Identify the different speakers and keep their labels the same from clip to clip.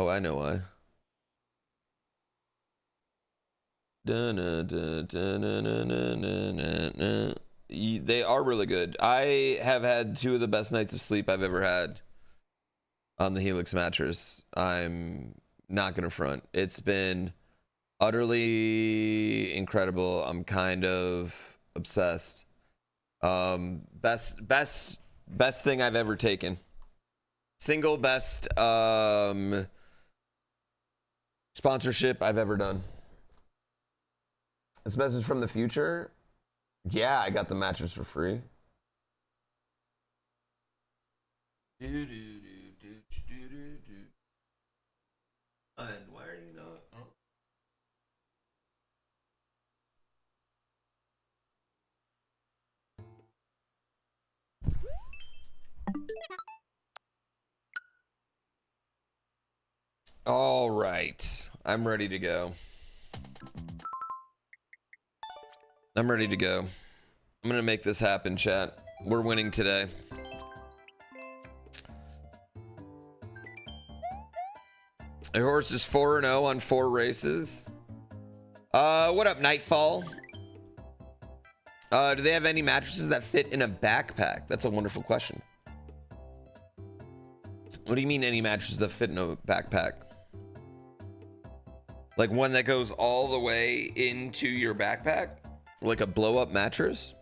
Speaker 1: Oh, I know why. They are really good. I have had 2 of the best nights of sleep I've ever had on the Helix mattress. I'm not gonna front. It's been utterly incredible. I'm kind of obsessed. Best thing I've ever taken. Single best sponsorship I've ever done. This message from the future. Yeah, I got the mattress for free. And why are you not? All right, I'm ready to go. I'm ready to go. I'm gonna make this happen, chat. We're winning today. Our horse is 4-0 on 4 races. What up, Nightfall? Do they have any mattresses that fit in a backpack? That's a wonderful question. What do you mean any mattresses that fit in a backpack? Like one that goes all the way into your backpack? Like a blow-up mattress?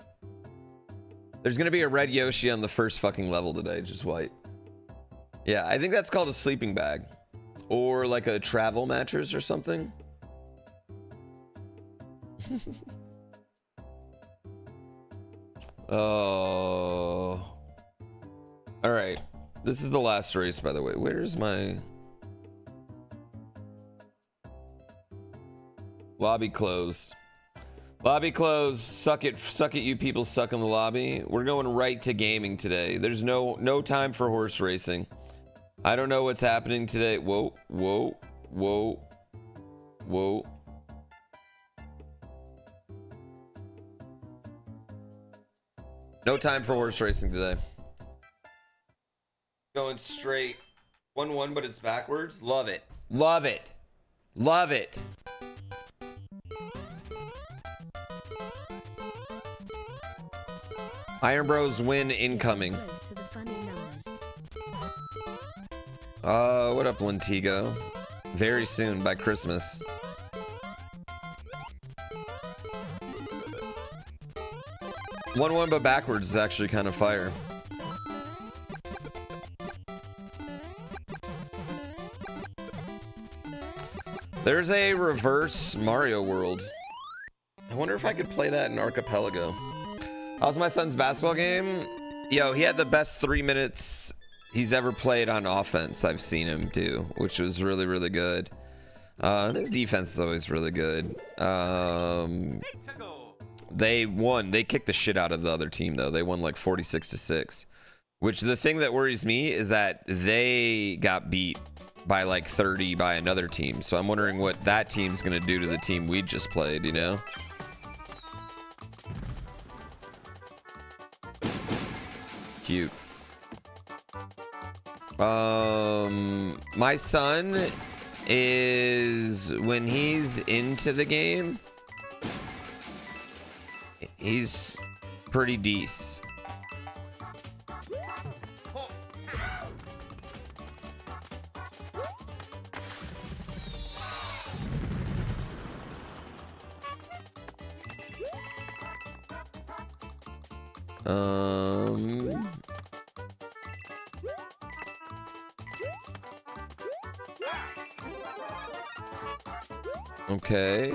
Speaker 1: There's gonna be a red Yoshi on the first fucking level today, just white. Yeah, I think that's called a sleeping bag. Or like a travel mattress or something. Oh. All right. This is the last race, by the way. Where's my lobby close? Lobby close. Suck it, you people stuck in the lobby. We're going right to gaming today. There's no time for horse racing. I don't know what's happening today. Whoa, whoa, whoa, whoa. No time for horse racing today. Going straight 1-1, but it's backwards. Love it. Love it. Love it. Iron Bros win incoming. What up, Lentigo? Very soon, by Christmas. One but backwards is actually kind of fire. There's a reverse Mario World. I wonder if I could play that in Archipelago. How's my son's basketball game? Yo, he had the best 3 minutes he's ever played on offense I've seen him do, which was really, really good. And his defense is always really good. They won. They kicked the shit out of the other team, though. They won like 46-6. Which the thing that worries me is that they got beat by like 30 by another team. So I'm wondering what that team's going to do to the team we just played, you know? Cute. My son is, when he's into the game, he's pretty decent. Okay.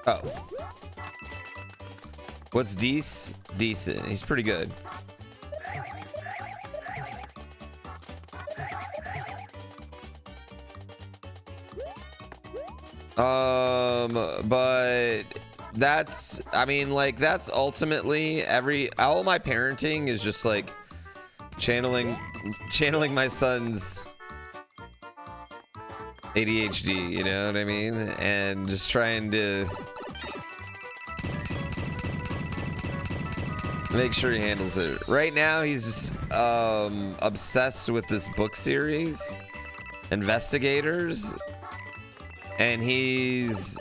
Speaker 1: Oh. What's decent? He's pretty good. But that's, I mean, like, that's ultimately all my parenting is just like channeling my son's ADHD, you know what I mean? And just trying to Make sure he handles it. Right now, he's just obsessed with this book series, Investigators, and he's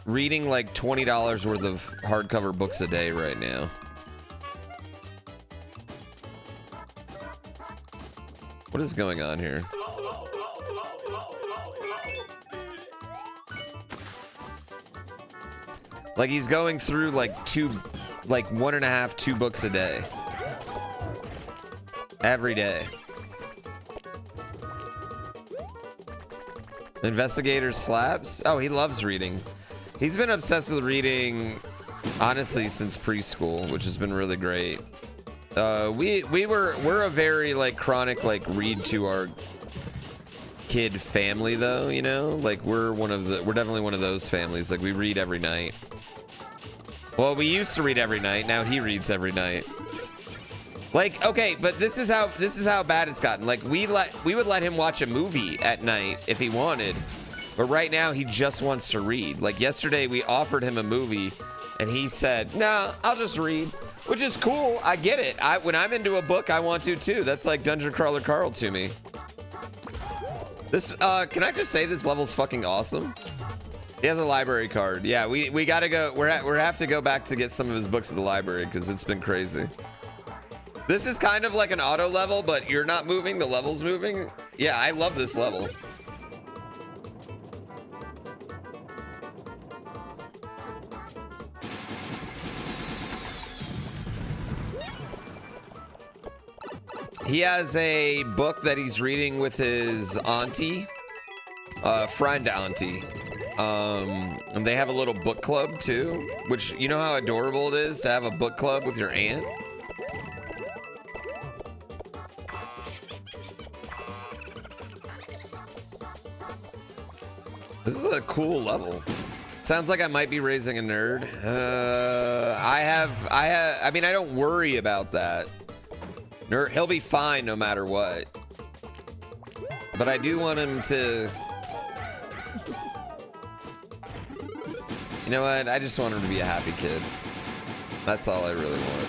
Speaker 1: reading like $20 worth of hardcover books a day right now. What is going on here? Like he's going through like 1.5, 2 books a day. Every day. Investigator slaps? Oh, he loves reading. He's been obsessed with reading, honestly, since preschool, which has been really great. We're a very like chronic like read to our kid family though, you know? Like we're definitely one of those families. Like we read every night. Well, we used to read every night. Now he reads every night. Like, okay, but this is how bad it's gotten. Like we would let him watch a movie at night if he wanted. But right now he just wants to read. Like yesterday we offered him a movie and he said, "Nah, I'll just read." Which is cool. I get it. When I'm into a book, I want to too. That's like Dungeon Crawler Carl to me. This can I just say this level's fucking awesome? He has a library card. Yeah, we gotta go. We have to go back to get some of his books at the library because it's been crazy. This is kind of like an auto level, but you're not moving, the level's moving. Yeah, I love this level. He has a book that he's reading with his auntie, friend auntie. And they have a little book club too, which you know how adorable it is to have a book club with your aunt. This is a cool level. Sounds like I might be raising a nerd. I mean, I don't worry about that. Nerd, he'll be fine no matter what. But I do want him to... You know what? I just want him to be a happy kid. That's all I really want.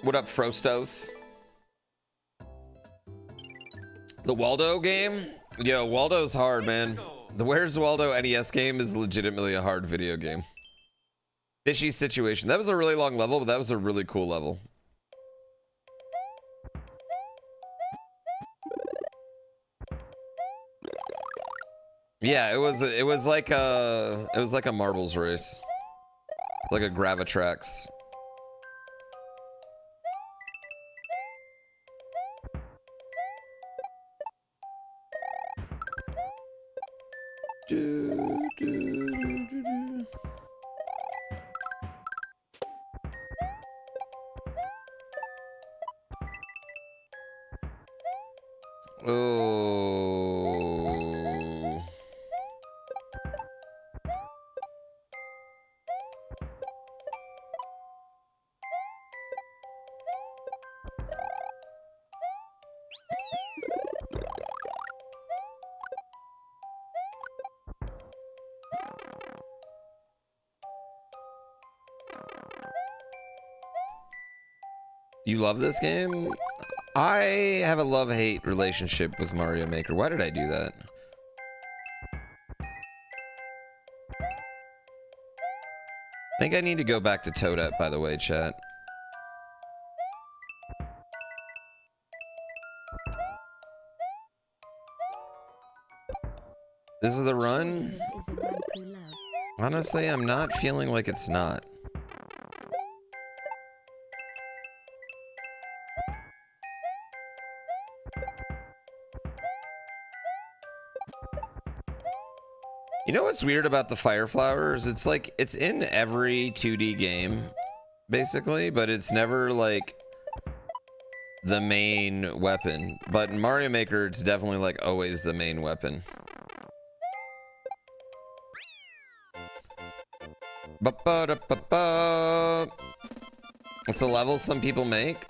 Speaker 1: What up, Frostos? The Waldo game? Yo, Waldo's hard, man. The Where's Waldo NES game is legitimately a hard video game. Fishy Situation. That was a really long level, but that was a really cool level. Yeah, it was like a marbles race. It's like a Gravitrax. Oh. You love this game? I have a love-hate relationship with Mario Maker. Why did I do that? I think I need to go back to Toadette, by the way, chat. This is the run? Honestly, I'm not feeling like it's not. You know what's weird about the fire flowers? It's like, it's in every 2D game, basically, but it's never like the main weapon. But in Mario Maker, it's definitely like always the main weapon. Ba-ba-da-ba-ba. It's the level some people make.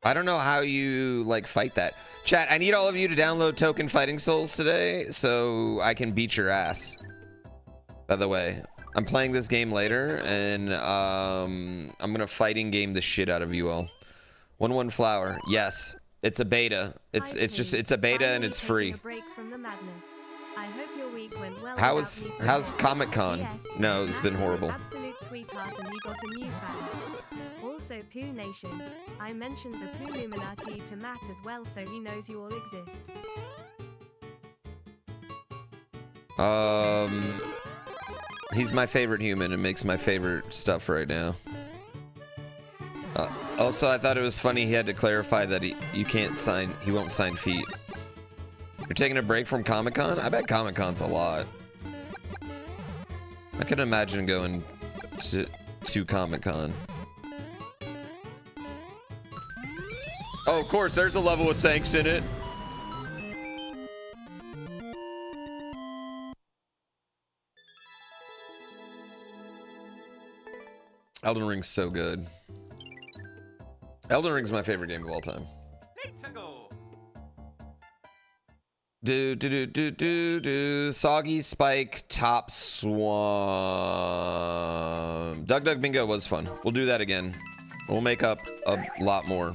Speaker 1: I don't know how you like fight that. Chat, I need all of you to download Token Fighting Souls today so I can beat your ass. By the way, I'm playing this game later and I'm gonna fighting game the shit out of you all. 1-1 flower. Yes, it's a beta. It's a beta and it's free.
Speaker 2: I hope your week went well.
Speaker 1: How's Comic-Con? No, it's been horrible.
Speaker 2: Absolute sweetheart, and you got a new fan. Also, Poo Nation. I mentioned the Poo Illuminati to Matt as well, so he knows you all exist.
Speaker 1: He's my favorite human and makes my favorite stuff right now. Also, I thought it was funny he had to clarify that he won't sign feet. You're taking a break from Comic-Con? I bet Comic-Con's a lot. I can imagine going to Comic-Con. Oh, of course, there's a level with thanks in it. Elden Ring's so good. Elden Ring's my favorite game of all time.
Speaker 3: Let's go.
Speaker 1: Soggy Spike Top Swamp. Dug Dug Bingo was fun. We'll do that again. We'll make up a lot more.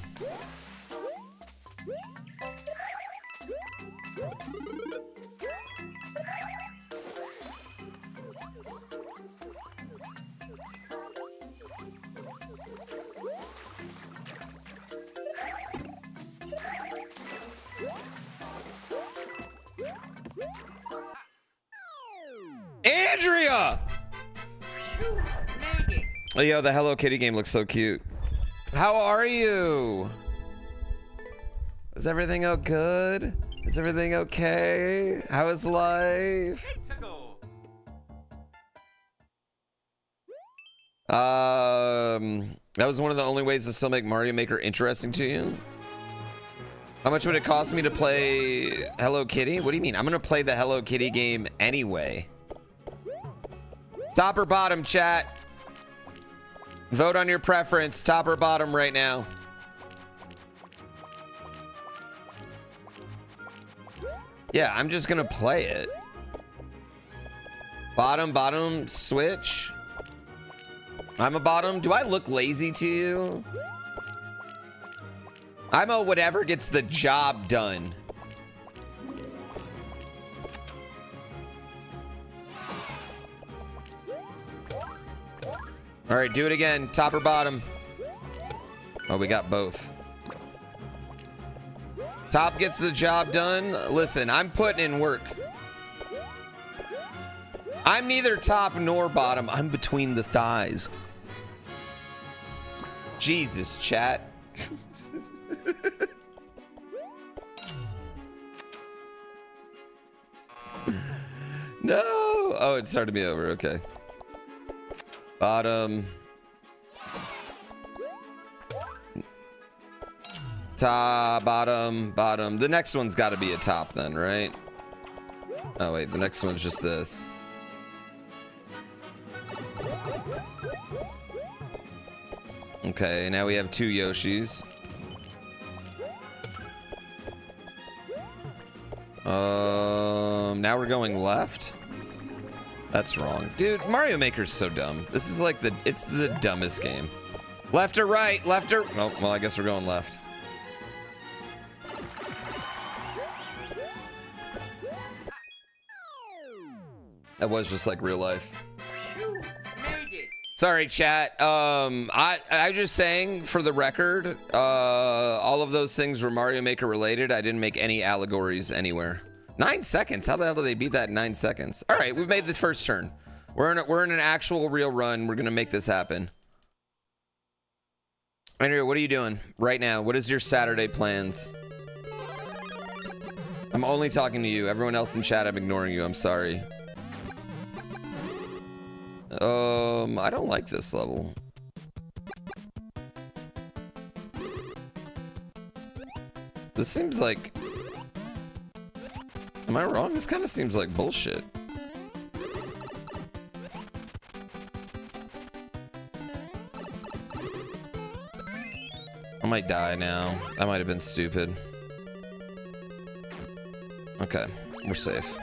Speaker 1: Andrea! Oh, yo, the Hello Kitty game looks so cute. How are you? Is everything all good? Is everything okay? How is life? That was one of the only ways to still make Mario Maker interesting to you. How much would it cost me to play Hello Kitty? What do you mean? I'm gonna play the Hello Kitty game anyway. Top or bottom, chat? Vote on your preference, top or bottom right now. Yeah, I'm just gonna play it. Bottom, switch. I'm a bottom. Do I look lazy to you? I'm a whatever gets the job done. All right, do it again. Top or bottom? Oh, we got both. Top gets the job done. Listen, I'm putting in work. I'm neither top nor bottom. I'm between the thighs. Jesus, chat. No. Oh, it started me over. Okay. Bottom. Top, bottom. The next one's got to be a top then, right? Oh, wait. The next one's just this. Okay, now we have two Yoshis. Now we're going left. That's wrong. Dude, Mario Maker's so dumb. This is like it's the dumbest game. Left or right? Left or... Oh, well, I guess we're going left. That was just like real life. Sorry, chat. I just saying for the record, all of those things were Mario Maker related. I didn't make any allegories anywhere. 9 seconds. How the hell do they beat that in 9 seconds? All right, we've made the first turn. We're in an actual real run. We're gonna make this happen. Andrea, what are you doing right now? What is your Saturday plans? I'm only talking to you. Everyone else in chat, I'm ignoring you. I'm sorry. I don't like this level. This seems like... Am I wrong? This kind of seems like bullshit. might die now. That might have been stupid. Okay, we're safe.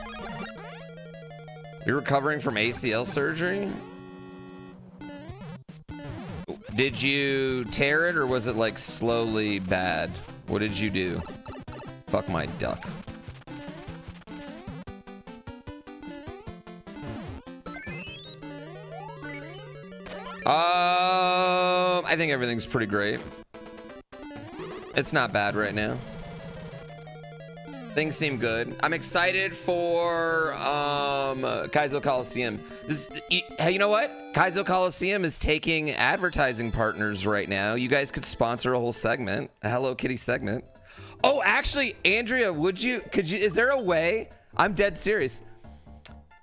Speaker 1: You're recovering from ACL surgery? Did you tear it or was it like slowly bad? What did you do? Fuck my duck. I think everything's pretty great. It's not bad right now. Things seem good. I'm excited for Kaizo Coliseum. Hey, you know what? Kaizo Coliseum is taking advertising partners right now. You guys could sponsor a whole segment, a Hello Kitty segment. Oh, actually, Andrea, is there a way? I'm dead serious.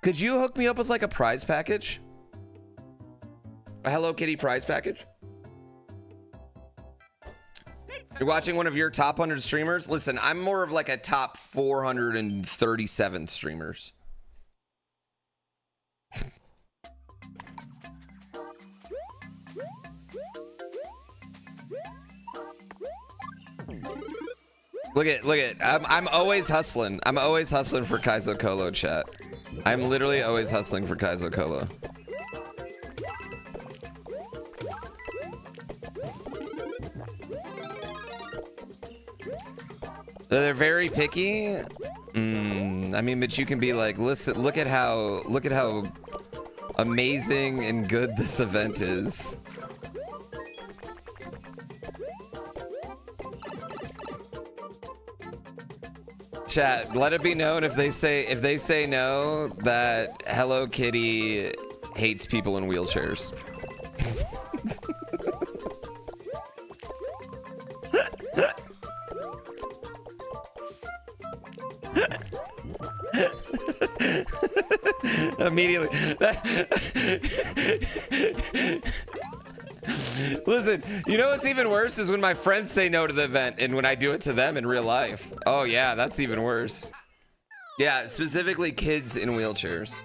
Speaker 1: Could you hook me up with like a prize package? A Hello Kitty prize package? You're watching one of your top 100 streamers? Listen, I'm more of like a top 437 streamers. Look at, I'm always hustling. I'm always hustling for Kaizo Colo, chat. I'm literally always hustling for Kaizo Colo. They're very picky. I mean, but you can be like, listen, look at how amazing and good this event is. Chat, let it be known if they say no that Hello Kitty hates people in wheelchairs. Immediately. Listen, you know what's even worse is when my friends say no to the event and when I do it to them in real life. Oh yeah, that's even worse. Yeah, specifically kids in wheelchairs.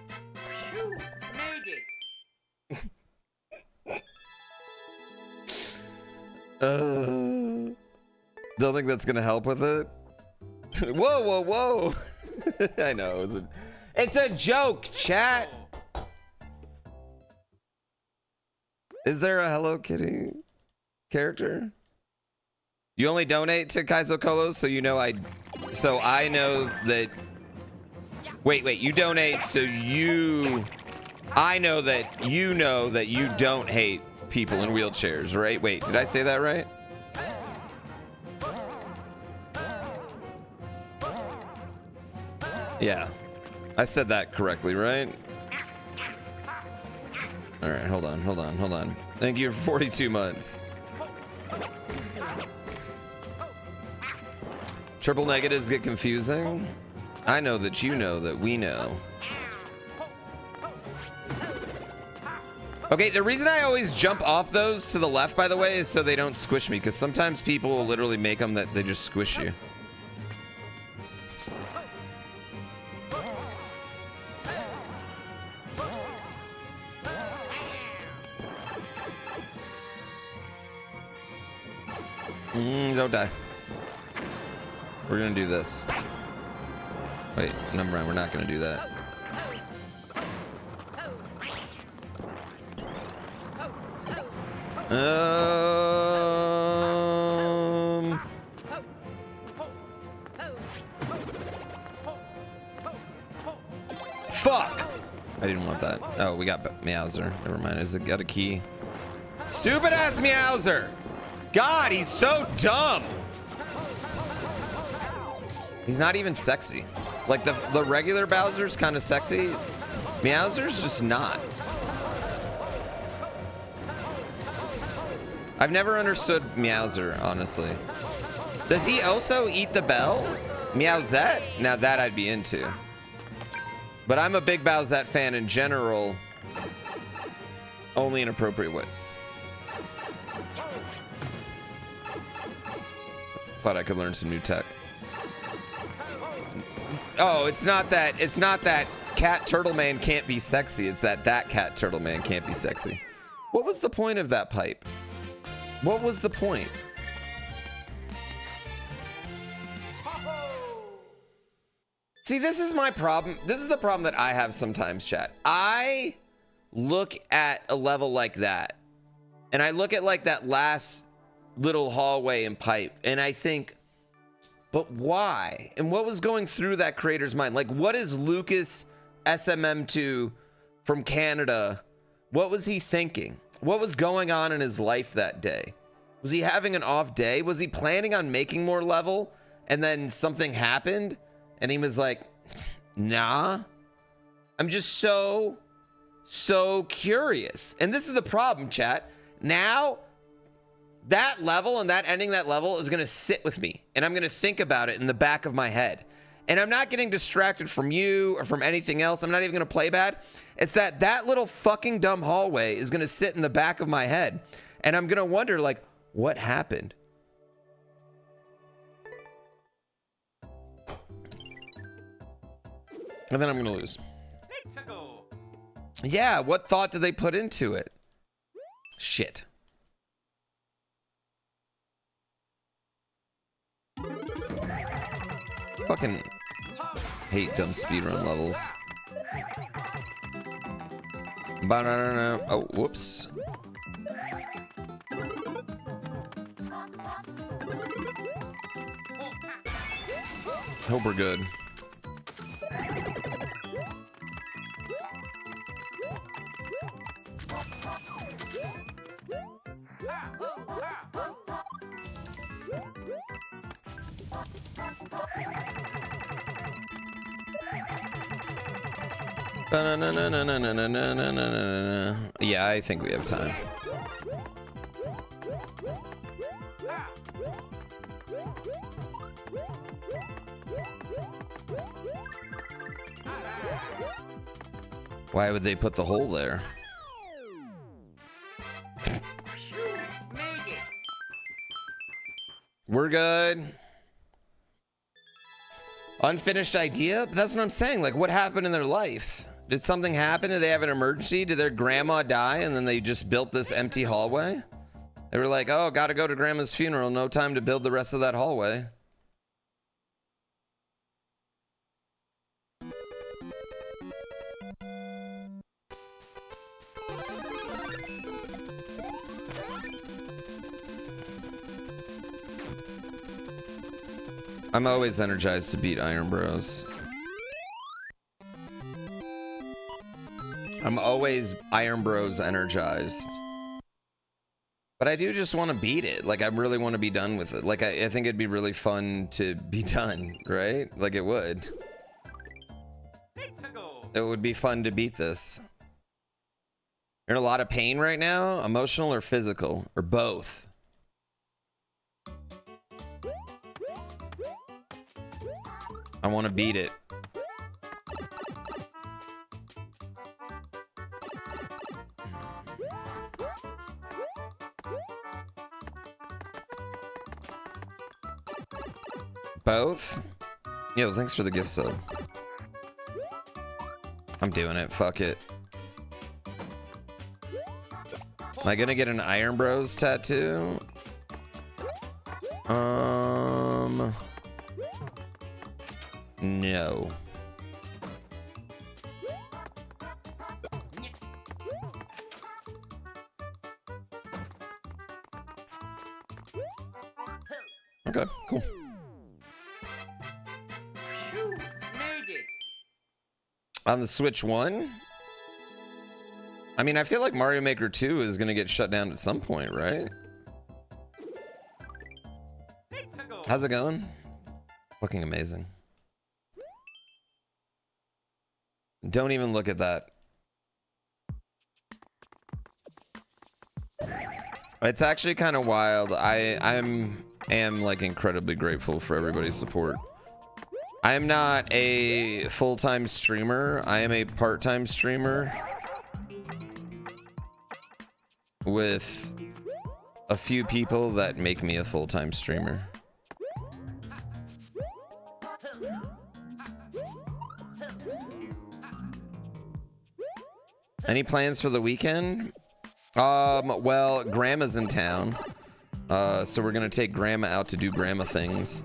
Speaker 1: Don't think that's gonna help with it. Whoa. I know, it's a joke, chat. Is there a Hello Kitty character? You only donate to Kaizo Colo, so I know that. Wait, you donate so I know that you don't hate people in wheelchairs, right? Wait, did I say that right? Yeah, I said that correctly, right? All right, hold on. Thank you for 42 months. Triple negatives get confusing. I know that you know that we know. Okay, the reason I always jump off those to the left, by the way, is so they don't squish me, because sometimes people will literally make them that they just squish you. Don't die. We're gonna do this. Wait, number one, we're not gonna do that. Fuck! I didn't want that. Oh, we got Meowser. Never mind. Has it got a key? Stupid ass Meowser! God, he's so dumb. He's not even sexy. Like the regular Bowser's kind of sexy. Meowser's just not. I've never understood Meowser, honestly. Does he also eat the bell? Meowsette? Now that I'd be into. But I'm a big Bowsette fan in general. Only in appropriate ways. Thought I could learn some new tech. Oh, it's not that Cat Turtle Man can't be sexy. It's that Cat Turtle Man can't be sexy. What was the point of that pipe? What was the point? See, this is my problem. This is the problem that I have sometimes, chat. I look at a level like that, and I look at like that last little hallway and pipe, and I think, but why? And what was going through that creator's mind? Like, what is Lucas SMM2 from Canada? What was he thinking? What was going on in his life that day? Was he having an off day? Was he planning on making more level, and then something happened and he was like, nah? I'm just so curious. And this is the problem, chat. Now that level and that ending that level is going to sit with me, and I'm going to think about it in the back of my head. And I'm not getting distracted from you or from anything else. I'm not even going to play bad. It's that little fucking dumb hallway is going to sit in the back of my head, and I'm going to wonder, like, what happened? And then I'm going to lose. Yeah, what thought did they put into it? Shit. Fucking hate dumb speedrun levels. Banana. Oh, whoops. Hope we're good. Yeah, I think we have time. Why would they put the hole there? We're good. Unfinished idea? But that's what I'm saying. Like, what happened in their life? Did something happen? Did they have an emergency? Did their grandma die and then they just built this empty hallway? They were like, oh, gotta go to grandma's funeral. No time to build the rest of that hallway. I'm always energized to beat Iron Bros. I'm always Iron Bros energized. But I do just want to beat it. Like, I really want to be done with it. Like, I think it'd be really fun to be done, right? Like, it would. It would be fun to beat this. You're in a lot of pain right now? Emotional or physical? Or both? I want to beat it. Both? Yo, thanks for the gift sub. I'm doing it. Fuck it. Am I gonna get an Iron Bros tattoo? No. Okay, cool. On the Switch 1? I mean, I feel like Mario Maker 2 is gonna get shut down at some point, right? How's it going? Looking amazing. Don't even look at that. It's actually kind of wild. I am like incredibly grateful for everybody's support. I am not a full-time streamer. I am a part-time streamer with a few people that make me a full-time streamer. Any plans for the weekend? Well, Grandma's in town. So we're gonna take Grandma out to do Grandma things.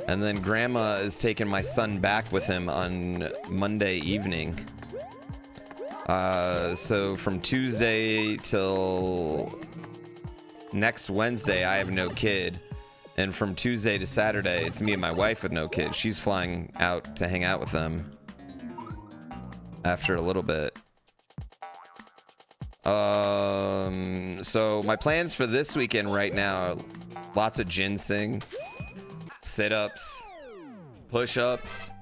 Speaker 1: And then grandma is taking my son back with him on Monday evening. So from Tuesday till next Wednesday, I have no kid. And from Tuesday to Saturday, it's me and my wife with no kid. She's flying out to hang out with them after a little bit. So my plans for this weekend right now are lots of ginseng, sit-ups, push-ups,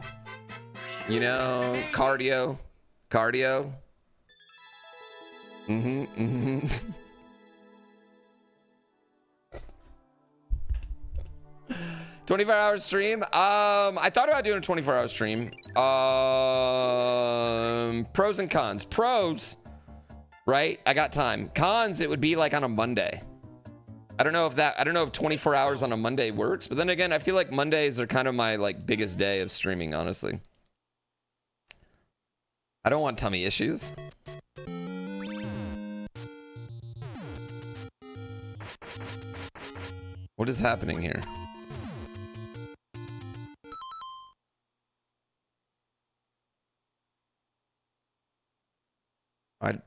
Speaker 1: you know, cardio. 24-hour stream. I thought about doing a 24-hour stream. Pros and cons. Pros, right? I got time. Cons, it would be like on a Monday. I don't know if 24 hours on a Monday works, but then again, I feel like Mondays are kind of my like biggest day of streaming, honestly. I don't want tummy issues. What is happening here?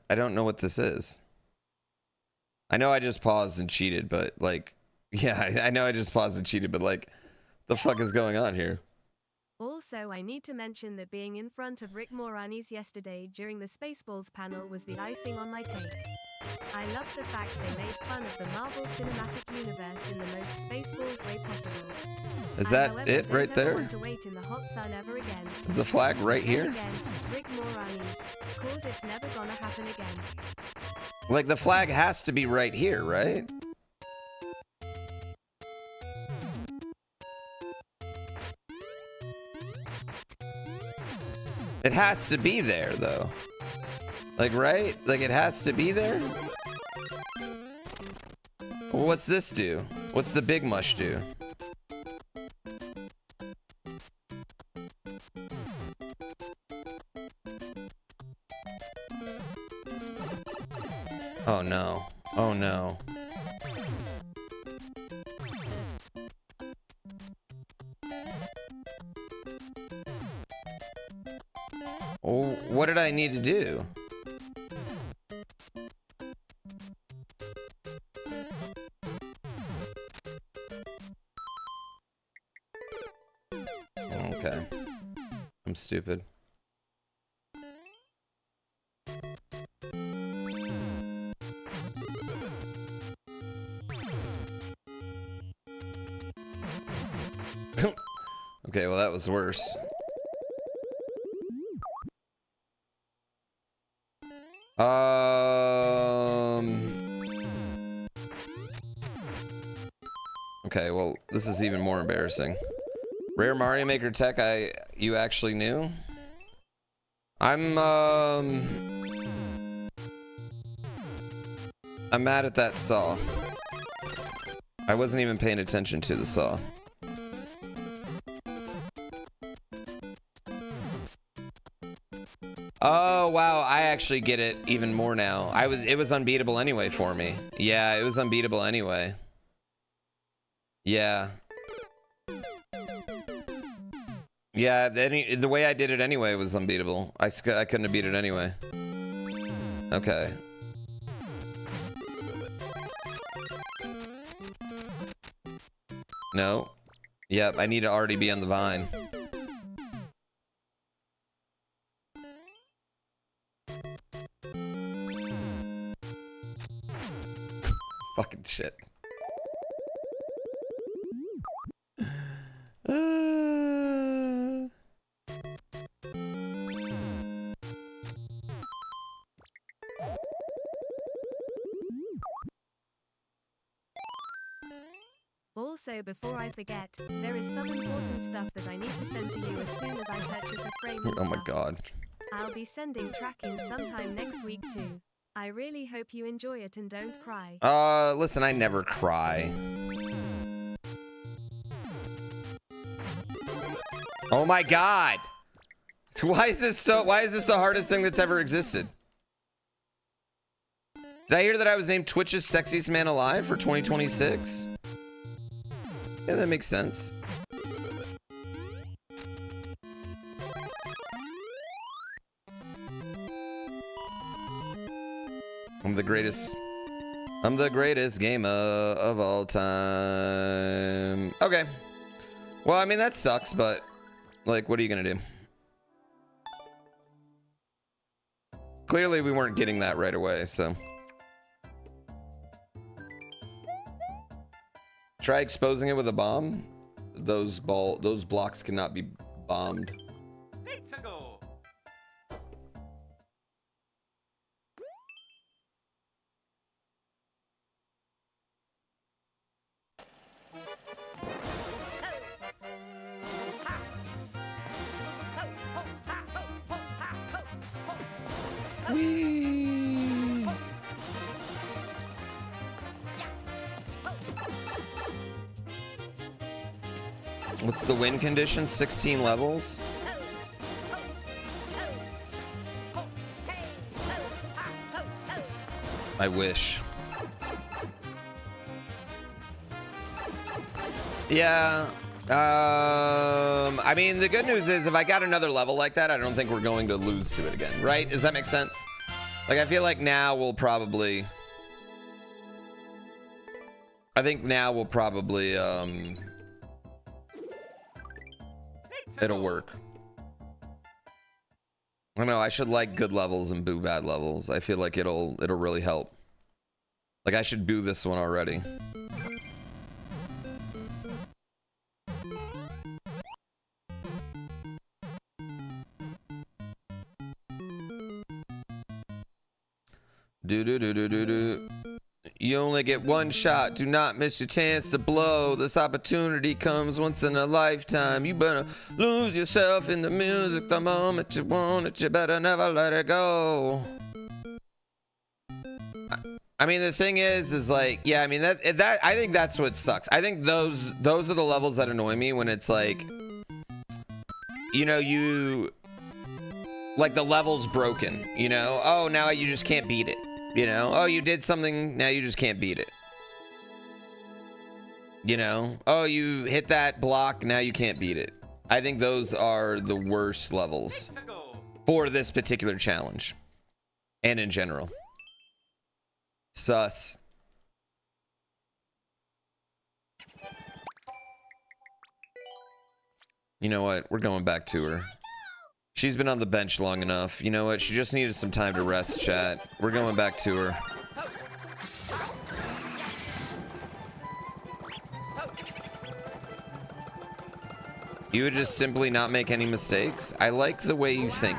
Speaker 1: I don't know what this is. I know I just paused and cheated, but like, yeah, I know I just paused and cheated, but like, the fuck is going on here?
Speaker 2: Also, I need to mention that being in front of Rick Moranis yesterday during the Spaceballs panel was the icing on my cake. I love the fact they made fun of the Marvel Cinematic Universe in the most Spaceballs way possible.
Speaker 1: Is that it right there?
Speaker 2: Want to wait in the hot sun ever again.
Speaker 1: Is the flag right here?
Speaker 2: Again, Rick Moranis, cause it's never gonna happen again.
Speaker 1: Like the flag has to be right here, right? It has to be there though. Like, right? Like it has to be there? Well, what's this do? What's the big mush do? Oh no. Oh no. Oh, what did I need to do? Okay. I'm stupid. Okay, well that was worse. Okay, well this is even more embarrassing. Rare Mario Maker tech you actually knew? I'm mad at that saw. I wasn't even paying attention to the saw. Oh wow, I actually get it even more now. It was unbeatable anyway for me. Yeah, it was unbeatable anyway. Yeah. Yeah, the way I did it anyway was unbeatable. I couldn't have beat it anyway. Okay. No. Yep, I need to already be on the vine. Fucking shit.
Speaker 2: Also, before I forget, there is some important stuff that I need to send to you as soon as I purchase a frame and
Speaker 1: Oh my
Speaker 2: stuff.
Speaker 1: god.
Speaker 2: I'll be sending tracking sometime next week too. I really hope you enjoy it and don't cry.
Speaker 1: Listen, I never cry. Oh my god! Why is this the hardest thing that's ever existed? Did I hear that I was named Twitch's Sexiest Man Alive for 2026? Yeah, that makes sense. I'm the greatest. I'm the greatest gamer of all time. Okay. Well, I mean, that sucks, but like, what are you gonna do? Clearly, we weren't getting that right away, so. Try exposing it with a bomb. Those blocks cannot be bombed.
Speaker 3: Let's go.
Speaker 1: Whee! What's the win condition? 16 levels? I wish. Yeah. I mean, the good news is if I got another level like that, I don't think we're going to lose to it again, right? Does that make sense? Like, I feel like now we'll probably... I think now we'll probably, it'll work. I don't know, I should like good levels and boo bad levels. I feel like it'll really help. Like, I should boo this one already. Do. You only get one shot. Do not miss your chance to blow. This opportunity comes once in a lifetime. You better lose yourself in the music the moment you want it. You better never let it go. I mean, the thing is like, yeah, I mean, that I think that's what sucks. I think those are the levels that annoy me when it's like, you know, like the level's broken, you know? Oh, now you just can't beat it. You know, oh, you did something, now you just can't beat it. You know, oh, you hit that block, now you can't beat it. I think those are the worst levels for this particular challenge and in general. Sus. You know what? We're going back to her. She's been on the bench long enough. You know what? She just needed some time to rest, chat. We're going back to her. You would just simply not make any mistakes? I like the way you think.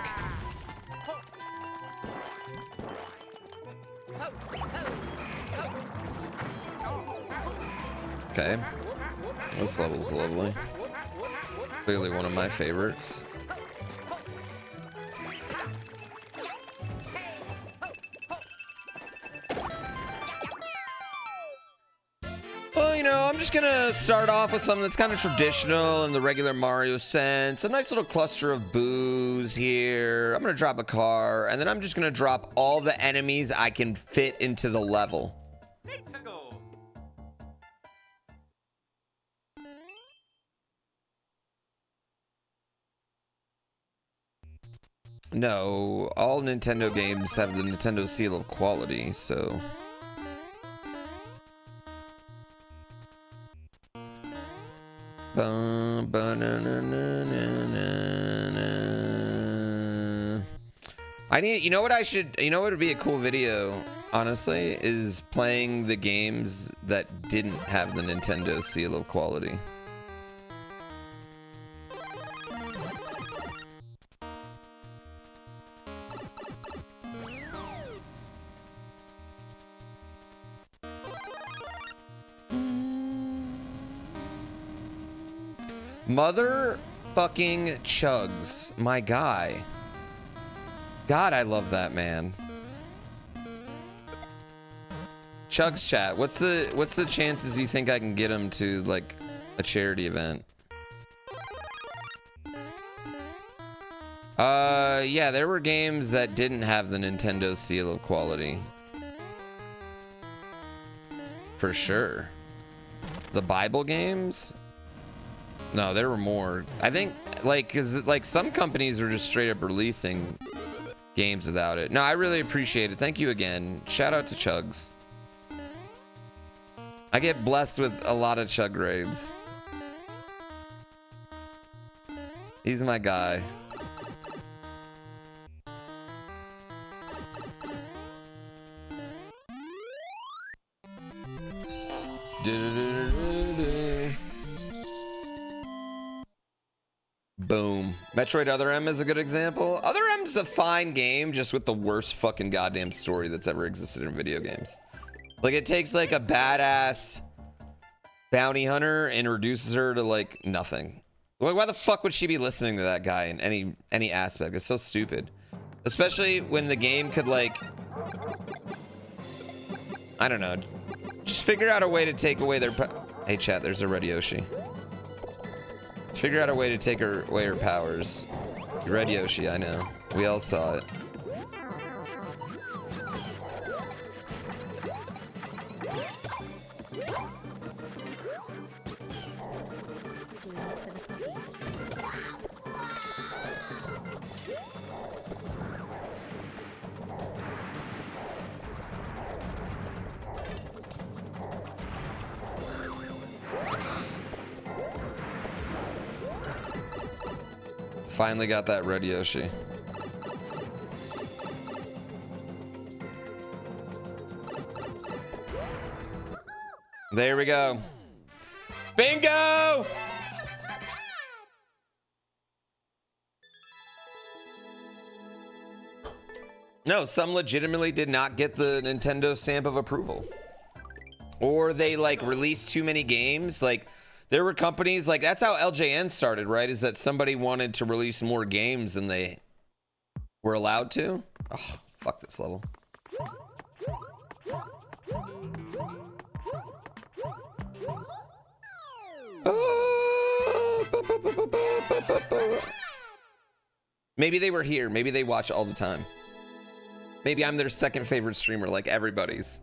Speaker 1: Okay. This level's lovely. Clearly one of my favorites. Well, you know, I'm just gonna start off with something that's kind of traditional in the regular Mario sense. A nice little cluster of boos here. I'm gonna drop a car, and then I'm just gonna drop all the enemies I can fit into the level.
Speaker 3: Let's go.
Speaker 1: No, all Nintendo games have the Nintendo seal of quality, so... I need, you know what would be a cool video, honestly, is playing the games that didn't have the Nintendo seal of quality. Mother fucking Chugs, my guy. God, I love that man. Chugs chat, what's the chances you think I can get him to like a charity event? Yeah, there were games that didn't have the Nintendo seal of quality. For sure. The Bible games? No, there were more. I think, like, cause like some companies are just straight up releasing games without it. No, I really appreciate it. Thank you again. Shout out to Chugs. I get blessed with a lot of Chug raids. He's my guy. Boom. Metroid Other M is a good example. Other M's a fine game, just with the worst fucking goddamn story that's ever existed in video games. Like, it takes like a badass bounty hunter and reduces her to like nothing. Like, why the fuck would she be listening to that guy in any aspect? It's so stupid. Especially when the game could like, I don't know, just figure out a way to take away their hey chat, there's a Red Yoshi. Figure out a way to take away her powers. Red Yoshi, I know. We all saw it. Finally got that Red Yoshi. There we go. Bingo! No, some legitimately did not get the Nintendo stamp of approval. Or they like released too many games. Like, there were companies, like, that's how LJN started, right? Is that somebody wanted to release more games than they were allowed to? Oh, fuck this level. Maybe they were here. Maybe they watch all the time. Maybe I'm their second favorite streamer, like everybody's.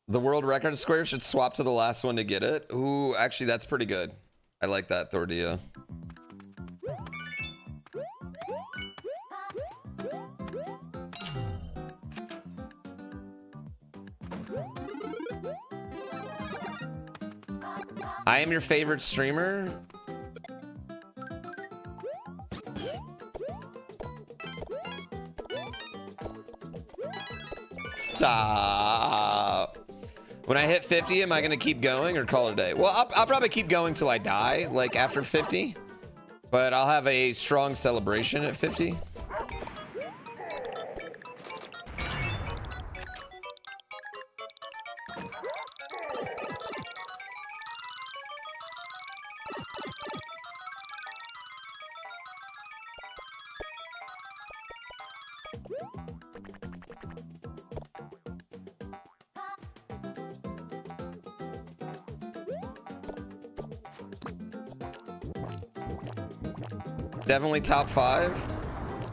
Speaker 1: The world record square should swap to the last one to get it. Ooh, actually, that's pretty good. I like that, Thordio. I am your favorite streamer. Stop. When I hit 50, am I gonna keep going or call it a day? Well, I'll probably keep going till I die, like after 50. But I'll have a strong celebration at 50. Definitely top 5.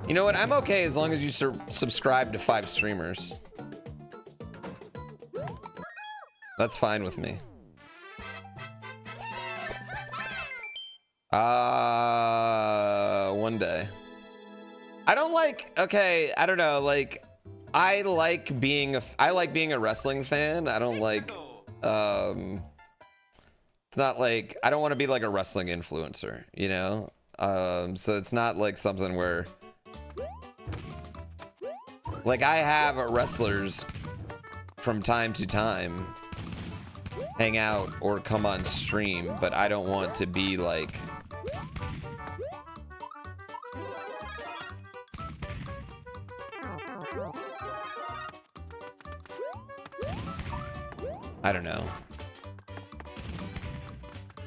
Speaker 1: You know what? I'm okay as long as you subscribe to 5 streamers. That's fine with me. One day. I don't like, okay, I don't know, like, I like being a wrestling fan. I don't like, it's not like, I don't want to be like a wrestling influencer, you know? So it's not like something where, like, I have wrestlers from time to time hang out or come on stream, but I don't want to be like, I don't know,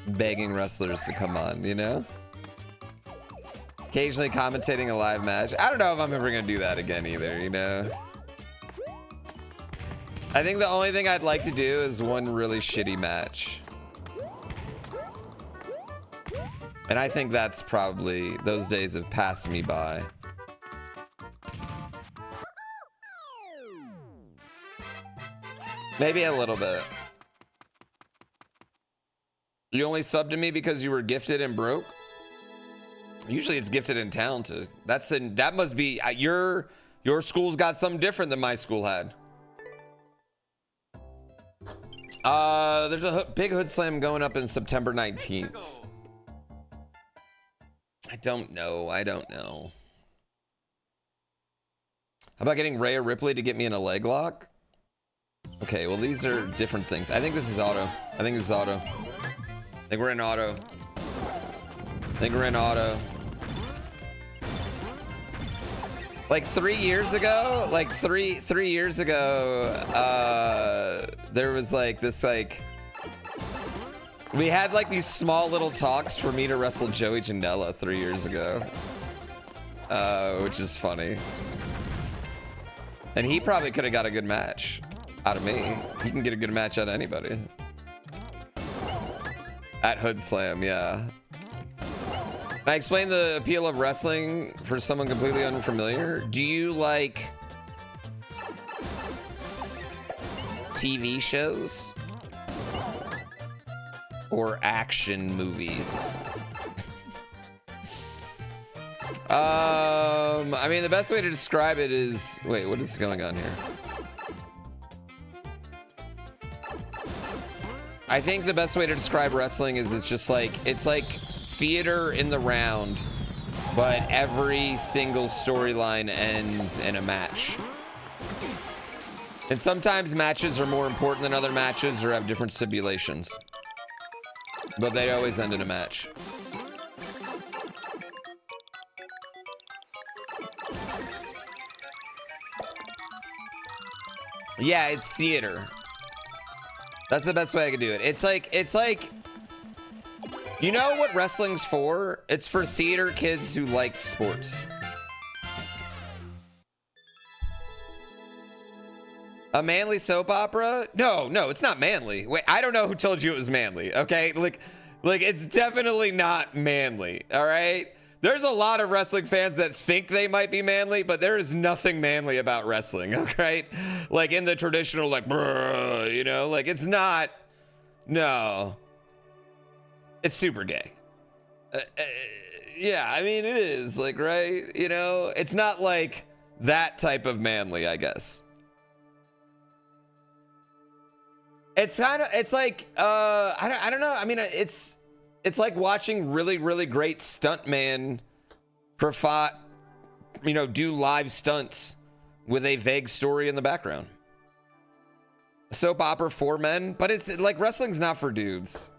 Speaker 1: begging wrestlers to come on, you know? Occasionally commentating a live match. I don't know if I'm ever gonna do that again either, you know? I think the only thing I'd like to do is one really shitty match. And I think that's probably, those days have passed me by. Maybe a little bit. You only subbed to me because you were gifted and broke? Usually it's gifted and talented. That must be your school's got something different than my school had. There's a big Hood Slam going up in September 19th. I don't know. How about getting Rhea Ripley to get me in a leg lock? Okay, well, these are different things. I think this is auto. I think we're in auto. Like 3 years ago, three years ago, there was like this, we had like these small little talks for me to wrestle Joey Janela 3 years ago, which is funny. And he probably could have got a good match out of me. He can get a good match out of anybody. At Hood Slam, yeah. Can I explain the appeal of wrestling for someone completely unfamiliar? Do you like TV shows or action movies? I mean, the best way to describe it is, wait, what is going on here? I think the best way to describe wrestling is it's like theater in the round, but every single storyline ends in a match. And sometimes matches are more important than other matches or have different stipulations, but they always end in a match. Yeah, it's theater. That's the best way I can do it. It's like, you know what wrestling's for? It's for theater kids who like sports. A manly soap opera? No, it's not manly. Wait, I don't know who told you it was manly, okay? Like it's definitely not manly, all right? There's a lot of wrestling fans that think they might be manly, but there is nothing manly about wrestling, okay? Like in the traditional, like, brr, you know, like it's not, no. It's super gay. Yeah, I mean, it is, like, right? You know, it's not like that type of manly, I guess. It's kind of, it's like, I don't know. I mean, it's like watching really, really great stuntman do live stunts with a vague story in the background. Soap opera for men, but it's like wrestling's not for dudes.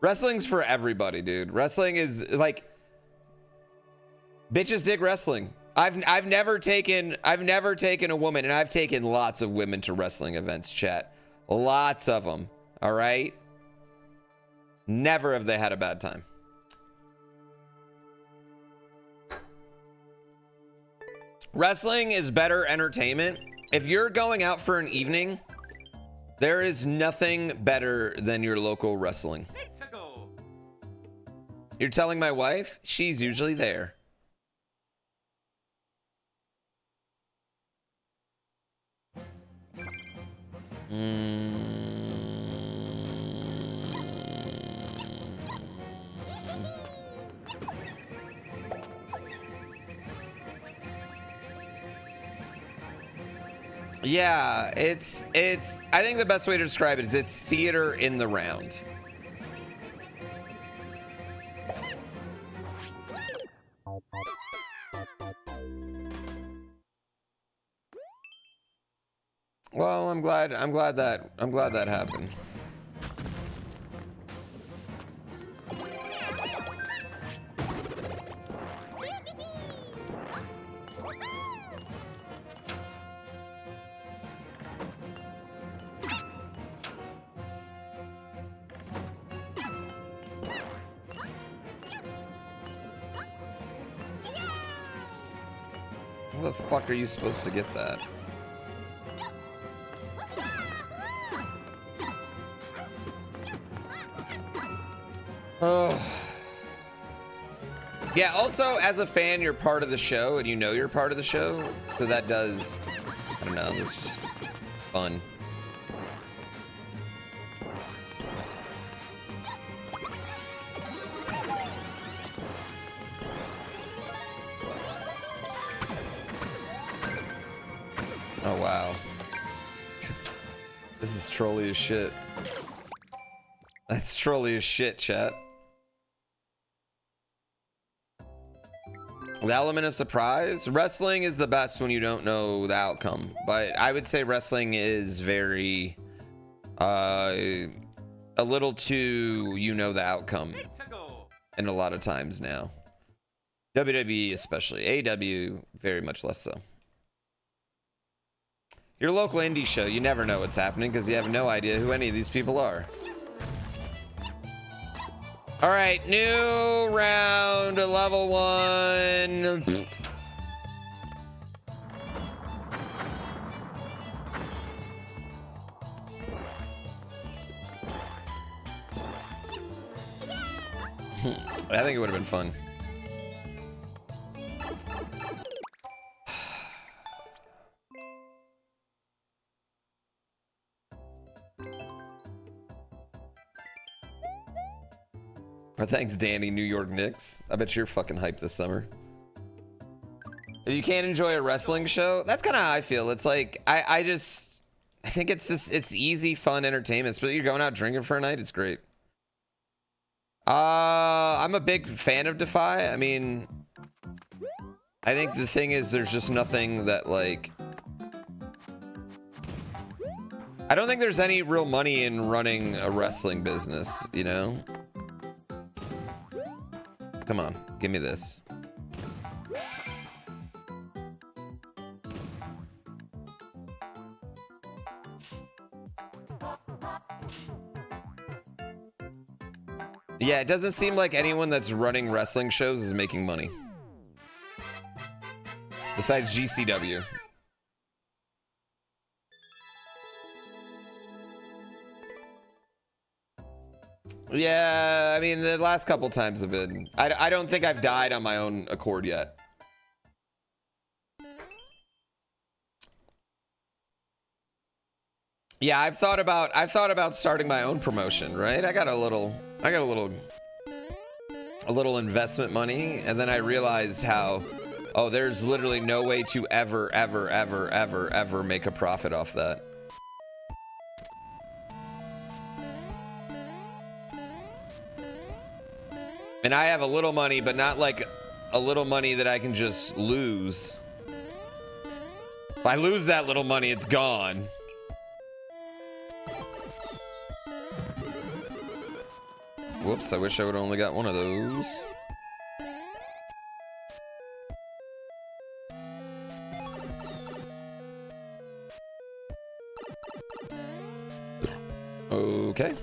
Speaker 1: Wrestling's for everybody, dude. Wrestling is like, bitches dig wrestling. I've never taken a woman, and I've taken lots of women to wrestling events, chat. Lots of them, all right? Never have they had a bad time. Wrestling is better entertainment. If you're going out for an evening, there is nothing better than your local wrestling. You're telling my wife? She's usually there. Yeah, it's I think the best way to describe it is it's theater in the round. Well, I'm glad that happened. How the fuck are you supposed to get that? Oh. Yeah, also, as a fan, you're part of the show, and you know you're part of the show, so that does, I don't know, it's just fun. Oh, wow. This is trolly as shit. That's trolly as shit, chat. The element of surprise. Wrestling is the best when you don't know the outcome. But I would say wrestling is very... a little too you know the outcome. And a lot of times now. WWE especially. AW very much less so. Your local indie show, you never know what's happening because you have no idea who any of these people are. All right, new round, level 1. I think it would have been fun. Or thanks, Danny, New York Knicks. I bet you're fucking hyped this summer. If you can't enjoy a wrestling show, that's kind of how I feel. It's like, I think it's just, it's easy, fun entertainment. But you're going out drinking for a night, it's great. I'm a big fan of Defy. I mean, I think the thing is there's just nothing that like, I don't think there's any real money in running a wrestling business, you know? Come on, give me this. Yeah, it doesn't seem like anyone that's running wrestling shows is making money. Besides GCW. Yeah, I mean, the last couple times have been... I don't think I've died on my own accord yet. Yeah, I've thought about starting my own promotion, right? I got a little investment money, and then I realized how, oh, there's literally no way to ever make a profit off that. And I have a little money, but not like a little money that I can just lose. If I lose that little money, it's gone. Whoops, I wish I would have only got one of those. Okay.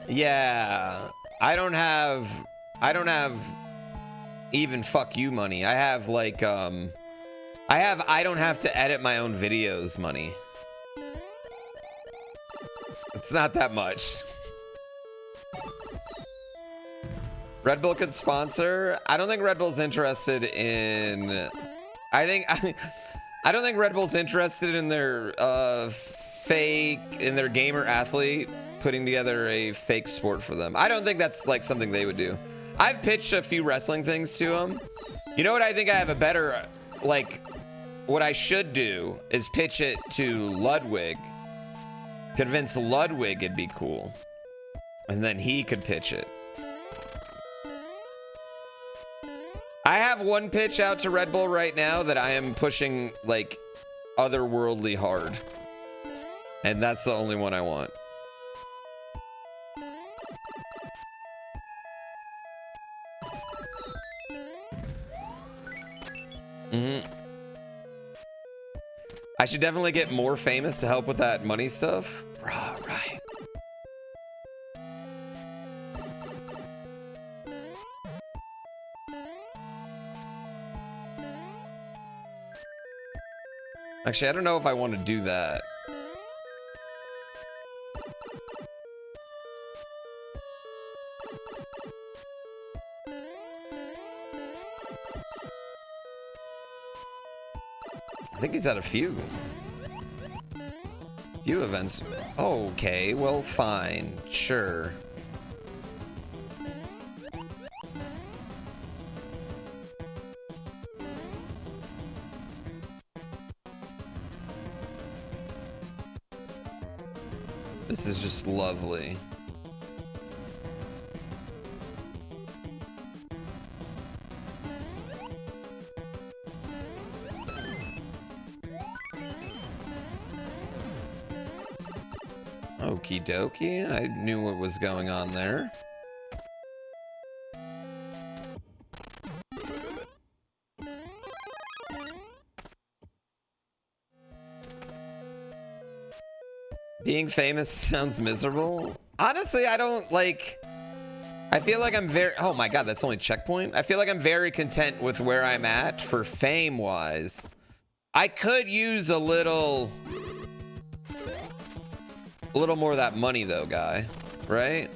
Speaker 1: Yeah, I don't have even fuck you money. I have like I don't have to edit my own videos money. It's not that much. Red Bull could sponsor. I don't think Red Bull's interested in I don't think Red Bull's interested in their their gamer athlete putting together a fake sport for them. I don't think that's like something they would do. I've pitched a few wrestling things to them. You know what? I think I have a better, like, what I should do is pitch it to Ludwig. Convince Ludwig it'd be cool. And then he could pitch it. I have one pitch out to Red Bull right now that I am pushing, like, otherworldly hard. And that's the only one I want. I should definitely get more famous to help with that money stuff. Bruh, right. Actually, I don't know if I want to do that. I think he's at a few events. Okay, well, fine, sure. This is just lovely. Okie dokie, I knew what was going on there. Being famous sounds miserable. Honestly, I don't like... I feel like I'm very... Oh my god, that's only checkpoint? I feel like I'm very content with where I'm at for fame-wise. I could use a little more of that money though, guy. Right?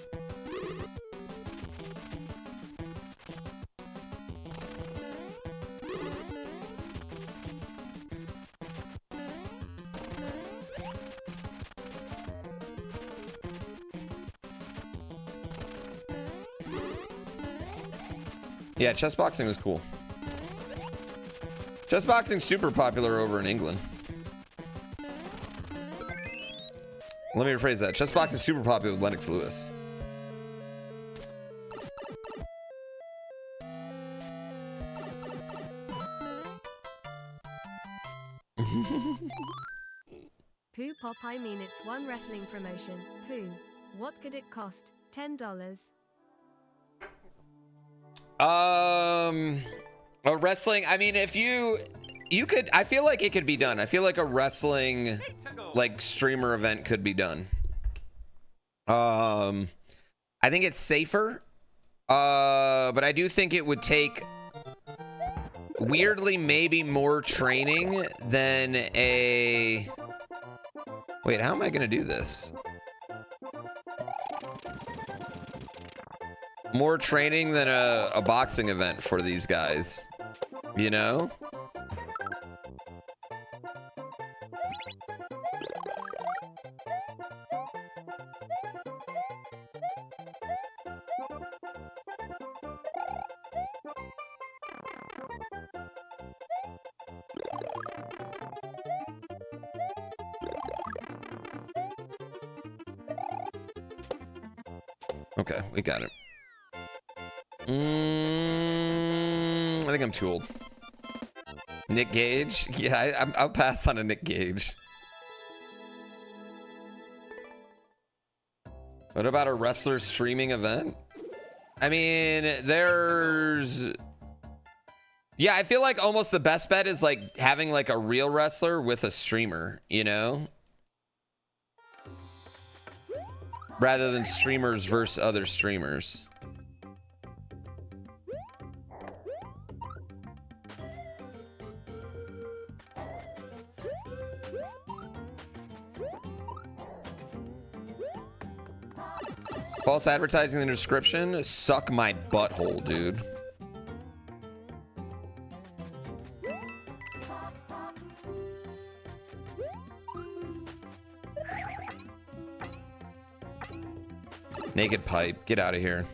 Speaker 1: Yeah, chess boxing was cool. Chess boxing's super popular over in England. Let me rephrase that. Chess boxing is super popular with Lennox Lewis.
Speaker 2: Pooh Pop, I mean it's one wrestling promotion. Pooh, what could it cost? $10?
Speaker 1: A wrestling, I mean, if you could, I feel like it could be done. I feel like a wrestling like streamer event could be done. I think it's safer, but I do think it would take weirdly maybe more training than a... Wait, how am I gonna do this? More training than a boxing event for these guys, you know? Okay, we got it. I think I'm too old. Nick Gage? Yeah, I'll pass on a Nick Gage. What about a wrestler streaming event? I mean, there's... Yeah, I feel like almost the best bet is like having like a real wrestler with a streamer, you know? Rather than streamers versus other streamers. False advertising in the description? Suck my butthole, dude. Naked pipe, get out of here.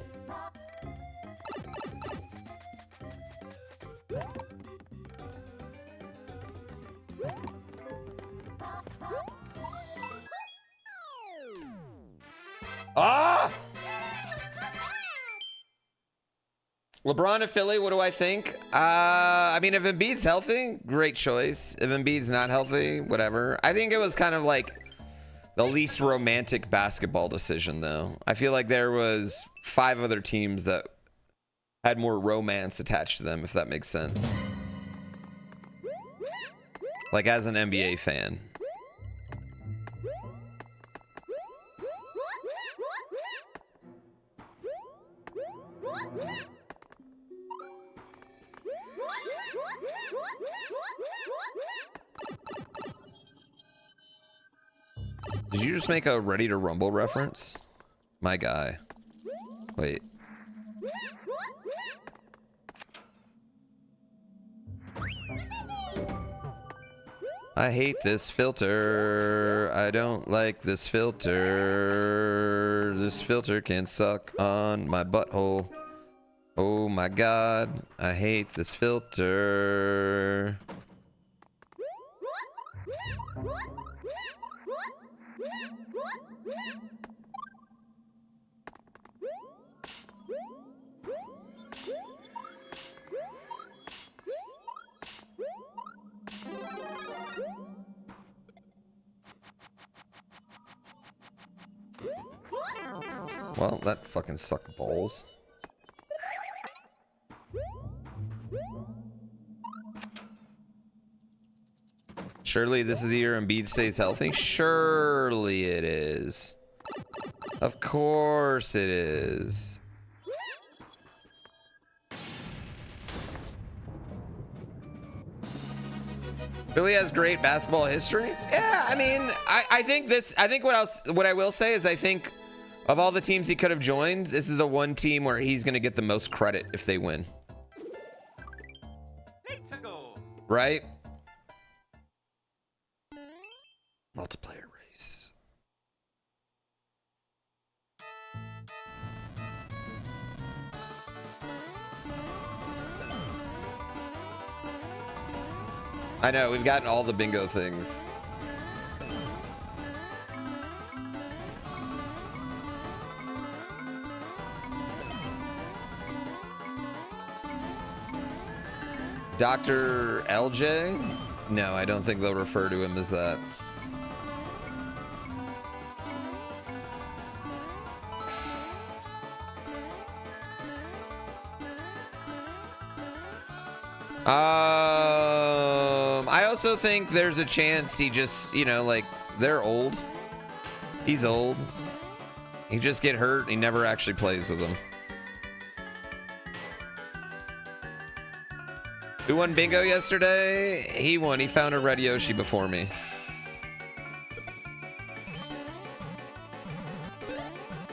Speaker 1: Ah! LeBron to Philly, what do I think? I mean, if Embiid's healthy, great choice. If Embiid's not healthy, whatever. I think it was kind of like the least romantic basketball decision, though. I feel like there was 5 other teams that had more romance attached to them, if that makes sense. Like, as an NBA fan. Did you just make a Ready to Rumble reference? My guy. Wait. I hate this filter. I don't like this filter. This filter can suck on my butthole. Oh my god. I hate this filter. Well, that fucking sucked balls. Surely this is the year Embiid stays healthy? Surely it is. Of course it is. Philly has great basketball history. Yeah, I mean, I think what I will say is I think of all the teams he could have joined, this is the one team where he's going to get the most credit if they win. Right? Multiplayer race. I know, we've gotten all the bingo things. Dr. LJ? No, I don't think they'll refer to him as that. I also think there's a chance he just, you know, like, they're old. He's old. He just get hurt. He never actually plays with them. Who won bingo yesterday? He won. He found a Red Yoshi before me.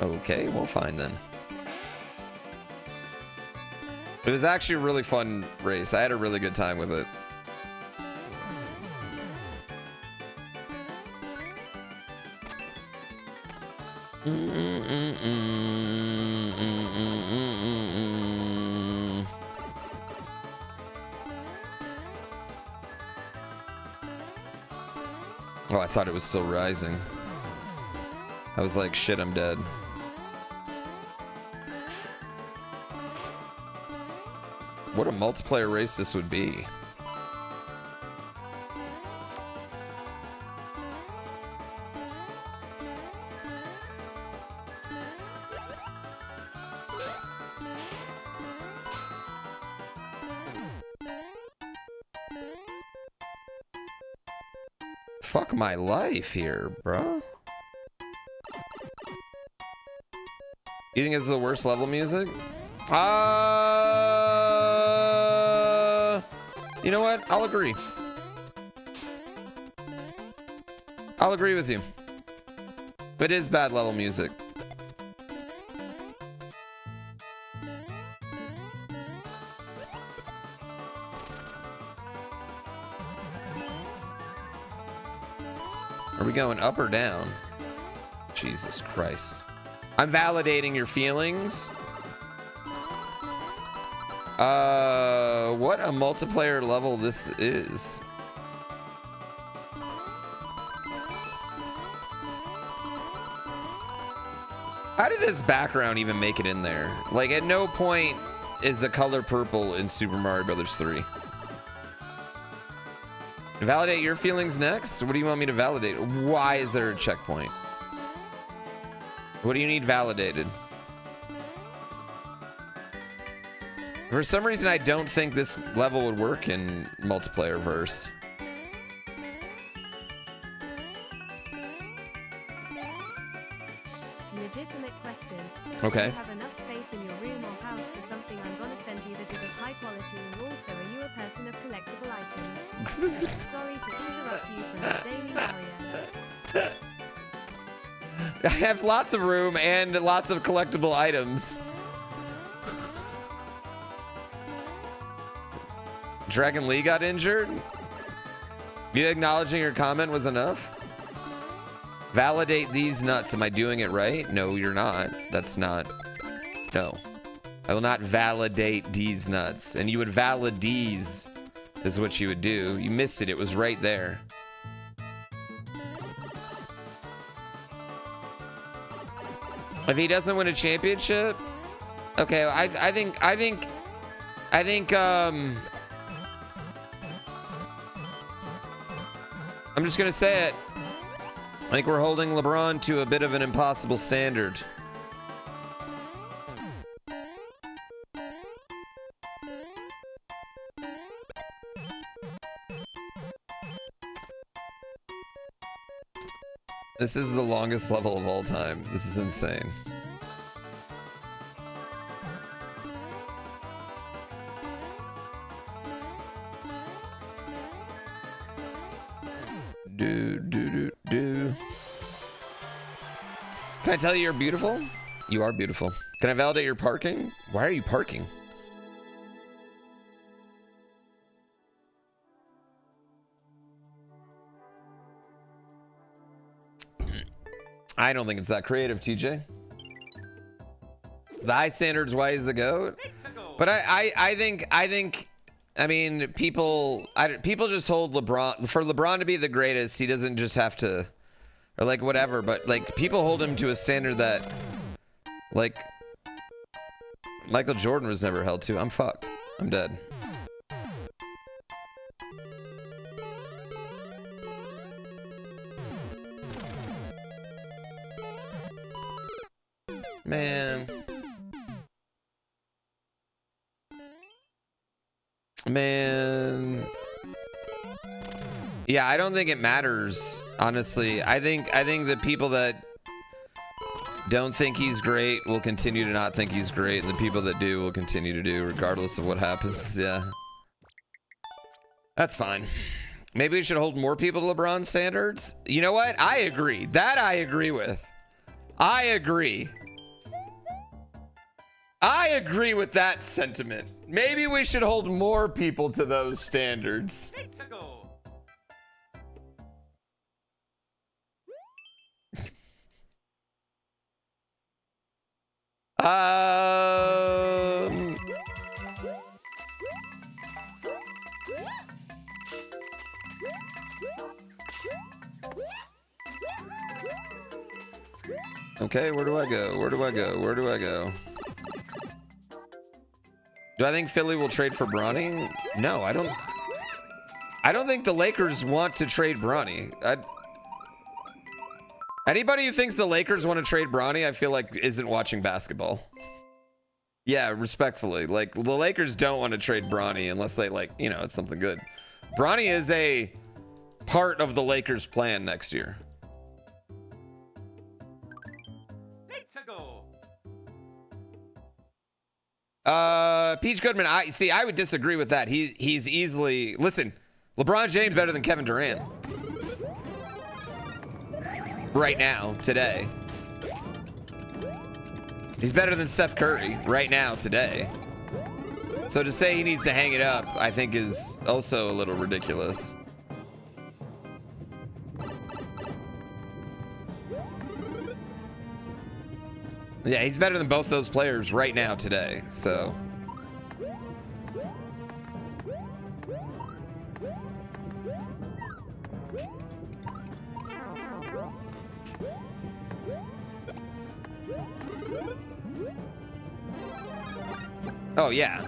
Speaker 1: Okay, well, fine then. It was actually a really fun race. I had a really good time with it. Oh, I thought it was still rising. I was like, shit, I'm dead. What a multiplayer race this would be. Fuck my life here, bro. You think it's the worst level music? You know what? I'll agree. I'll agree with you. It is bad level music. Are we going up or down? Jesus Christ. I'm validating your feelings. What a multiplayer level this is. How did this background even make it in there? Like, at no point is the color purple in Super Mario Brothers 3. Validate your feelings next? What do you want me to validate? Why is there a checkpoint? What do you need validated? For some reason, I don't think this level would work in multiplayer verse.
Speaker 2: Legitimate question.
Speaker 1: Okay.
Speaker 2: Do you have enough space in your room or house for something I'm gonna send you that is of high quality, and also are you a person of collectible items? Sorry to interrupt you from the Daily Warrior.
Speaker 1: I have lots of room and lots of collectible items. Dragon Lee got injured? You acknowledging your comment was enough? Validate these nuts. Am I doing it right? No, you're not. That's not. No. I will not validate these nuts. And you would validese is what you would do. You missed it. It was right there. If he doesn't win a championship, okay. I think I'm just gonna say it. I think we're holding LeBron to a bit of an impossible standard. This is the longest level of all time. This is insane. Do. Can I tell you you're beautiful? You are beautiful. Can I validate your parking? Why are you parking? I don't think it's that creative, TJ. The high standards, why is the GOAT? But I think, I mean, people just hold LeBron, for LeBron to be the greatest, he doesn't just have to, or like whatever, but like people hold him to a standard that like Michael Jordan was never held to. I'm fucked. I'm dead. Man. Yeah, I don't think it matters, honestly. I think the people that don't think he's great will continue to not think he's great, and the people that do will continue to do, regardless of what happens. Yeah. That's fine. Maybe we should hold more people to LeBron standards. You know what? I agree. That I agree with. I agree. I agree with that sentiment. Maybe we should hold more people to those standards. Okay, where do I go? Where do I go? Where do I go? Do I think Philly will trade for Bronny? No, I don't. I don't think the Lakers want to trade Bronny. Anybody who thinks the Lakers want to trade Bronny, I feel like isn't watching basketball. Yeah, respectfully. Like, the Lakers don't want to trade Bronny unless they, like, you know, it's something good. Bronny is a part of the Lakers' plan next year. Peach Goodman, I would disagree with that. He's easily, listen, LeBron James better than Kevin Durant. Right now, today. He's better than Steph Curry right now, today. So to say he needs to hang it up, I think is also a little ridiculous. Yeah, he's better than both those players right now, today, so. Oh, yeah.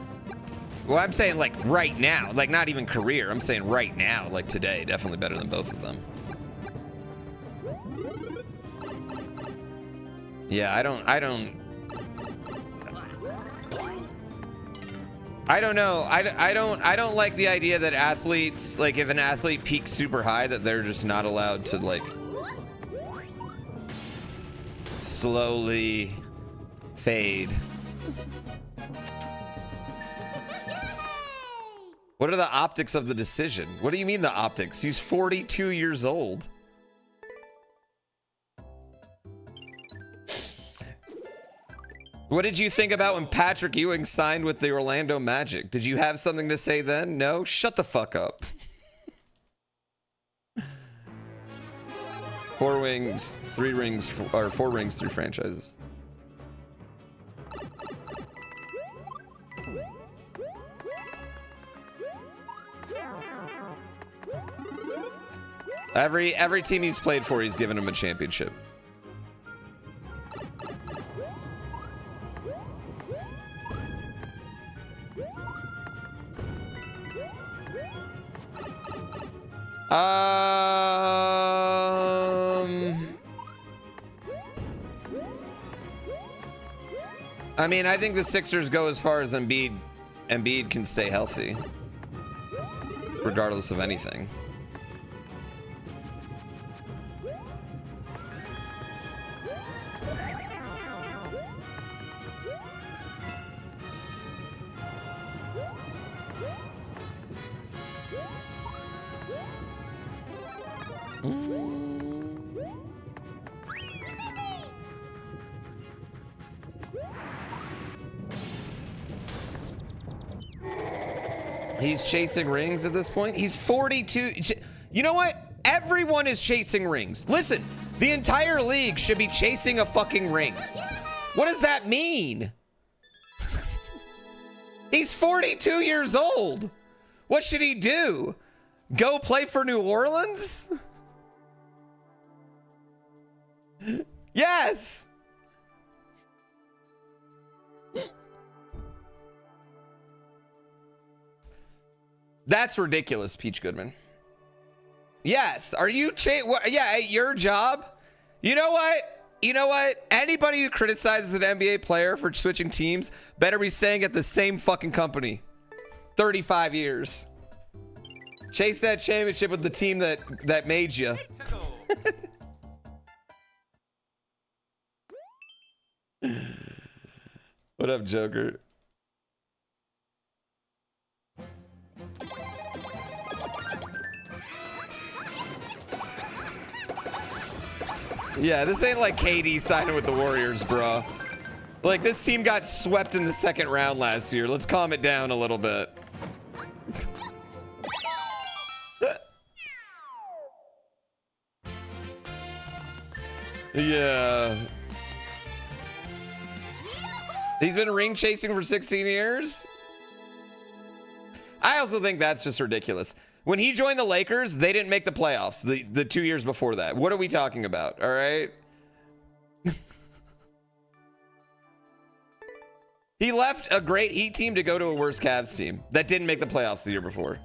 Speaker 1: Well, I'm saying, like, right now. Like, not even career. I'm saying right now, like, today. Definitely better than both of them. Yeah, I don't know. I don't like the idea that athletes, like, if an athlete peaks super high, that they're just not allowed to, like, slowly fade. What are the optics of the decision? What do you mean the optics? He's 42 years old. What did you think about when Patrick Ewing signed with the Orlando Magic? Did you have something to say then? No? Shut the fuck up. 4 rings, 3 rings, or 4 rings, 3 franchises. Every team he's played for, he's given him a championship. I mean, I think the Sixers go as far as Embiid can stay healthy, regardless of anything. He's chasing rings at this point. He's 42. You know what? Everyone is chasing rings. Listen, the entire league should be chasing a fucking ring. What does that mean? He's 42 years old. What should he do? Go play for New Orleans? Yes. That's ridiculous, Peach Goodman. Yes. Are you yeah, at your job? You know what? You know what? Anybody who criticizes an NBA player for switching teams better be staying at the same fucking company. 35 years. Chase that championship with the team that made you. What up, Joker? Yeah, this ain't like KD signing with the Warriors, bro. Like, this team got swept in the second round last year. Let's calm it down a little bit. Yeah. He's been ring chasing for 16 years? I also think that's just ridiculous. When he joined the Lakers, they didn't make the playoffs the 2 years before that. What are we talking about? All right. He left a great Heat team to go to a worse Cavs team that didn't make the playoffs the year before.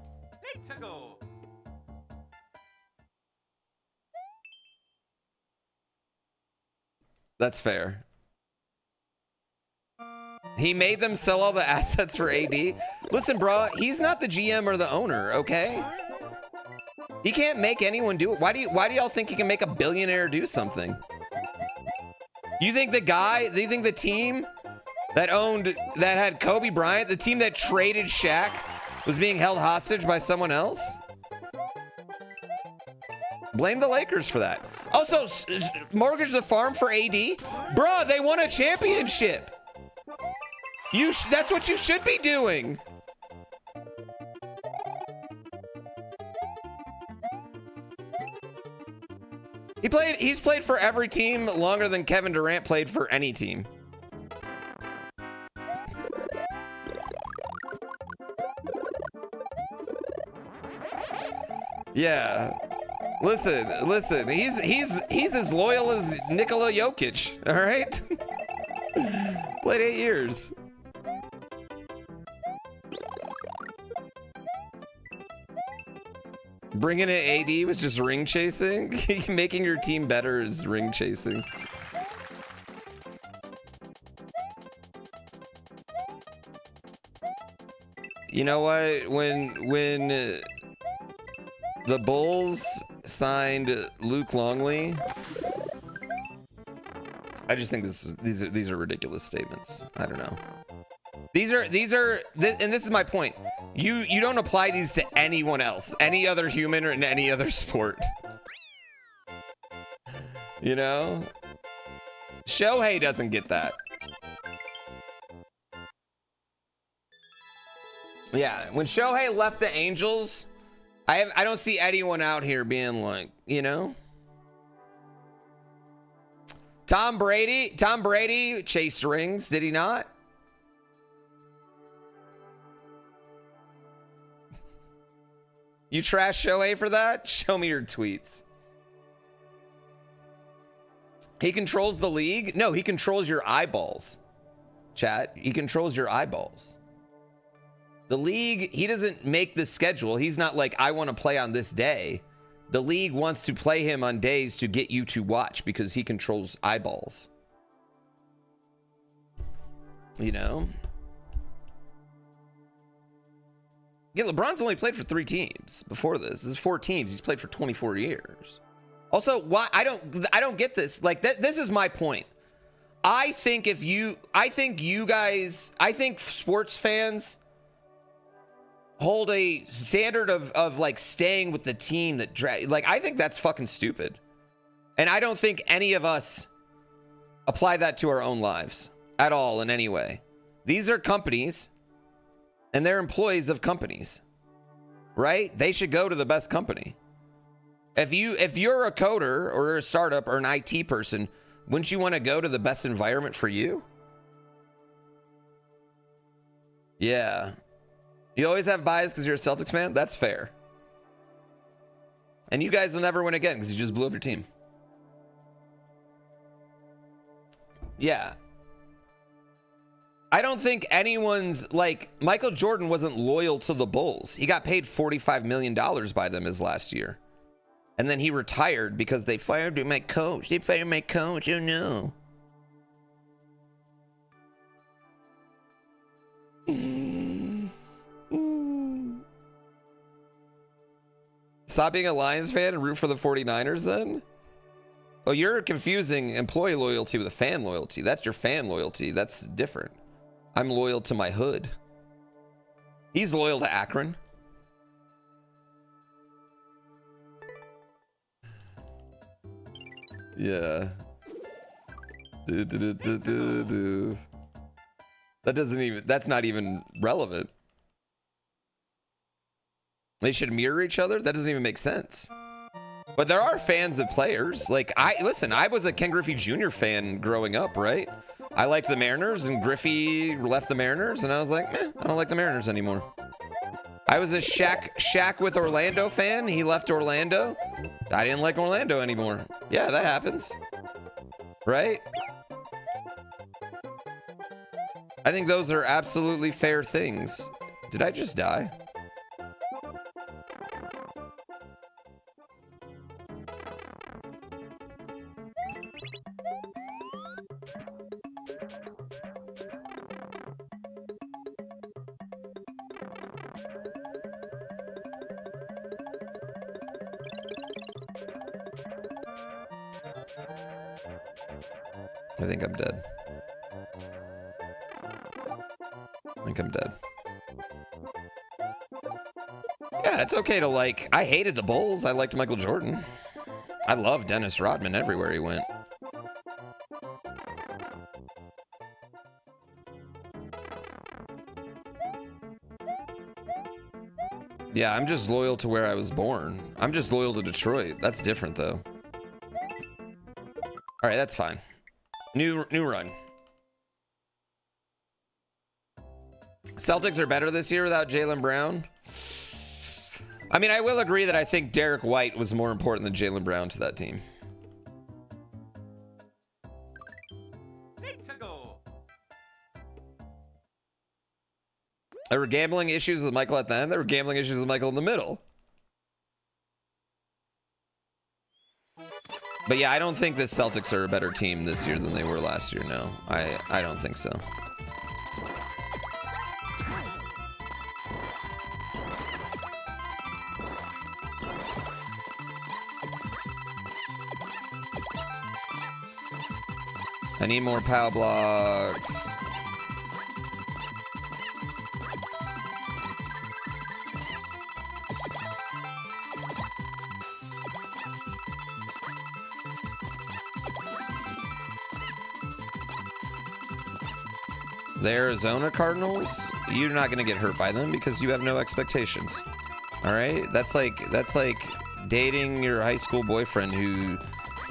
Speaker 1: That's fair. He made them sell all the assets for AD. Listen, bro, he's not the GM or the owner, okay? He can't make anyone do it. Why do y'all think he can make a billionaire do something? You think the team that had Kobe Bryant, the team that traded Shaq, was being held hostage by someone else? Blame the Lakers for that. Also, mortgage the farm for AD? Bruh, they won a championship. That's what you should be doing. He's played for every team longer than Kevin Durant played for any team. Yeah. Listen. He's as loyal as Nikola Jokic, all right? Played 8 years. Bringing in AD was just ring chasing. Making your team better is ring chasing. You know what? When the Bulls signed Luke Longley, I just think these are ridiculous statements. I don't know. These are, and this is my point. You don't apply these to anyone else, any other human or in any other sport. You know? Shohei doesn't get that. Yeah, when Shohei left the Angels, I don't see anyone out here being like, you know? Tom Brady chased rings, did he not? You trash Shohei for that? Show me your tweets. He controls the league? No, he controls your eyeballs. Chat, he controls your eyeballs. The league, he doesn't make the schedule. He's not like, I want to play on this day. The league wants to play him on days to get you to watch because he controls eyeballs. You know? Yeah, LeBron's only played for 3 teams before this. This is 4 teams. He's played for 24 years. Also, why I don't get this. Like this is my point. I think sports fans hold a standard of like staying with the team that like I think that's fucking stupid. And I don't think any of us apply that to our own lives at all in any way. These are companies and they're employees of companies, right? They should go to the best company. If you're a coder or a startup or an IT person, wouldn't you want to go to the best environment for you? Yeah. You always have bias because you're a Celtics fan? That's fair. And you guys will never win again because you just blew up your team. Yeah. I don't think anyone's like Michael Jordan wasn't loyal to the Bulls. He got paid $45 million by them his last year. And then he retired because they fired my coach. They fired my coach. Oh no. Stop being a Lions fan and root for the 49ers then? Oh, you're confusing employee loyalty with a fan loyalty. That's your fan loyalty. That's different. I'm loyal to my hood. He's loyal to Akron. Yeah. That's not even relevant. They should mirror each other? That doesn't even make sense. But there are fans of players. Like, I was a Ken Griffey Jr. fan growing up, right? I liked the Mariners, and Griffey left the Mariners, and I was like, meh, I don't like the Mariners anymore. I was a Shaq with Orlando fan. He left Orlando. I didn't like Orlando anymore. Yeah, that happens. Right? I think those are absolutely fair things. Did I just die? I think I'm dead. I think I'm dead. Yeah, it's okay to like. I hated the Bulls. I liked Michael Jordan. I love Dennis Rodman everywhere he went. Yeah, I'm just loyal to where I was born. I'm just loyal to Detroit. That's different though. All right, that's fine. New run. Celtics are better this year without Jaylen Brown. I mean, I will agree that I think Derek White was more important than Jaylen Brown to that team. There were gambling issues with Michael at the end. There were gambling issues with Michael in the middle. But yeah, I don't think the Celtics are a better team this year than they were last year. No, I don't think so. I need more power blocks. The Arizona Cardinals, you're not going to get hurt by them because you have no expectations. All right? That's like dating your high school boyfriend who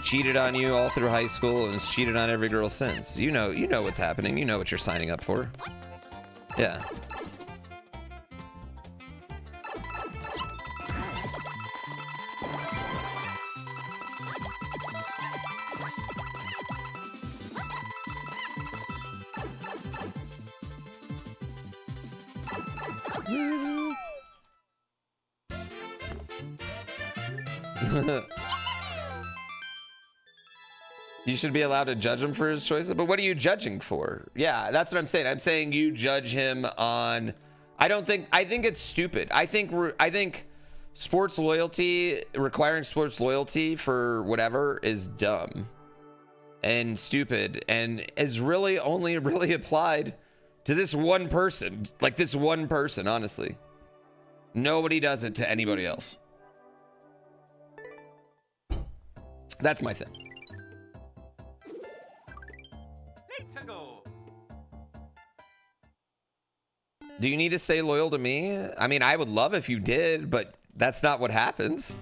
Speaker 1: cheated on you all through high school and has cheated on every girl since. You know what's happening. You know what you're signing up for. Yeah. You should be allowed to judge him for his choices, but what are you judging for? Yeah, that's what I'm saying. I'm saying you judge him on. I think it's stupid. I think sports loyalty, requiring sports loyalty for whatever, is dumb and stupid, and is really only really applied to this one person. Like this one person, honestly. Nobody does it to anybody else. That's my thing.
Speaker 3: Let's go.
Speaker 1: Do you need to stay loyal to me? I mean, I would love if you did, but that's not what happens.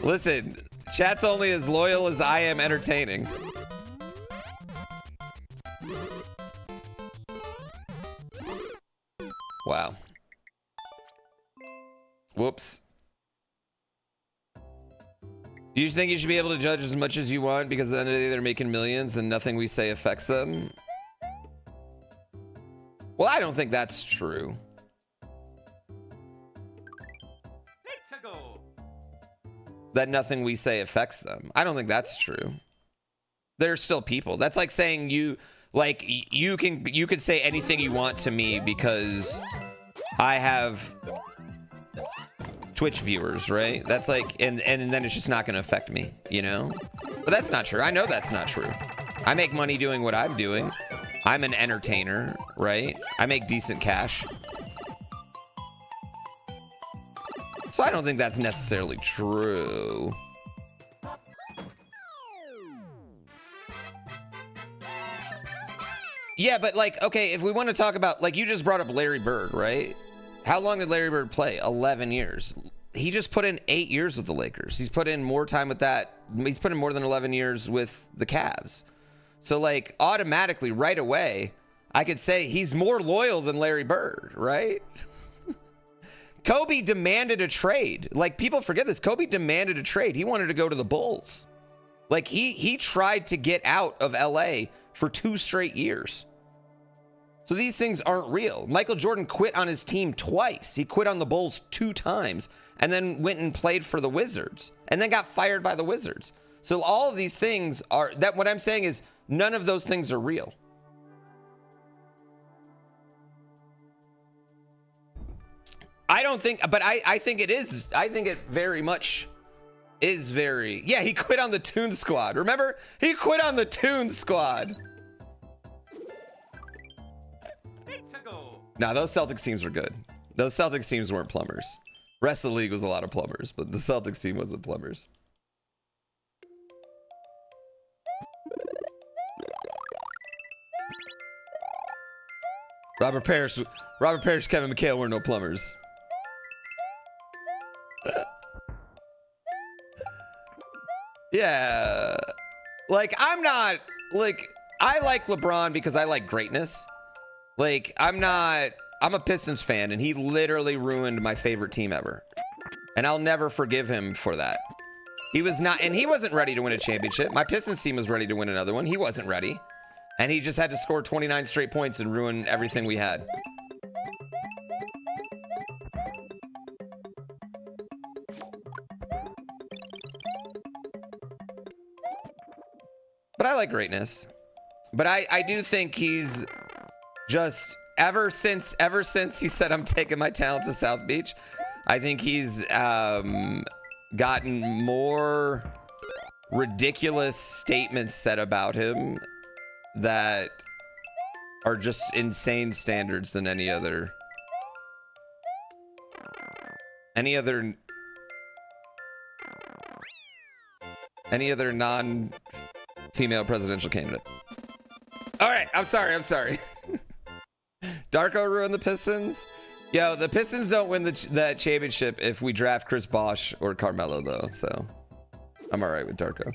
Speaker 1: Listen, chat's only as loyal as I am entertaining. Wow. Whoops. You think you should be able to judge as much as you want because at the end of the day they're making millions and nothing we say affects them? Well, I don't think that's true.
Speaker 3: Let's go.
Speaker 1: That nothing we say affects them. I don't think that's true. They're still people. That's like saying you could say anything you want to me because I have Twitch viewers, right? That's like, and then it's just not going to affect me, you know? But that's not true. I know that's not true. I make money doing what I'm doing. I'm an entertainer, right? I make decent cash. So I don't think that's necessarily true. Yeah, but like, okay, if we want to talk about, like, you just brought up Larry Bird, right? How long did Larry Bird play? 11 years. He just put in 8 years with the Lakers. He's put in more time with that. He's put in more than 11 years with the Cavs. So, like, automatically, right away, I could say he's more loyal than Larry Bird, right? Kobe demanded a trade. Like, people forget this. Kobe demanded a trade. He wanted to go to the Bulls. Like, he tried to get out of LA for 2 straight years. So these things aren't real. Michael Jordan quit on his team twice. He quit on the Bulls 2 times and then went and played for the Wizards and then got fired by the Wizards. So all of these things are, that what I'm saying is none of those things are real. I don't think, but I think it is. I think it very much is very, yeah, he quit on the Toon Squad. Remember? He quit on the Toon Squad. Nah, those Celtics teams were good. Those Celtics teams weren't plumbers. Rest of the league was a lot of plumbers, but the Celtics team wasn't plumbers. Robert Parrish, Kevin McHale were no plumbers. Yeah. Like, I'm not, like, I like LeBron because I like greatness. Like, I'm a Pistons fan, and he literally ruined my favorite team ever. And I'll never forgive him for that. He was not, and he wasn't ready to win a championship. My Pistons team was ready to win another one. He wasn't ready. And he just had to score 29 straight points and ruin everything we had. But I like greatness. But I do think he's just, ever since he said I'm taking my talents to South Beach, I think he's gotten more ridiculous statements said about him that are just insane standards than any other non-female presidential candidate. All right, I'm sorry. Darko ruined the Pistons. Yo, the Pistons don't win that championship if we draft Chris Bosh or Carmelo, though. So I'm all right with Darko.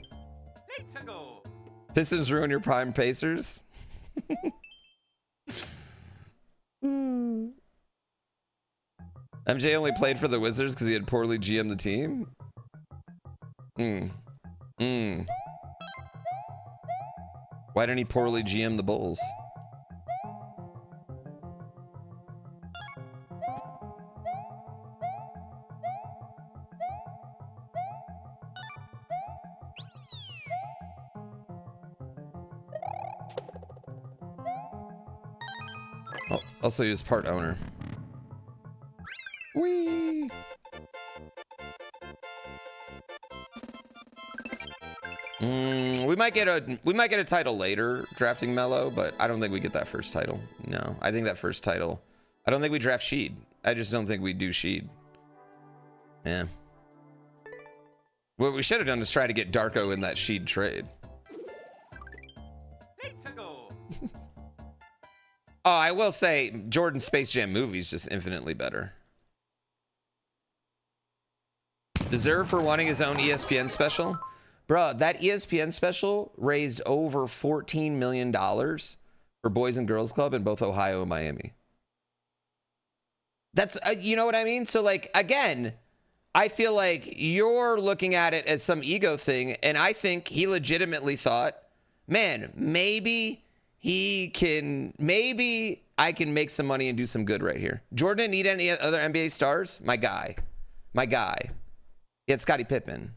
Speaker 1: Pistons ruin your prime Pacers. MJ only played for the Wizards because he had poorly GM'd the team. Why didn't he poorly GM the Bulls? Oh, also he was part owner. Whee! We might get a title later drafting Mellow, but I don't think we get that first title. No, I think that first title. I don't think we draft Sheed. I just don't think we do Sheed. Yeah. What we should have done is try to get Darko in that Sheed trade.
Speaker 3: Let's go.
Speaker 1: Oh, I will say Jordan's Space Jam movie is just infinitely better. Deserve for wanting his own ESPN special? Bruh, that ESPN special raised over $14 million for Boys and Girls Club in both Ohio and Miami. That's, you know what I mean? So, like, again, I feel like you're looking at it as some ego thing, and I think he legitimately thought, man, maybe I can make some money and do some good right here. Jordan didn't need any other NBA stars? My guy. He had Scottie Pippen.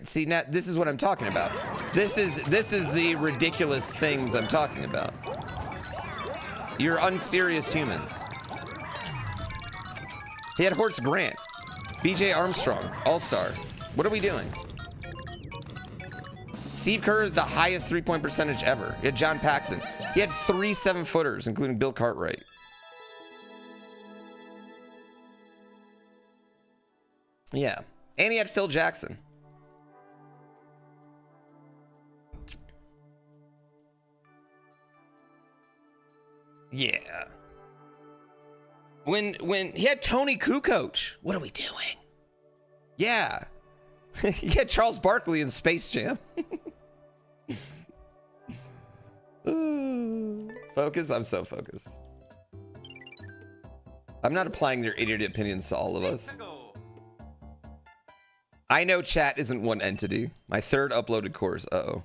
Speaker 1: See, now this is what I'm talking about. This is the ridiculous things I'm talking about. You're unserious humans. He had Horace Grant, BJ Armstrong, All-Star. What are we doing? Steve Kerr is the highest three-point percentage ever. He had John Paxson. He had 3 7-footers, including Bill Cartwright. Yeah, and he had Phil Jackson. Yeah. When he had Tony Kukoc. What are we doing? Yeah. He had Charles Barkley in Space Jam. Focus? I'm so focused. I'm not applying their idiot opinions to all of us. I know chat isn't one entity. My third uploaded course. Uh-oh.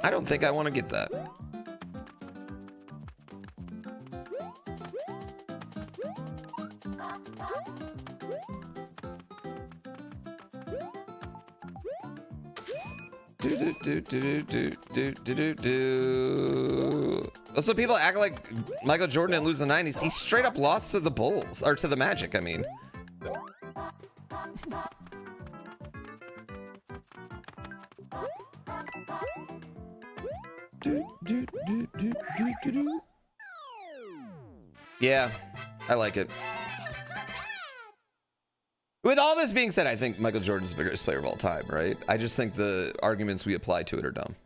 Speaker 1: I don't think I want to get that. Also, people act like Michael Jordan didn't lose the 90s. He straight up lost to the Bulls, or to the Magic, I mean. Yeah, I like it. With all this being said, I think Michael Jordan's the biggest player of all time, right? I just think the arguments we apply to it are dumb.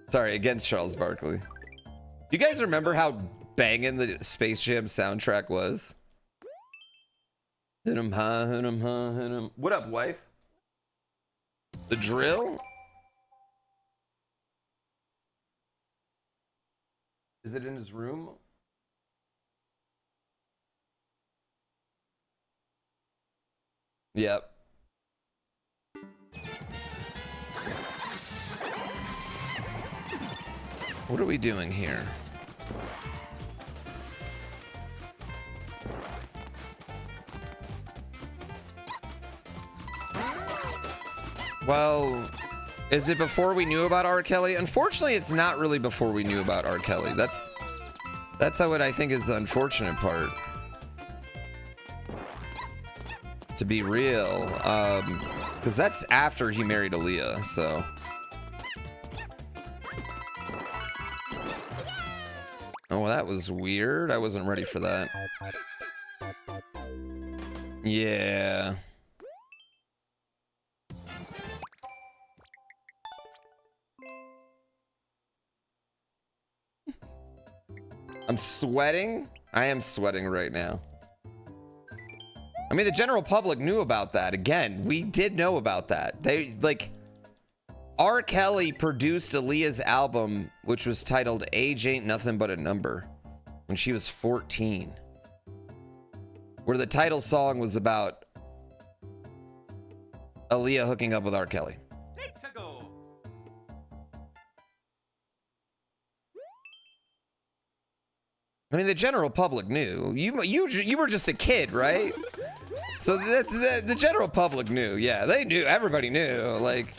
Speaker 1: Sorry, against Charles Barkley. You guys remember how banging the Space Jam soundtrack was? Hit him high, hit him high, hit him. What up, wife? The drill? Is it in his room? Yep. What are we doing here? Well, is it before we knew about R. Kelly? Unfortunately, it's not really before we knew about R. Kelly. That's what I think is the unfortunate part. To be real, because that's after he married Aaliyah, so. Oh, well, that was weird. I wasn't ready for that. Yeah. I'm sweating. I am sweating right now. I mean, the general public knew about that. Again, we did know about that. They, like, R. Kelly produced Aaliyah's album, which was titled Age Ain't Nothing But a Number, when she was 14. Where the title song was about Aaliyah hooking up with R. Kelly.
Speaker 3: Let's go.
Speaker 1: I mean, the general public knew. You were just a kid, right? So the general public knew. Yeah, they knew. Everybody knew. Like,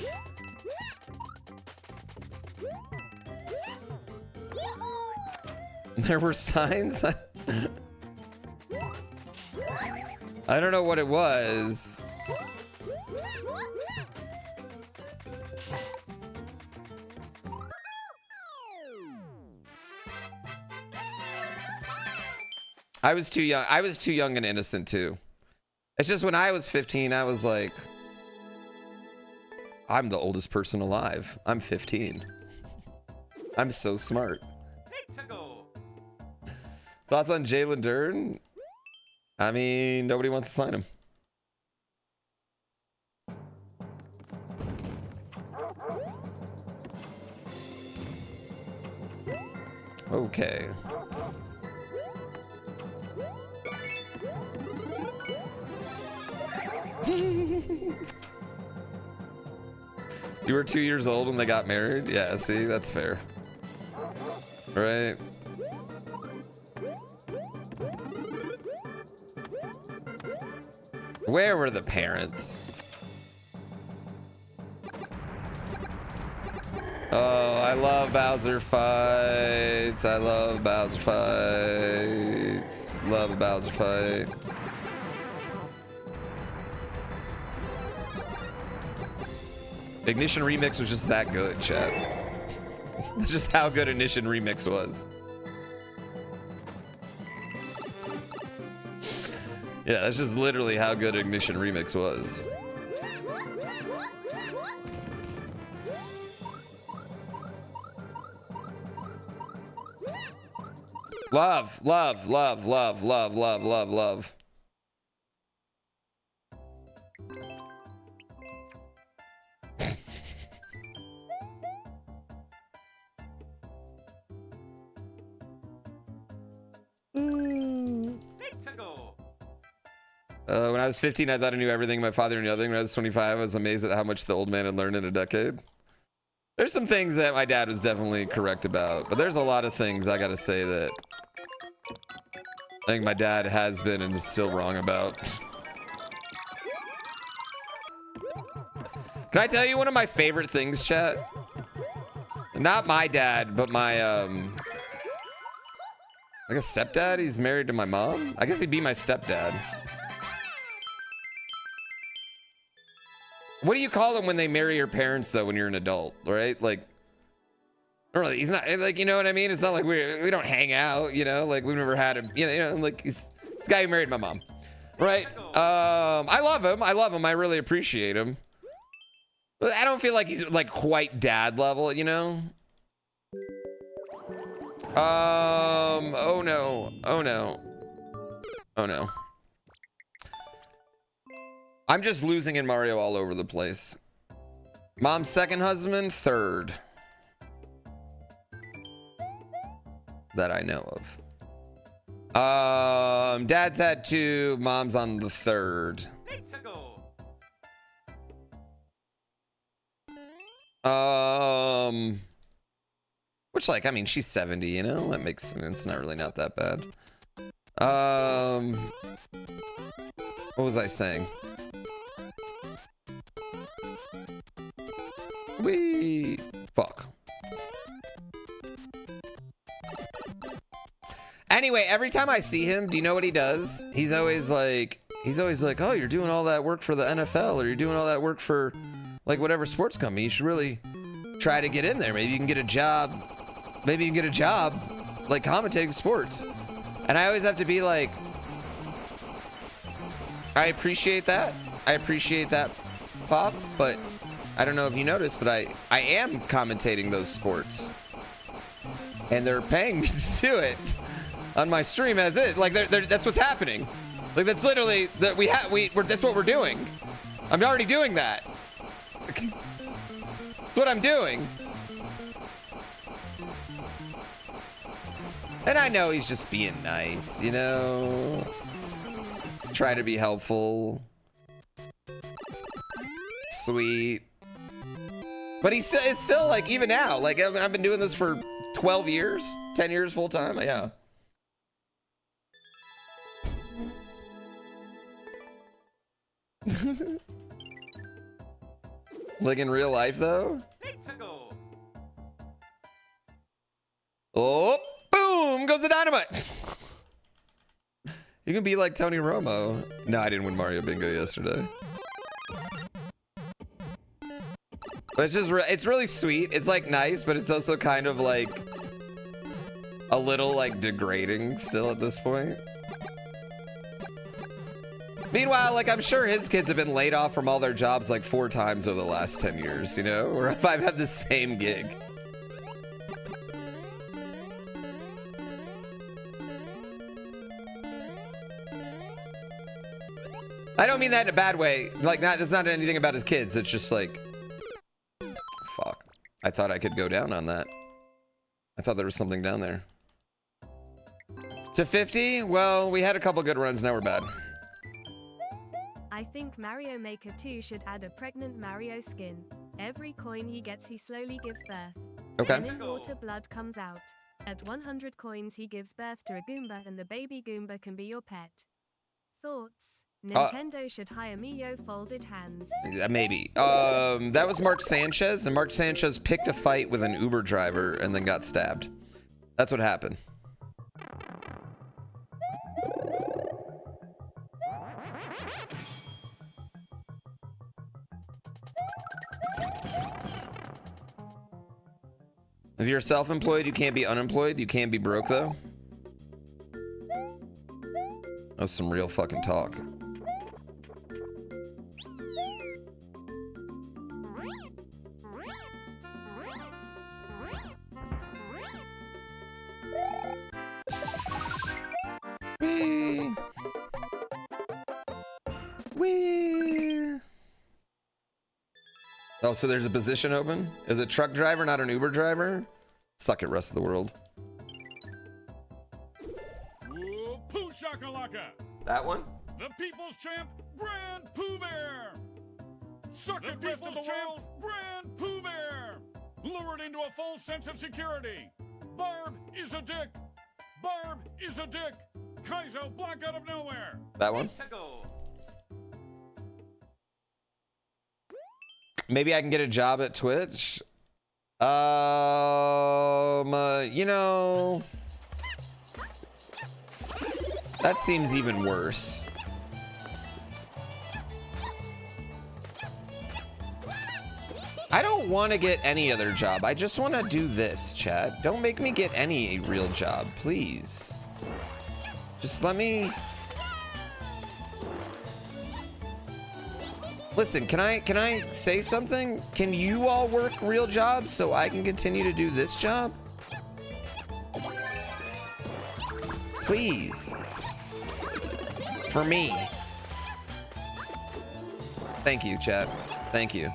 Speaker 1: there were signs. I don't know what it was. I was too young. I was too young and innocent too. It's just when I was 15, I was like, I'm the oldest person alive. I'm 15. I'm so smart. Thoughts on Jalen Dern? I mean, nobody wants to sign him. Okay. You were 2 years old when they got married? Yeah, see, that's fair. Right? Where were the parents? Oh, I love Bowser fights. I love Bowser fights. Love a Bowser fight. Ignition Remix was just that good, chat. That's just how good Ignition Remix was. Yeah, that's just literally how good Ignition Remix was. Love, love, love, love, love, love, love, love. When I was 15, I thought I knew everything. My father knew nothing. When I was 25, I was amazed at how much the old man had learned in a decade. There's some things that my dad was definitely correct about, but there's a lot of things I gotta say that I think my dad has been and is still wrong about. Can I tell you one of my favorite things, chat? Not my dad, but my, like a stepdad? He's married to my mom? I guess he'd be my stepdad. What do you call them when they marry your parents, though, when you're an adult, right? Like, not really, he's not, like, you know what I mean? It's not like we don't hang out, you know? Like, we've never had him, you know, like, he's this guy who married my mom, right? I love him. I love him. I really appreciate him. But I don't feel like he's, like, quite dad level, you know? Oh, no. Oh, no. Oh, no. I'm just losing in Mario all over the place. Mom's second husband, third. That I know of. Dad's had two, mom's on the third. Which, like, I mean, she's 70, you know? That makes sense. It's not really not that bad. What was I saying? Fuck. Anyway, every time I see him, do you know what he does? He's always like, oh, you're doing all that work for the NFL, or you're doing all that work for, like, whatever sports company. You should really try to get in there. Maybe you can get a job. Maybe you can get a job, like, commentating sports. And I always have to be like, I appreciate that. I appreciate that, Bob, but I don't know if you noticed, but I am commentating those sports, and they're paying me to do it on my stream as it. Like, that's what's happening. Like, that's literally that that's what we're doing. I'm already doing that. That's what I'm doing. And I know he's just being nice, you know. Try to be helpful. Sweet. But it's still, like, even now, like, I've been doing this for 12 years, 10 years full time. Yeah. Like in real life, though?
Speaker 3: Let's go.
Speaker 1: Oh, boom, goes the dynamite. You can be like Tony Romo. No, I didn't win Mario Bingo yesterday. But it's just, it's really sweet. It's like nice, but it's also kind of like a little like degrading still at this point. Meanwhile, like I'm sure his kids have been laid off from all their jobs like 4 times over the last 10 years, you know? Or if I've had the same gig. I don't mean that in a bad way. Like, that's not anything about his kids. It's just like, fuck. I thought I could go down on that. I thought there was something down there. To 50? Well, we had a couple good runs. Now we're bad.
Speaker 2: I think Mario Maker 2 should add a pregnant Mario skin. Every coin he gets, he slowly gives birth.
Speaker 1: Okay.
Speaker 2: Then in water, blood comes out. At 100 coins, he gives birth to a Goomba, and the baby Goomba can be your pet. Thoughts? Nintendo should hire Mio Folded Hands.
Speaker 1: Yeah, maybe. That was Mark Sanchez, and Mark Sanchez picked a fight with an Uber driver and then got stabbed. That's what happened. If you're self-employed, you can't be unemployed. You can't be broke, though. That's some real fucking talk. Whee! Whee! Oh, so there's a position open? Is it truck driver, not an Uber driver? Suck it, rest of the world.
Speaker 4: Ooh, Pooh Shakalaka!
Speaker 1: That one?
Speaker 4: The People's Champ, Grand Pooh Bear! Suck it, rest of the world, Grand Pooh Bear! Lured into a false sense of security. Barb is a dick! Barb is a dick! Kaizo Black out of nowhere!
Speaker 1: That one?
Speaker 3: Let's go.
Speaker 1: Maybe I can get a job at Twitch. You know, that seems even worse. I don't want to get any other job. I just want to do this, chat. Don't make me get any real job, please. Just let me... Listen, can I say something? Can you all work real jobs so I can continue to do this job? Please. For me. Thank you, chat. Thank you.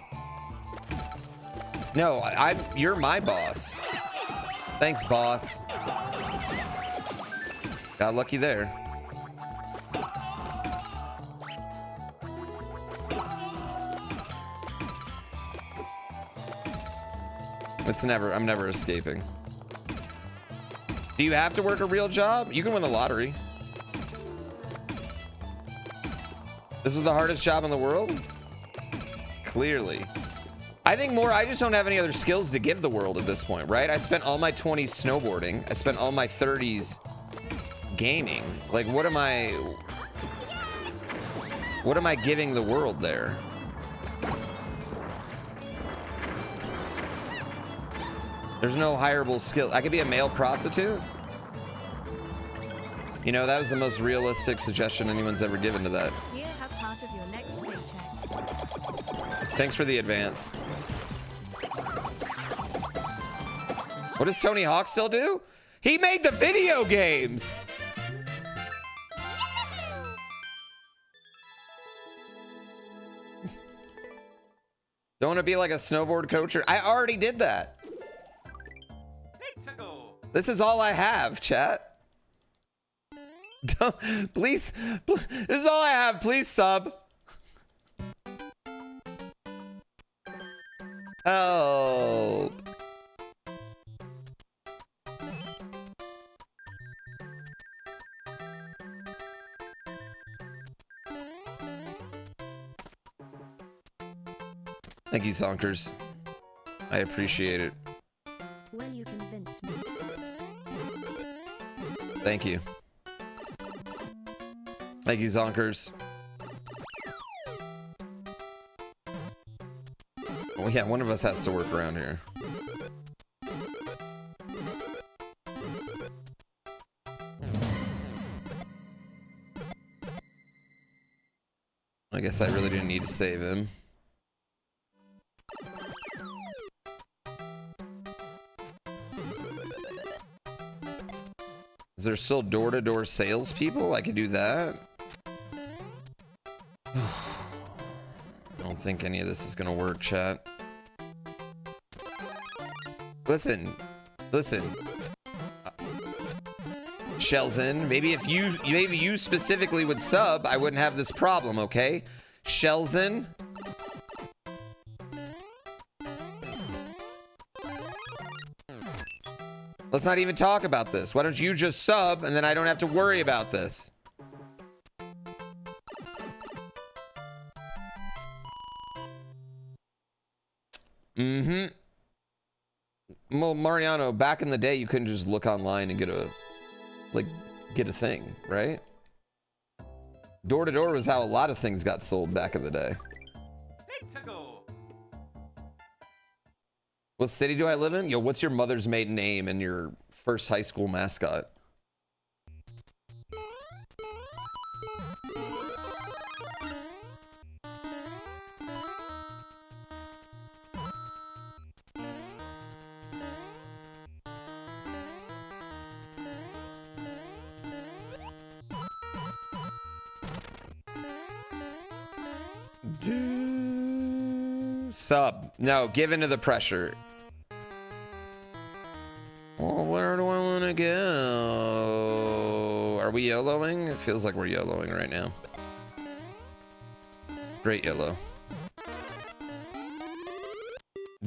Speaker 1: No, you're my boss. Thanks, boss. Got lucky there. I'm never escaping. Do you have to work a real job? You can win the lottery. This is the hardest job in the world? Clearly. I think more, I just don't have any other skills to give the world at this point, right? I spent all my 20s snowboarding. I spent all my 30s gaming. Like, what am I giving the world there? There's no hireable skill. I could be a male prostitute. You know, that was the most realistic suggestion anyone's ever given to that.
Speaker 2: Here, have part of your next paycheck.
Speaker 1: Thanks for the advance. What does Tony Hawk still do? He made the video games. Don't want to be like a snowboard coach? I already did that.
Speaker 3: Let's go.
Speaker 1: This is all I have, chat. Don't, please, this is all I have. Please sub. Help. Thank you, Zonkers. I appreciate it.
Speaker 5: Well, you convinced me.
Speaker 1: Thank you. Thank you, Zonkers. Well, yeah, one of us has to work around here. I guess I really didn't need to save him. Is there still door-to-door salespeople? I could do that. I don't think any of this is gonna work, chat. Listen. Shelzen, maybe if you specifically would sub, I wouldn't have this problem, okay? Shelzen. Let's not even talk about this. Why don't you just sub and then I don't have to worry about this? Well, Mariano, back in the day, you couldn't just look online and get a thing, right? Door to door was how a lot of things got sold back in the day.
Speaker 3: Let's go.
Speaker 1: What city do I live in? Yo, what's your mother's maiden name and your first high school mascot? Sub. No, give into the pressure. Well, where do I want to go? Are we YOLOing? It feels like we're YOLOing right now. Great YOLO.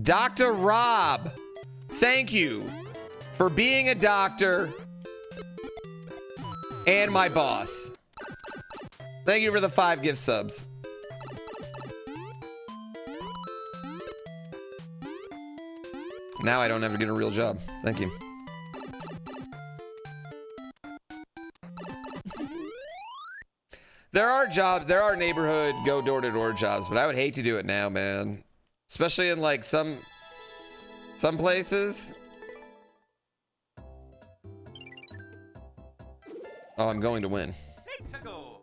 Speaker 1: Dr. Rob, thank you for being a doctor and my boss. Thank you for the 5 gift subs. Now I don't have to get a real job. Thank you. There are jobs, there are neighborhood go door-to-door jobs, but I would hate to do it now, man. Especially in like some places. Oh, I'm going to win.
Speaker 3: Let's go.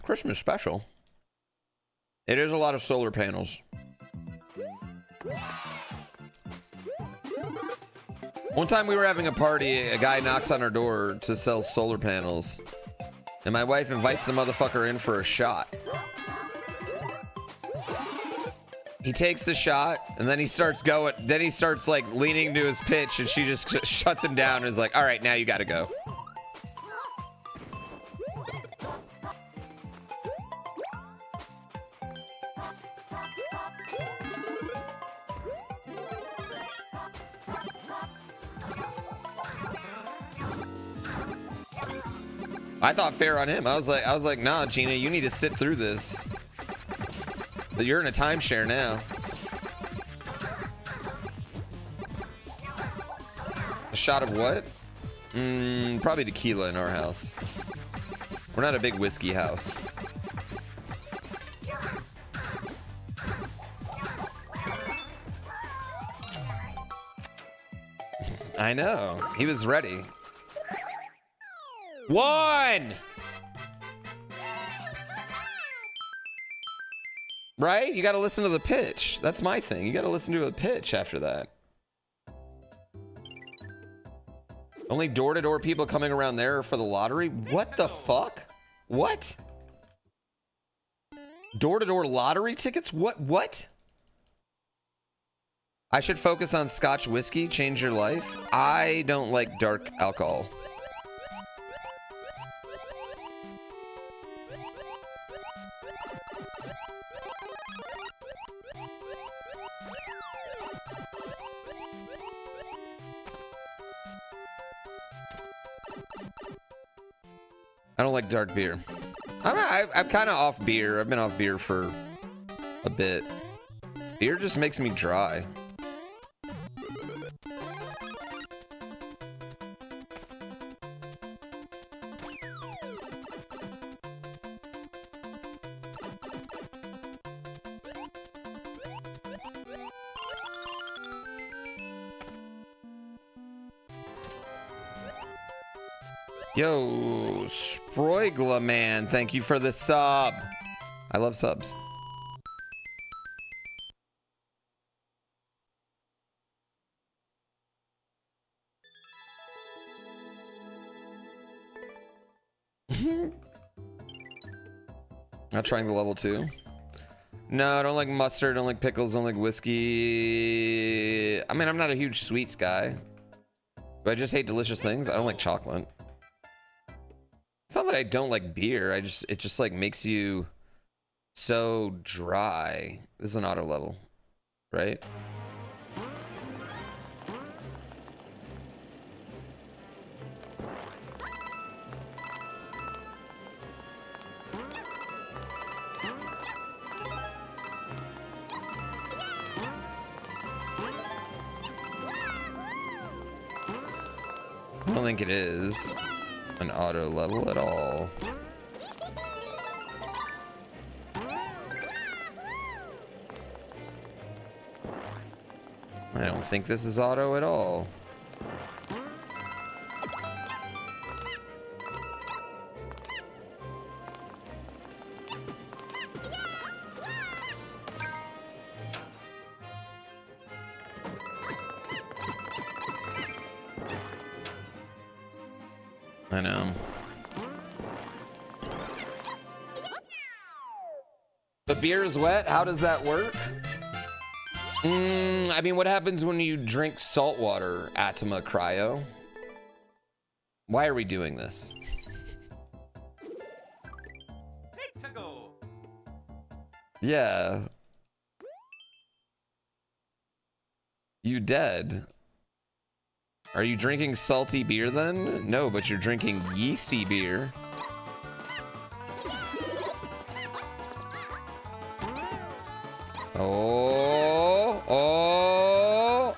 Speaker 1: Christmas special. It is a lot of solar panels. One time we were having a party, a guy knocks on our door to sell solar panels. And my wife invites the motherfucker in for a shot. He takes the shot and then he starts going, then he starts like leaning to his pitch and she just shuts him down and is like, all right, now you gotta go. I thought fair on him. I was like, nah, Gina, you need to sit through this. You're in a timeshare now. A shot of what? Probably tequila in our house. We're not a big whiskey house. I know. He was ready. 1! Right? You gotta listen to the pitch. That's my thing. You gotta listen to a pitch after that. Only door-to-door people coming around there for the lottery? What the fuck? What? Door-to-door lottery tickets? What? I should focus on Scotch whiskey, change your life. I don't like dark alcohol. I don't like dark beer. I'm kind of off beer. I've been off beer for a bit. Beer just makes me dry. Yo, Sproigla man, thank you for the sub. I love subs. Not trying the level 2. No, I don't like mustard, don't like pickles, don't like whiskey. I mean, I'm not a huge sweets guy. But I just hate delicious things. I don't like chocolate. It's not that I don't like beer. It just like makes you so dry. This is an auto level, right? I don't think it is an auto level at all. I don't think this is auto at all. I know. The beer is wet? How does that work? I mean, what happens when you drink salt water, Atma Cryo? Why are we doing this?
Speaker 3: Need to go.
Speaker 1: Yeah. You dead. Are you drinking salty beer then? No, but you're drinking yeasty beer. Oh, oh.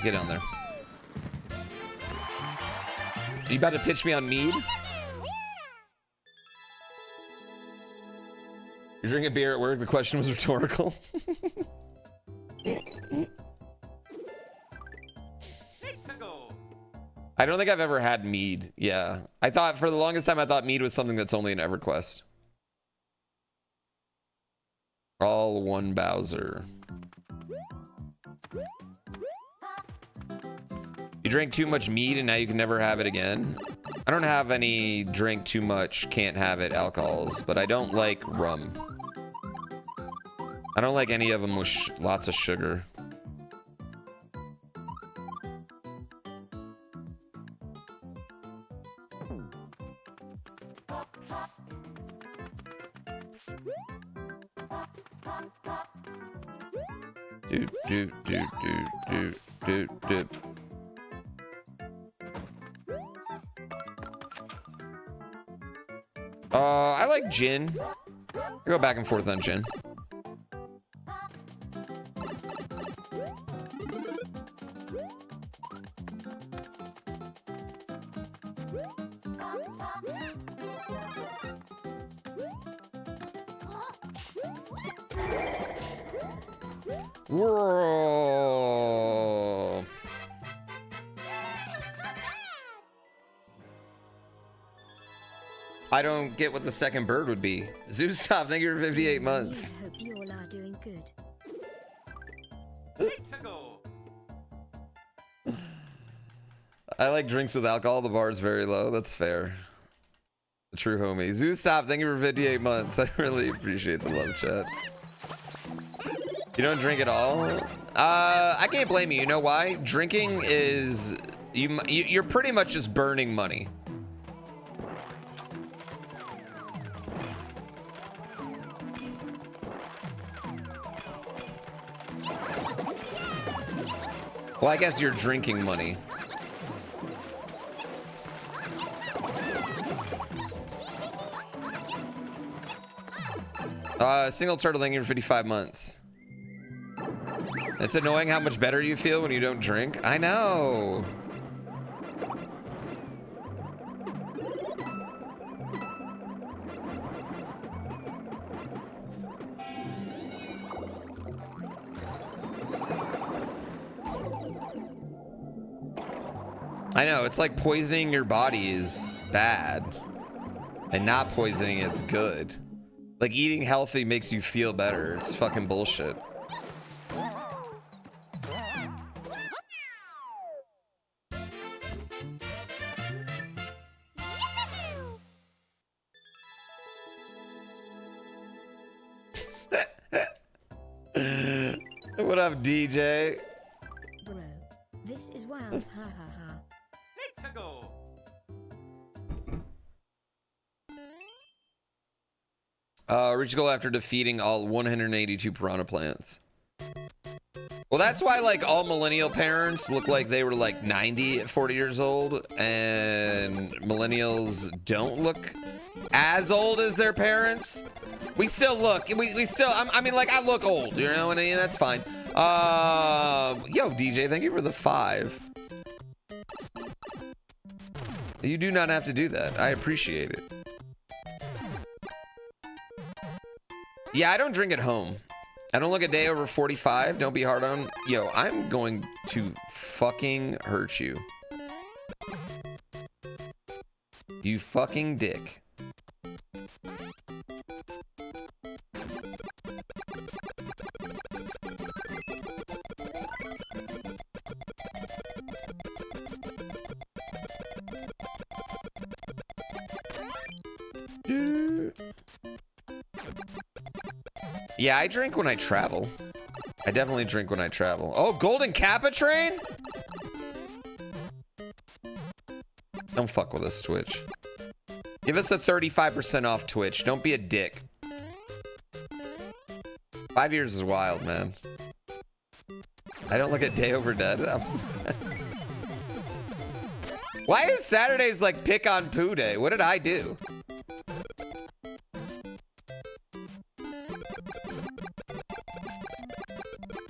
Speaker 1: Get down there. You about to pitch me on mead? You're drinking beer at work? The question was rhetorical. I don't think I've ever had mead. Yeah. I thought for the longest time, I thought mead was something that's only in EverQuest. All one Bowser. You drank too much mead and now you can never have it again. I don't have any drink too much, can't have it alcohols, but I don't like rum. I don't like any of them with lots of sugar. Do. I like gin. I go back and forth on gin. Whoa. I don't get what the second bird would be. Zoostop, thank you for 58 months.
Speaker 5: I hope you all are doing good.
Speaker 3: Need to go.
Speaker 1: I like drinks with alcohol. The bar is very low. That's fair. The true homie. Zoostop, thank you for 58 months. I really appreciate the love, chat. You don't drink at all? I can't blame you. You know why? Drinking is... You're pretty much just burning money. Well, I guess you're drinking money. Single turtling in 55 months. It's annoying how much better you feel when you don't drink. I know. I know, it's like poisoning your body is bad. And not poisoning it's good. Like eating healthy makes you feel better. It's fucking bullshit. What up, DJ?
Speaker 5: Bro, this is wild. Ha ha ha.
Speaker 3: Let's go.
Speaker 1: Reach a goal after defeating all 182 piranha plants. Well, that's why like all millennial parents look like they were like 90 at 40 years old, and millennials don't look as old as their parents. We still look, we still, I mean, like I look old, you know, and that's fine. Yo, DJ, thank you for the 5. You do not have to do that. I appreciate it. Yeah, I don't drink at home. I don't look a day over 45. Don't be hard on. Yo, I'm going to fucking hurt you. You fucking dick. Yeah, I drink when I travel. I definitely drink when I travel. Oh, Golden Kappa train? Don't fuck with us, Twitch. Give us a 35% off Twitch. Don't be a dick. 5 years is wild, man. I don't look at day over dead. Why is Saturdays like pick on poo day? What did I do?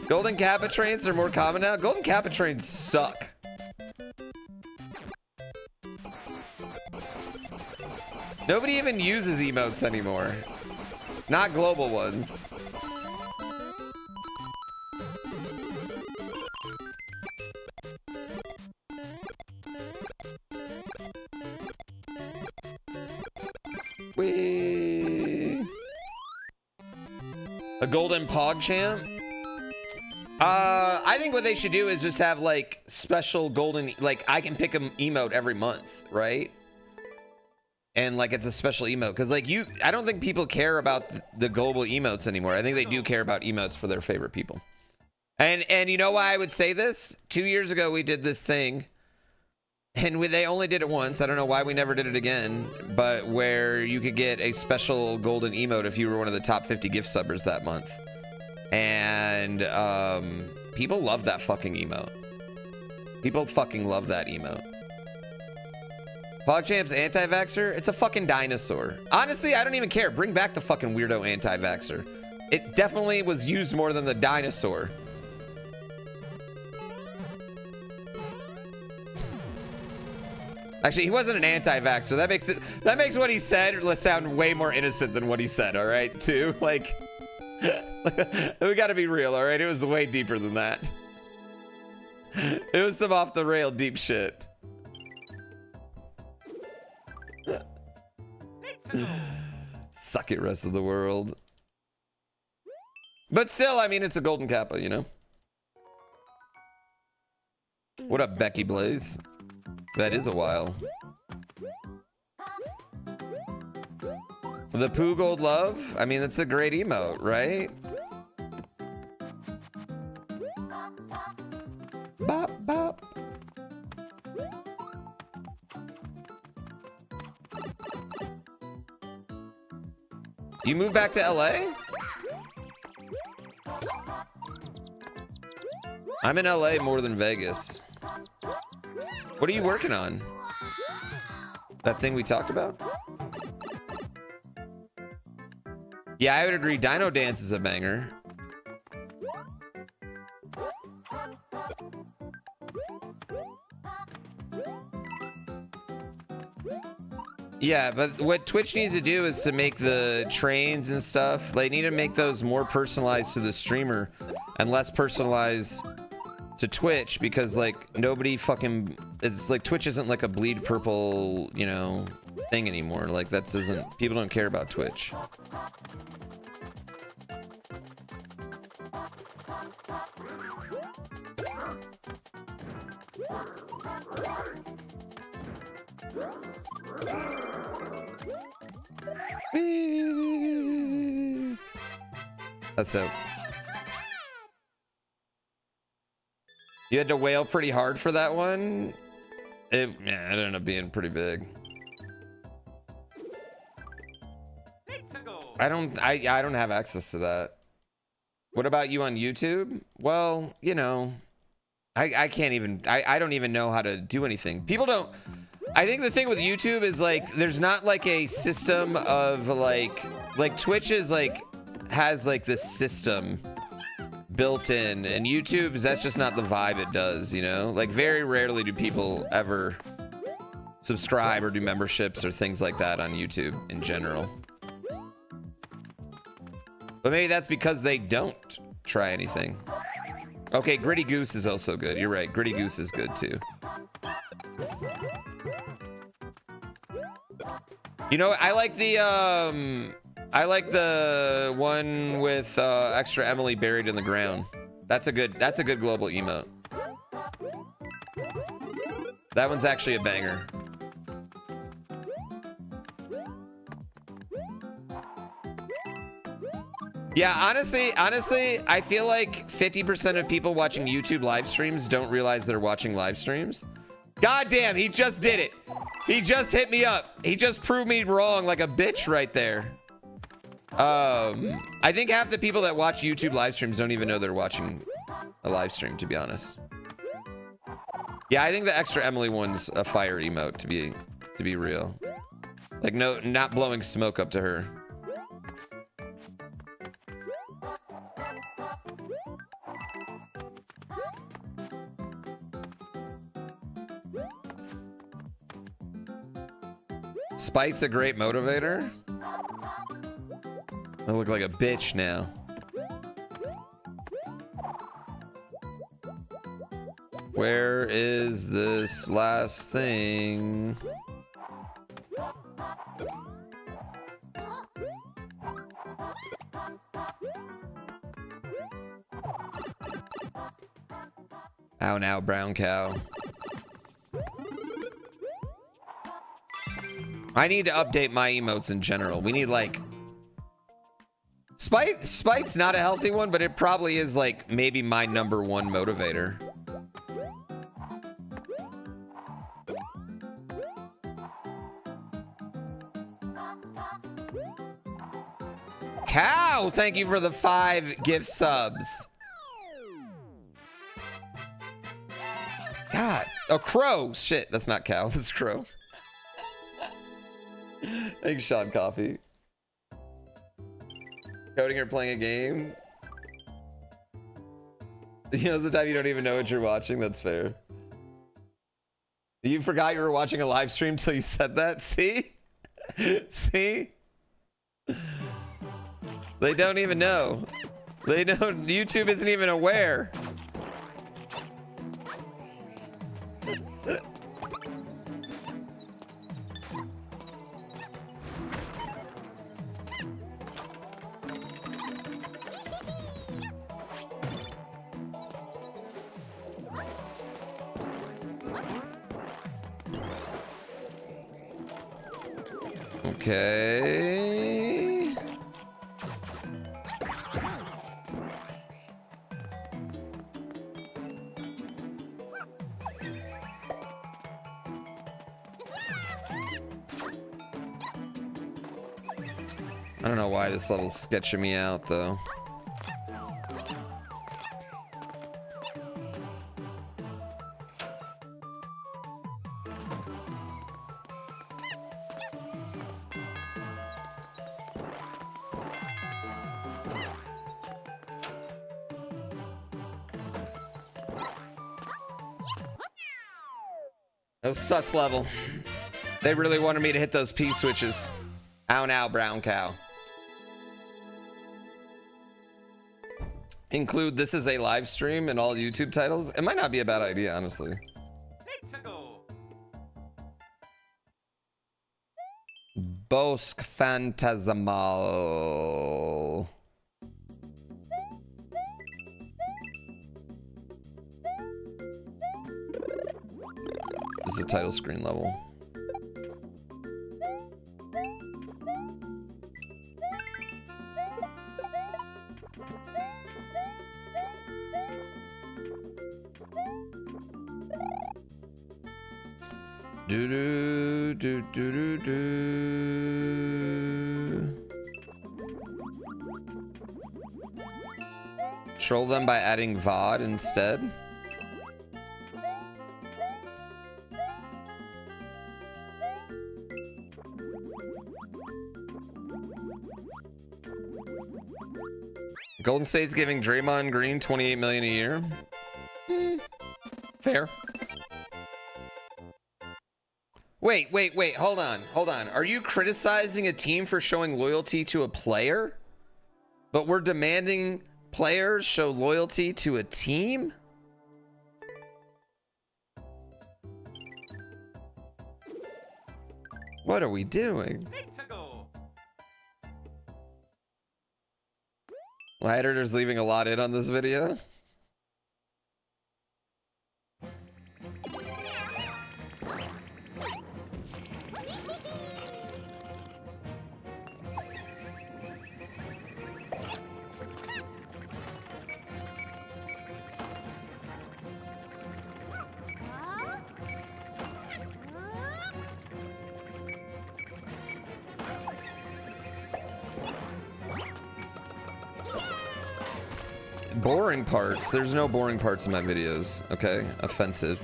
Speaker 1: Golden Kappa trains are more common now. Golden Kappa trains suck. Nobody even uses emotes anymore. Not global ones. Whee. A golden PogChamp? I think what they should do is just have like special golden, like I can pick an emote every month, right? And like it's a special emote because like I don't think people care about the global emotes anymore. I think they do care about emotes for their favorite people. And you know why I would say this? 2 years ago we did this thing, and they only did it once. I don't know why we never did it again, but where you could get a special golden emote if you were one of the top 50 gift subbers that month. And people love that fucking emote. People fucking love that emote. PogChamp's anti-vaxxer? It's a fucking dinosaur. Honestly, I don't even care. Bring back the fucking weirdo anti-vaxxer. It definitely was used more than the dinosaur. Actually, he wasn't an anti-vaxxer. That makes what he said sound way more innocent than what he said, all right, too? Like, we gotta be real, all right? It was way deeper than that. It was some off the rail deep shit. Suck it, rest of the world. But still, I mean, it's a golden Kappa, you know? What up, Becky Blaze? That is a while. The Pooh Gold Love? I mean, that's a great emote, right? Bop, bop. You moved back to LA? I'm in LA more than Vegas. What are you working on? That thing we talked about? Yeah, I would agree. Dino Dance is a banger. Yeah, but what Twitch needs to do is to make the trains and stuff, they need to make those more personalized to the streamer and less personalized to Twitch, because like nobody fucking, it's like Twitch isn't like a bleed purple, you know, thing anymore. Like that doesn't, people don't care about Twitch. That's it. You had to wail pretty hard for that one. It ended up being pretty big. I don't have access to that. What about you on YouTube? Well, you know, I can't even, I don't even know how to do anything. People don't, I think the thing with YouTube is like, there's not like a system of like Twitch is like, has like this system built in, and YouTube, that's just not the vibe it does, you know? Like very rarely do people ever subscribe or do memberships or things like that on YouTube in general. But maybe that's because they don't try anything. Okay, Gritty Goose is also good. You're right, Gritty Goose is good too. You know, I like the one with extra Emily buried in the ground. That's a good global emote. That one's actually a banger. Yeah, honestly, I feel like 50% of people watching YouTube live streams don't realize they're watching live streams. God damn, he just did it. He just hit me up. He just proved me wrong like a bitch right there. I think half the people that watch YouTube live streams don't even know they're watching a live stream, to be honest. Yeah, I think the extra Emily one's a fire emote, to be real. Like, no, not blowing smoke up to her. Spite's a great motivator. I look like a bitch now. Where is this last thing? Ow now, brown cow. I need to update my emotes in general. We need like... Spite's not a healthy one, but it probably is like maybe my #1 motivator. Cow, thank you for the 5 gift subs. God, oh, crow. Shit, that's not cow, that's crow. Thanks, Sean Coffee. Coding or playing a game? You know, the time you don't even know what you're watching. That's fair. You forgot you were watching a live stream till you said that. See? See? They don't even know. They don't. YouTube isn't even aware. Okay. I don't know why this level's sketching me out though. That was sus level. They really wanted me to hit those P switches. Ow now, brown cow. Include this is a live stream in all YouTube titles. It might not be a bad idea, honestly.
Speaker 3: Let's go.
Speaker 1: Bosque Phantasmal. This is a title screen level. Do do do do do do. Troll them by adding VOD instead. Golden State's giving Draymond Green $28 million a year. Fair. Wait, hold on. Are you criticizing a team for showing loyalty to a player? But we're demanding players show loyalty to a team? What are we doing?
Speaker 3: Let's go.
Speaker 1: My editor's leaving a lot in on this video. Boring parts. There's no boring parts in my videos. Okay, offensive.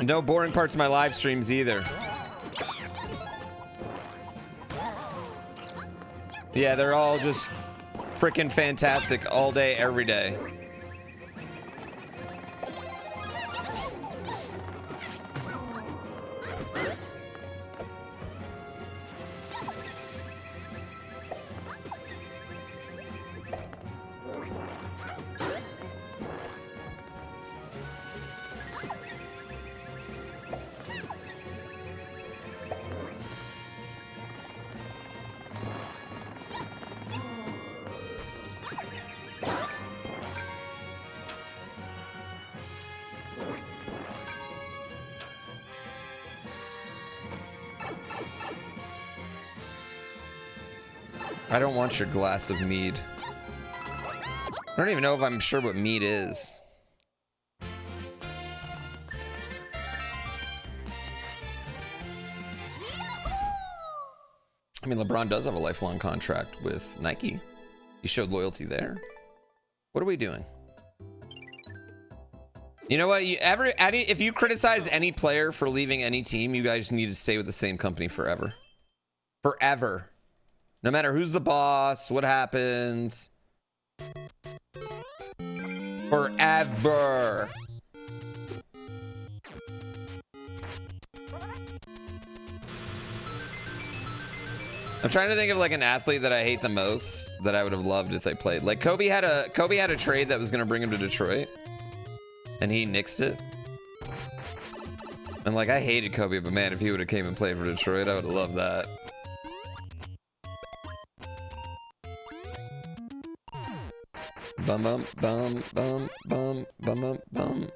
Speaker 1: No boring parts of my live streams either. Yeah, they're all just freaking fantastic all day, every day. I don't want your glass of mead. I don't even know if I'm sure what mead is. I mean, LeBron does have a lifelong contract with Nike. He showed loyalty there. What are we doing? You know what? If you criticize any player for leaving any team, you guys need to stay with the same company forever. Forever. No matter who's the boss, what happens. Forever. I'm trying to think of like an athlete that I hate the most that I would have loved if they played. Like Kobe had a trade that was going to bring him to Detroit, and he nixed it. And like I hated Kobe, but man, if he would have came and played for Detroit, I would have loved that. Bum bum bum bum bum bum bum bum.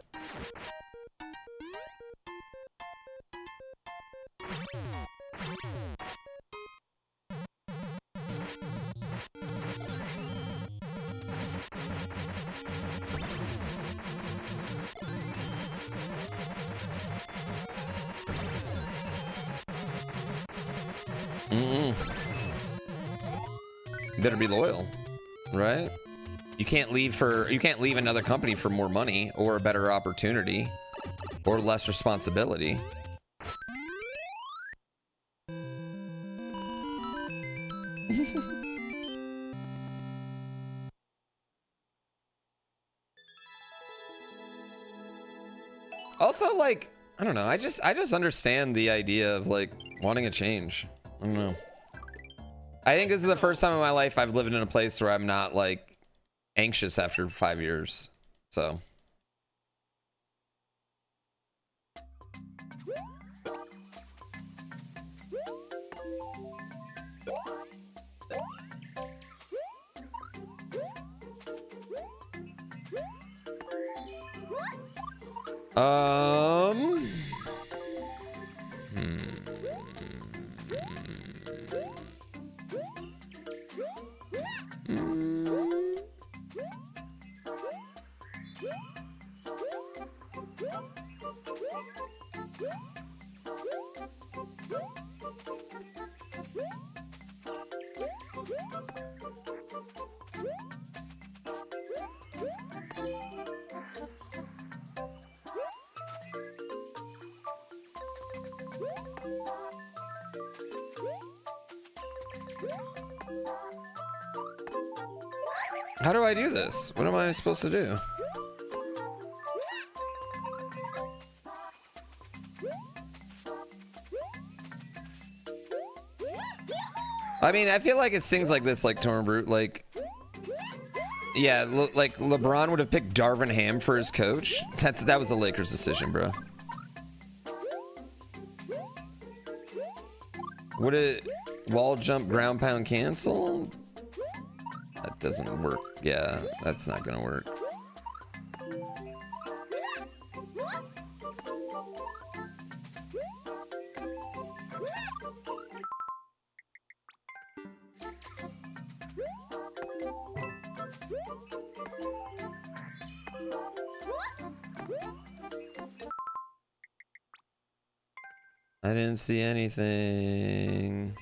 Speaker 1: You better be loyal, right? You can't leave another company for more money or a better opportunity or less responsibility. Also, like, I don't know, I just understand the idea of like wanting a change. I don't know. I think this is the first time in my life I've lived in a place where I'm not like anxious after 5 years. So how do I do this? What am I supposed to do? I mean, I feel like it's things like this, like Torn Brute, like, yeah, like LeBron would have picked Darvin Ham for his coach. That was the Lakers' decision, bro. Would it wall jump, ground pound, cancel? That doesn't work. Yeah, that's not gonna work. I didn't see anything.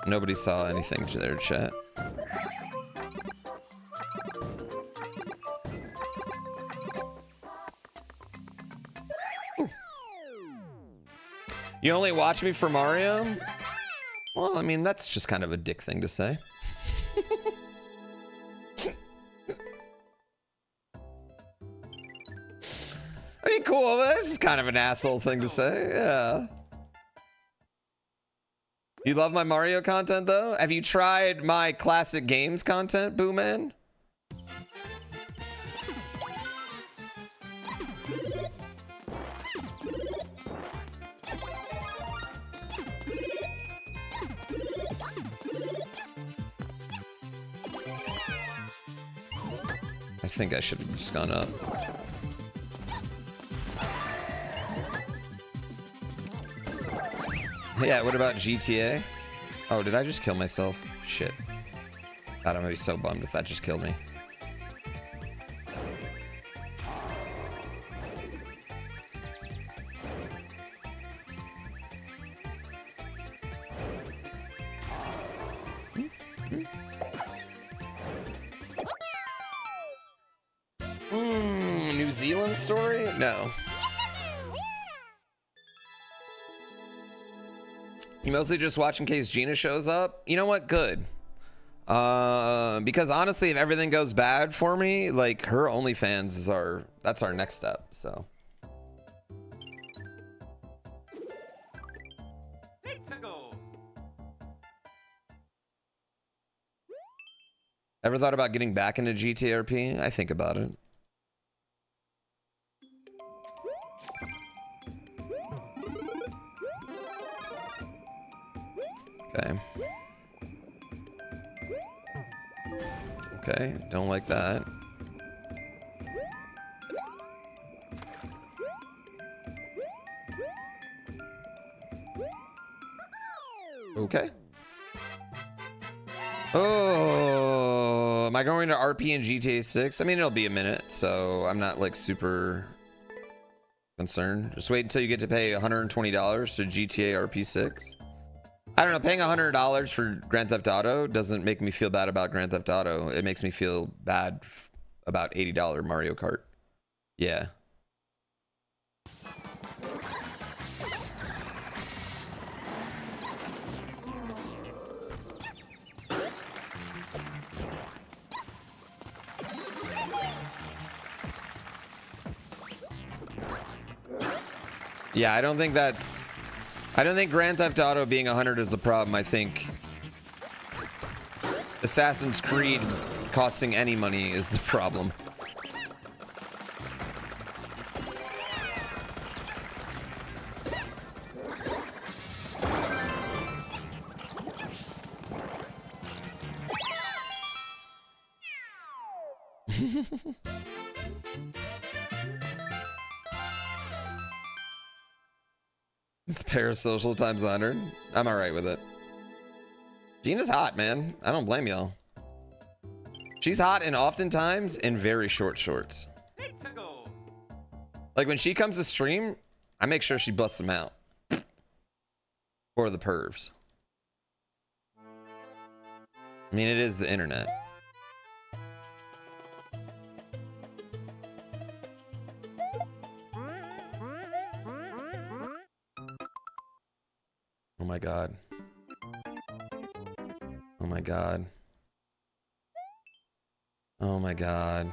Speaker 1: Nobody saw anything to their chat. Ooh. You only watch me for Mario? Well, I mean, that's just kind of a dick thing to say. I mean, cool, but that's just kind of an asshole thing to say, yeah. You love my Mario content, though? Have you tried my classic games content, Boo Man? I think I should have just gone up. Yeah, what about GTA? Oh, did I just kill myself? Shit. God, I'm gonna be so bummed if that just killed me. New Zealand story? No. You mostly just watch in case Gina shows up? You know what? Good. Because honestly, if everything goes bad for me, like her OnlyFans is that's our next step, so.
Speaker 3: Let's go.
Speaker 1: Ever thought about getting back into GTRP? I think about it. Okay. Okay, don't like that. Okay. Oh, am I going to RP in GTA 6? I mean, it'll be a minute, so I'm not like super concerned. Just wait until you get to pay $120 to GTA RP 6. I don't know, paying $100 for Grand Theft Auto doesn't make me feel bad about Grand Theft Auto. It makes me feel bad about $80 Mario Kart. Yeah. Yeah, I don't think Grand Theft Auto being 100 is a problem. I think Assassin's Creed costing any money is the problem. It's parasocial times 100. I'm all right with it. Gina's hot, man. I don't blame y'all. She's hot and oftentimes in very short shorts.
Speaker 3: Let's go.
Speaker 1: Like when she comes to stream, I make sure she busts them out. For the pervs. I mean, it is the internet. Oh my god. Oh my god. Oh my god.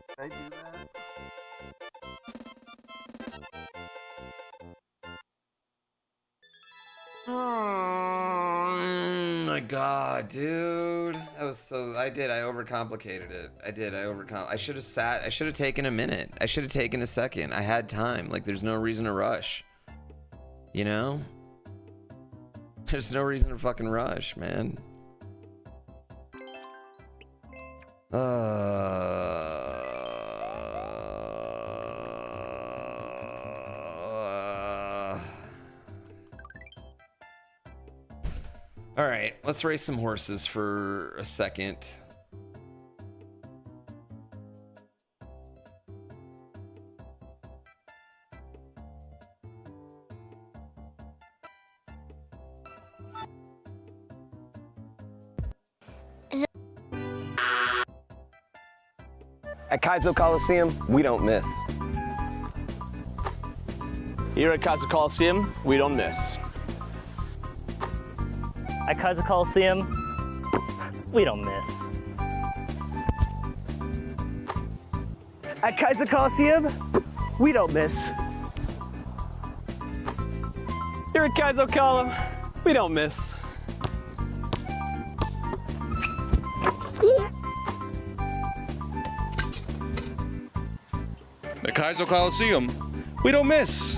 Speaker 1: Did I do that? Oh my god, dude. That was so... I overcomplicated it. I should have sat. I should have taken a minute. I should have taken a second. I had time. Like, there's no reason to rush. You know? There's no reason to fucking rush, man. All right, let's race some horses for a second.
Speaker 6: At Kaizo Coliseum, we don't miss.
Speaker 7: Here at Kaizo Coliseum, we don't miss.
Speaker 8: At Kaizo Coliseum, we don't miss.
Speaker 6: At Kaizo Coliseum, we don't miss.
Speaker 7: Here at Kaizo Coliseum, we don't miss.
Speaker 9: At Kaizo Coliseum, we don't miss.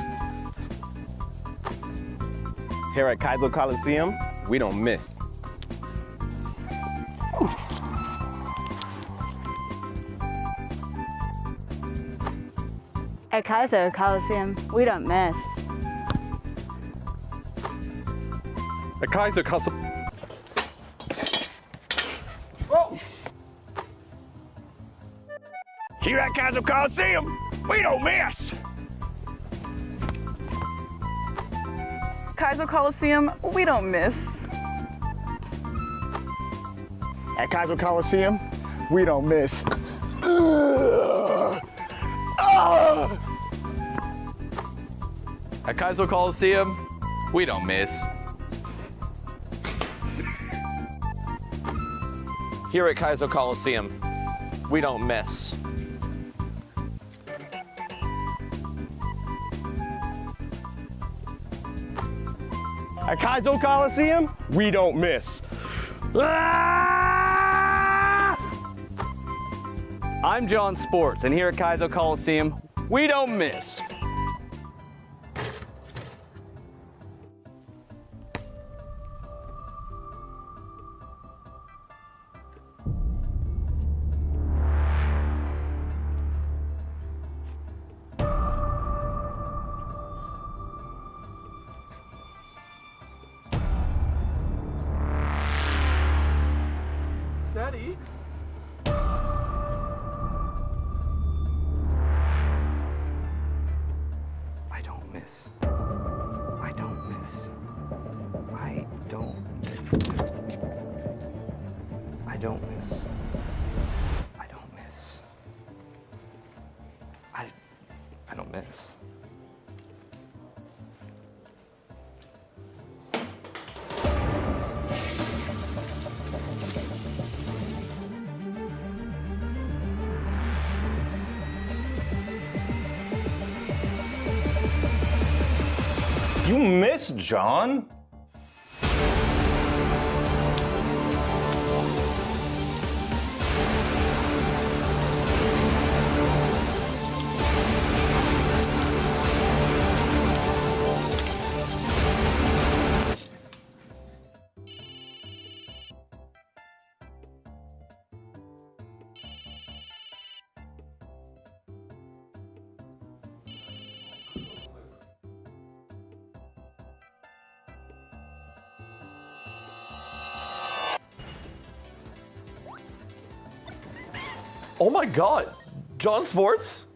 Speaker 6: Here at Kaizo Coliseum, we don't miss.
Speaker 10: At Kaizo Coliseum, we don't miss.
Speaker 9: At Kaizo Coliseum.
Speaker 4: Here at Kaizo Coliseum, we don't miss.
Speaker 10: Kaizo Coliseum, we don't miss.
Speaker 6: At Kaizo Coliseum, we don't miss.
Speaker 7: At Kaizo Coliseum, we don't miss. Here at Kaizo Coliseum, we don't miss.
Speaker 6: At Kaizo Coliseum, we don't miss.
Speaker 7: I'm John Sports, and here at Kaizo Coliseum, we don't miss.
Speaker 6: buddy.
Speaker 11: I don't miss. I don't miss. I don't. I don't miss. I don't miss. I don't miss.
Speaker 6: You miss John?
Speaker 7: Oh my God, John Sports?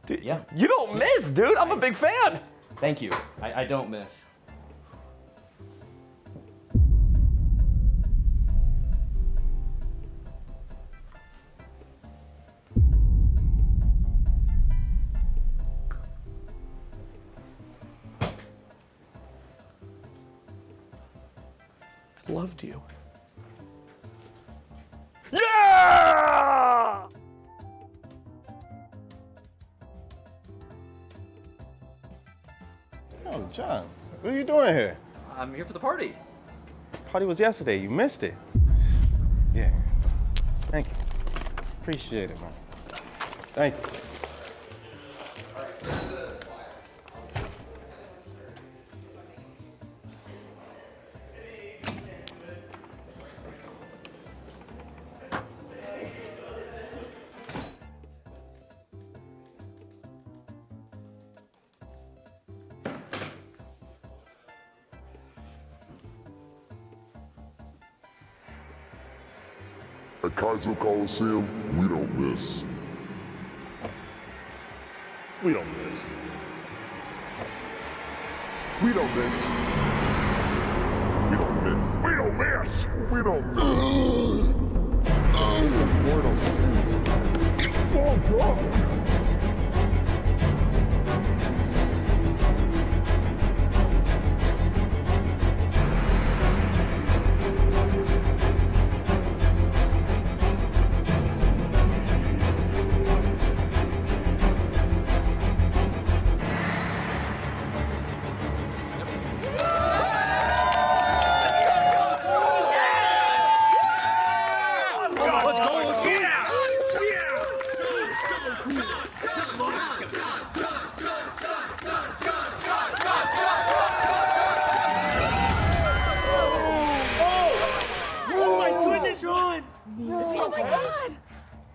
Speaker 7: Dude,
Speaker 11: Yeah.
Speaker 7: You don't miss, dude. I'm a big fan.
Speaker 11: Thank you. I don't miss.
Speaker 7: I loved you.
Speaker 6: Yeah! Oh, John, what are you doing here?
Speaker 11: I'm here for the party.
Speaker 6: Party was yesterday. You missed it. Yeah. Thank you. Appreciate it, man. Thank you.
Speaker 12: At Kaizo Coliseum, we don't miss.
Speaker 9: We don't miss.
Speaker 12: We don't miss. We don't miss. We don't miss. We don't miss. It's a mortal sin to miss. Oh, God.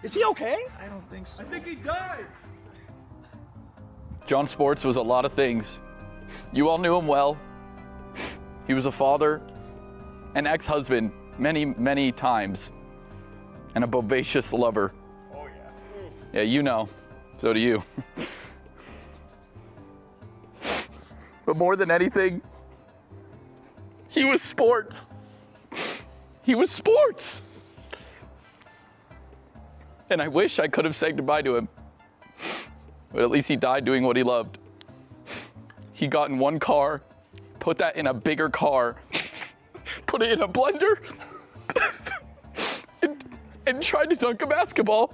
Speaker 6: Is he okay?
Speaker 3: I don't think so. I think he died.
Speaker 7: John Sports was a lot of things. You all knew him well. He was a father, an ex-husband many, many times, and a bodacious lover.
Speaker 6: Oh, yeah.
Speaker 7: Yeah, you know. So do you. But more than anything, he was sports. He was sports. And I wish I could have said goodbye to him. But at least he died doing what he loved. He got in one car, put that in a bigger car, put it in a blender, and tried to dunk a basketball.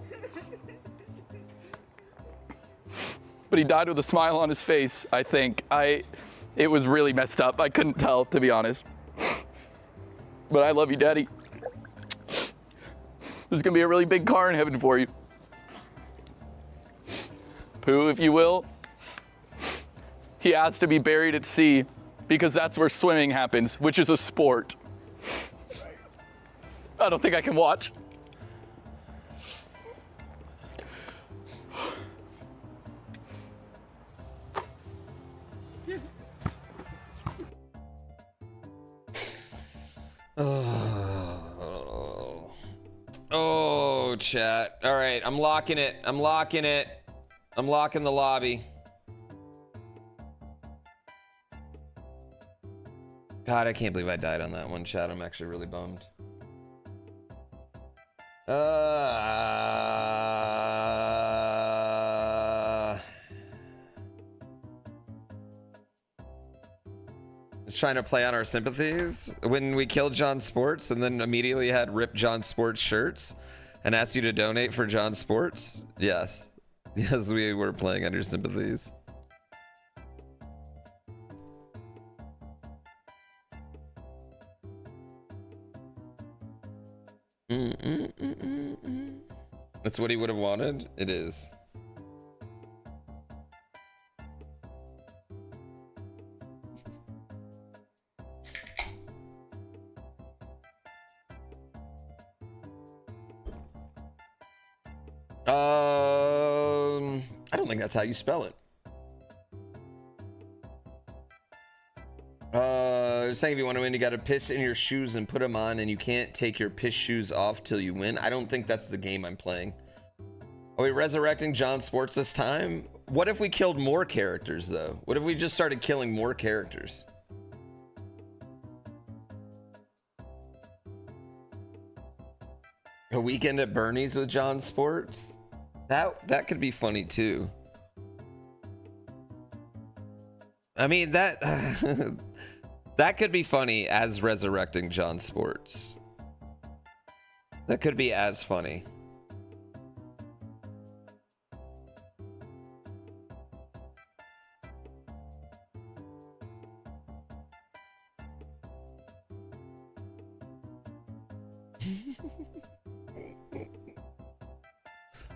Speaker 7: But he died with a smile on his face, I think. It was really messed up. I couldn't tell, to be honest. But I love you, Daddy. There's gonna be a really big car in heaven for you. Pooh, if you will. He asked to be buried at sea because that's where swimming happens, which is a sport. I don't think I can watch.
Speaker 1: chat. All right, I'm locking it. I'm locking it. I'm locking the lobby. God, I can't believe I died on that one, chat. I'm actually really bummed. Just trying to play on our sympathies. When we killed John Sports and then immediately had ripped John Sports shirts and asked you to donate for John Sports. Yes. Yes, we were playing on your sympathies. That's what he would have wanted. It is. I don't think that's how you spell it. Saying if you want to win, you got to piss in your shoes and put them on, and you can't take your piss shoes off till you win. I don't think that's the game I'm playing. Are we resurrecting John Sports this time? What if we killed more characters, though? What if we just started killing more characters? A weekend at Bernie's with John Sports? That could be funny, too. I mean, that... that could be funny as resurrecting John Sports. That could be as funny.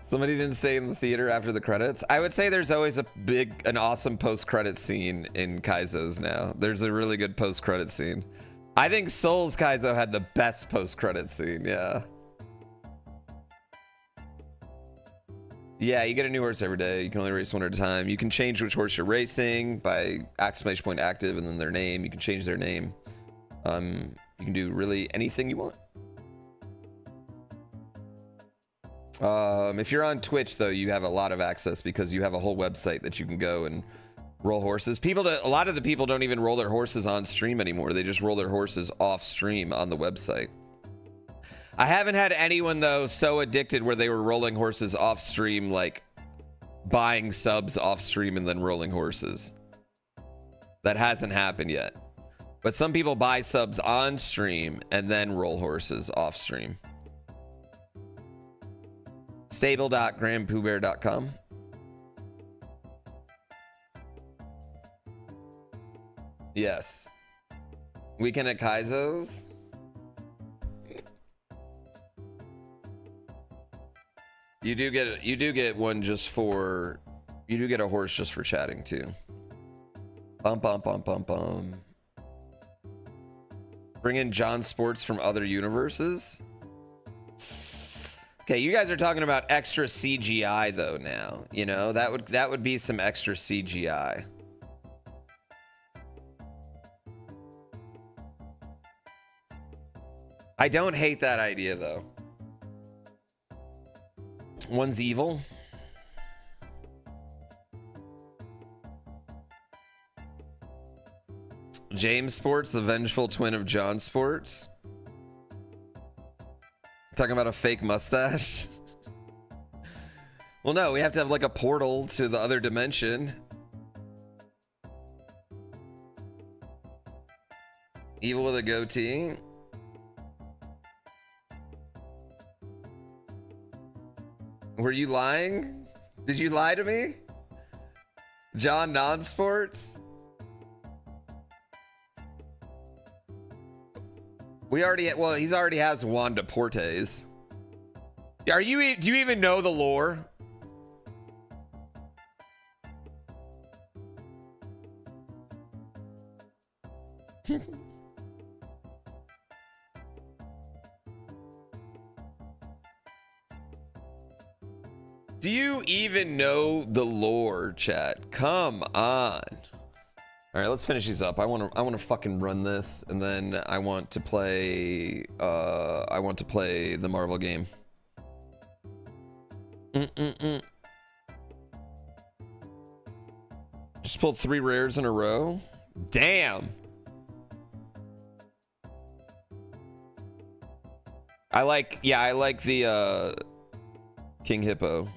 Speaker 1: Somebody didn't say in the theater after the credits. I would say there's always an awesome post-credit scene in Kaizo's now. There's a really good post-credit scene. I think Souls Kaizo had the best post-credit scene, yeah. Yeah, you get a new horse every day. You can only race one at a time. You can change which horse you're racing by exclamation point active and then their name. You can change their name. You can do really anything you want. If you're on Twitch, though, you have a lot of access because you have a whole website that you can go and roll horses. A lot of the people don't even roll their horses on stream anymore. They just roll their horses off stream on the website. I haven't had anyone, though, so addicted where they were rolling horses off stream, like buying subs off stream and then rolling horses. That hasn't happened yet. But some people buy subs on stream and then roll horses off stream. Stable.grandpoohbear.com. Yes. Weekend at Kaizo's. You do get one just for, you do get a horse just for chatting too. Bum bum bum bum bum. Bring in John Sports from other universes. Okay, you guys are talking about extra CGI though now. You know, that would be some extra CGI. I don't hate that idea though. One's evil. James Sports, the vengeful twin of John Sports. Talking about a fake mustache. Well, no, we have to have like a portal to the other dimension. Evil with a goatee. Were you lying? Did you lie to me? John Non-Sports? We already, well, he's already has Juan Deportes. Do you even know the lore? Do you even know the lore, chat? Come on. All right, let's finish these up. I want to fucking run this, and then I want to play the Marvel game. Just pulled 3 rares in a row. Damn. I like the King Hippo.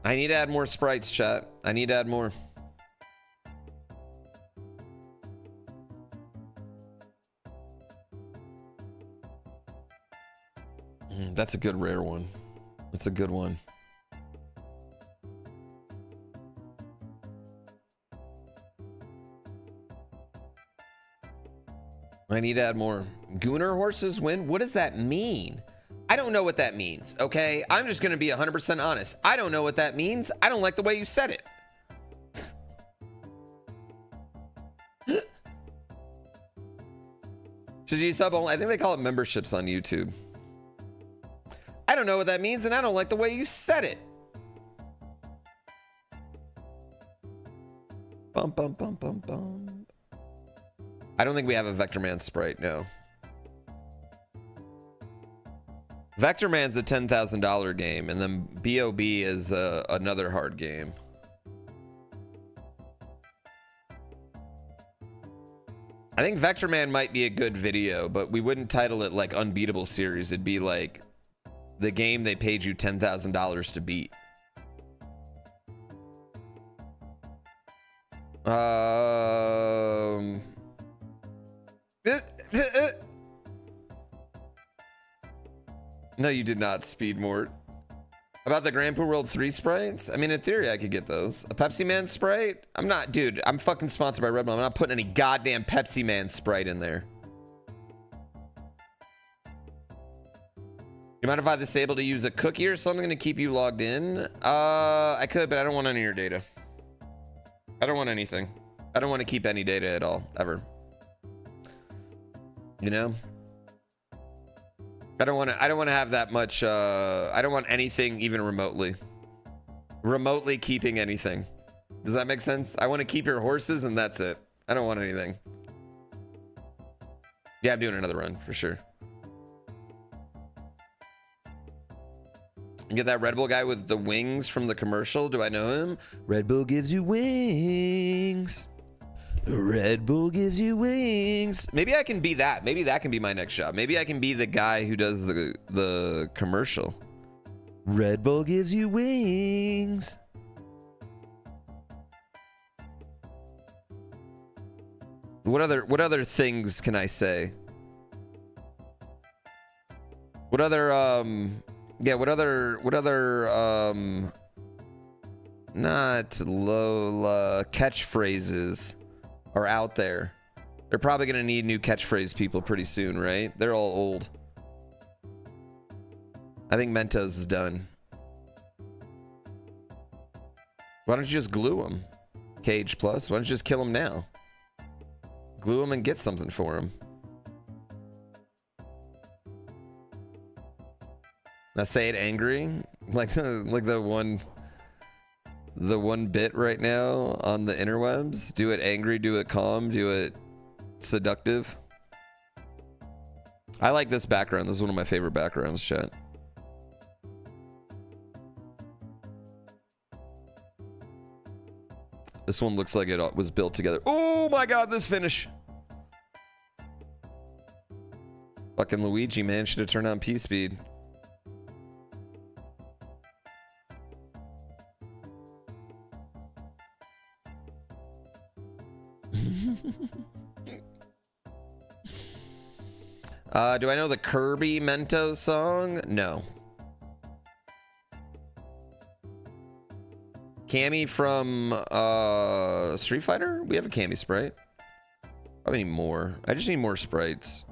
Speaker 1: I need to add more sprites, chat. I need to add more. That's a good rare one. That's a good one. I need to add more. Gooner horses win? What does that mean? I don't know what that means, okay? I'm just going to be 100% honest. I don't know what that means. I don't like the way you said it. Should you sub only? I think they call it memberships on YouTube. I don't know what that means, and I don't like the way you said it. Bum, bum, bum, bum, bum. I don't think we have a Vector Man sprite, no. Vector Man's a $10,000 game, and then B.O.B. is another hard game. I think Vector Man might be a good video, but we wouldn't title it like Unbeatable Series. It'd be like the game they paid you $10,000 to beat. No, you did not, Speedmort. About the Grand Poo World 3 sprites? I mean, in theory, I could get those. A Pepsi Man sprite? I'm not, dude, I'm fucking sponsored by Red Bull. I'm not putting any goddamn Pepsi Man sprite in there. You mind if I disable to use a cookie or something to keep you logged in? I could, but I don't want any of your data. I don't want anything. I don't want to keep any data at all, ever. You know? I don't want to have that much, I don't want anything even remotely keeping anything. Does that make sense? I want to keep your horses and that's it. I don't want anything. Yeah, I'm doing another run for sure. You get that Red Bull guy with the wings from the commercial. Do I know him? Red Bull gives you wings. Red Bull gives you wings. Maybe I can be that. Maybe that can be my next job. Maybe I can be the guy who does the commercial. Red Bull gives you wings. What other things can I say? What other not Lola catchphrases are out there? They're probably gonna need new catchphrase people pretty soon, right? They're all old. I think Mentos is done. Why don't you just glue them? Cage Plus, why don't you just kill them now? Glue them and get something for them. Now say it angry, like the one bit right now on the interwebs. Do it angry, do it calm, do it seductive. I like this background. This is one of my favorite backgrounds, chat. This one looks like it was built together. Oh my god, this finish. Fucking Luigi, man, should have turned on P-Speed. Do I know the Kirby Mentos song? No. Cammy from Street Fighter? We have a Cammy sprite. I need more. I just need more sprites.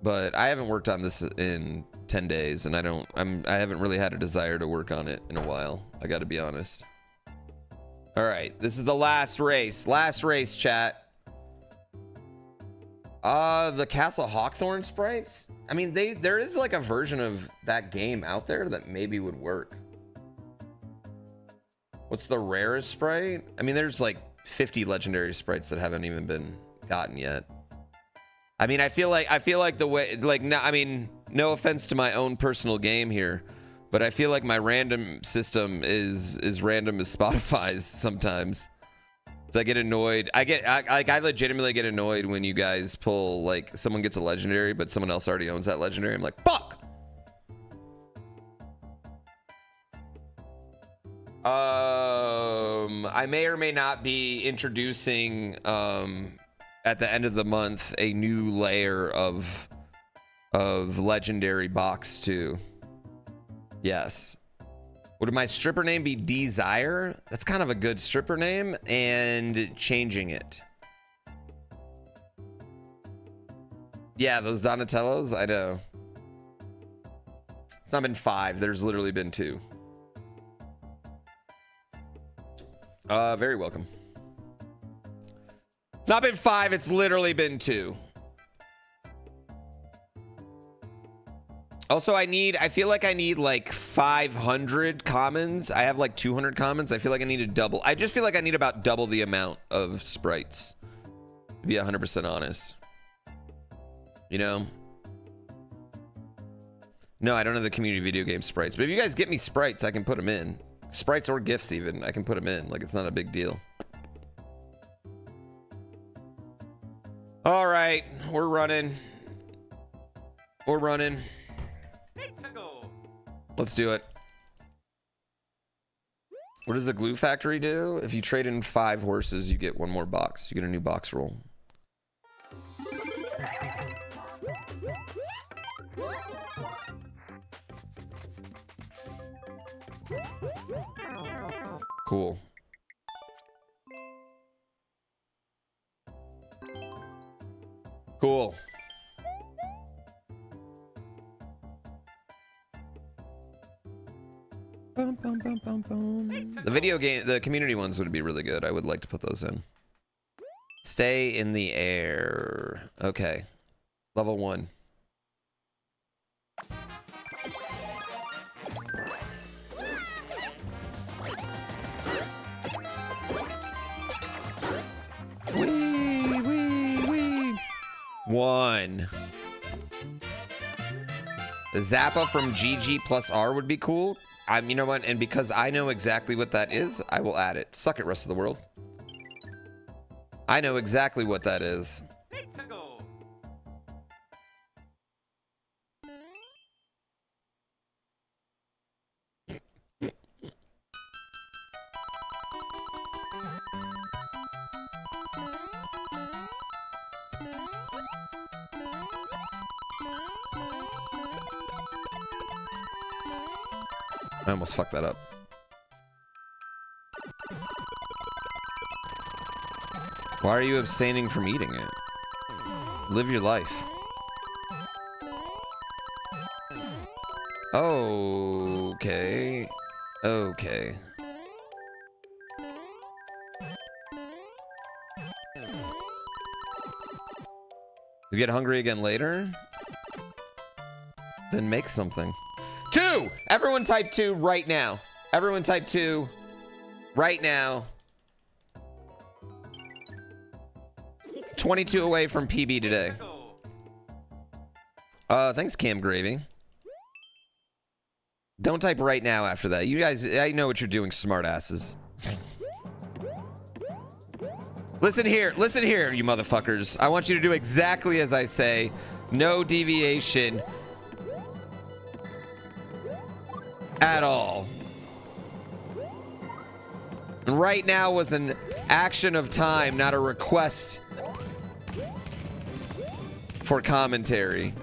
Speaker 1: But I haven't worked on this in 10 days and I haven't really had a desire to work on it in a while. I gotta be honest. All right, this is the last race. Last race, chat. The Castle Hawthorne sprites? I mean, there is like a version of that game out there that maybe would work. What's the rarest sprite? I mean, there's like 50 legendary sprites that haven't even been gotten yet. I mean, I feel like the way, like, no, I mean, no offense to my own personal game here, but I feel like my random system is random as Spotify's sometimes. So I get annoyed. I legitimately get annoyed when you guys pull, like, someone gets a legendary, but someone else already owns that legendary. I'm like, fuck. I may or may not be introducing at the end of the month a new layer of legendary box too. Yes. Would my stripper name be Desire? That's kind of a good stripper name, and changing it. Yeah, those Donatellos, I know. It's not been 5, there's literally been 2. Very welcome. It's not been 5, it's literally been 2. Also, I feel like I need like 500 commons. I have like 200 commons. I feel like I need to double. I just feel like I need about double the amount of sprites, to be 100% honest. You know? No, I don't have the community video game sprites. But if you guys get me sprites, I can put them in. Sprites or gifts even, I can put them in. Like, it's not a big deal. All right, we're running. We're running. Let's do it. What does the glue factory do? If you trade in 5 horses, you get 1 more box. You get a new box roll. Cool. Cool. Bum, bum, bum, bum, bum. The video game, the community ones would be really good. I would like to put those in. Stay in the air. Okay. Level 1. Wee, wee, wee. 1. The Zappa from GG plus R would be cool. You know what? And because I know exactly what that is, I will add it. Suck it, rest of the world. I know exactly what that is. I almost fucked that up. Why are you abstaining from eating it? Live your life. Okay. Okay. You get hungry again later? Then make something. 2! Everyone type 2 right now. Everyone type 2 right now. 22 away from PB today. Thanks, Cam Gravy. Don't type right now after that. You guys, I know what you're doing, smartasses. Listen here, you motherfuckers. I want you to do exactly as I say. No deviation. At all. And right now was an action of time, not a request for commentary.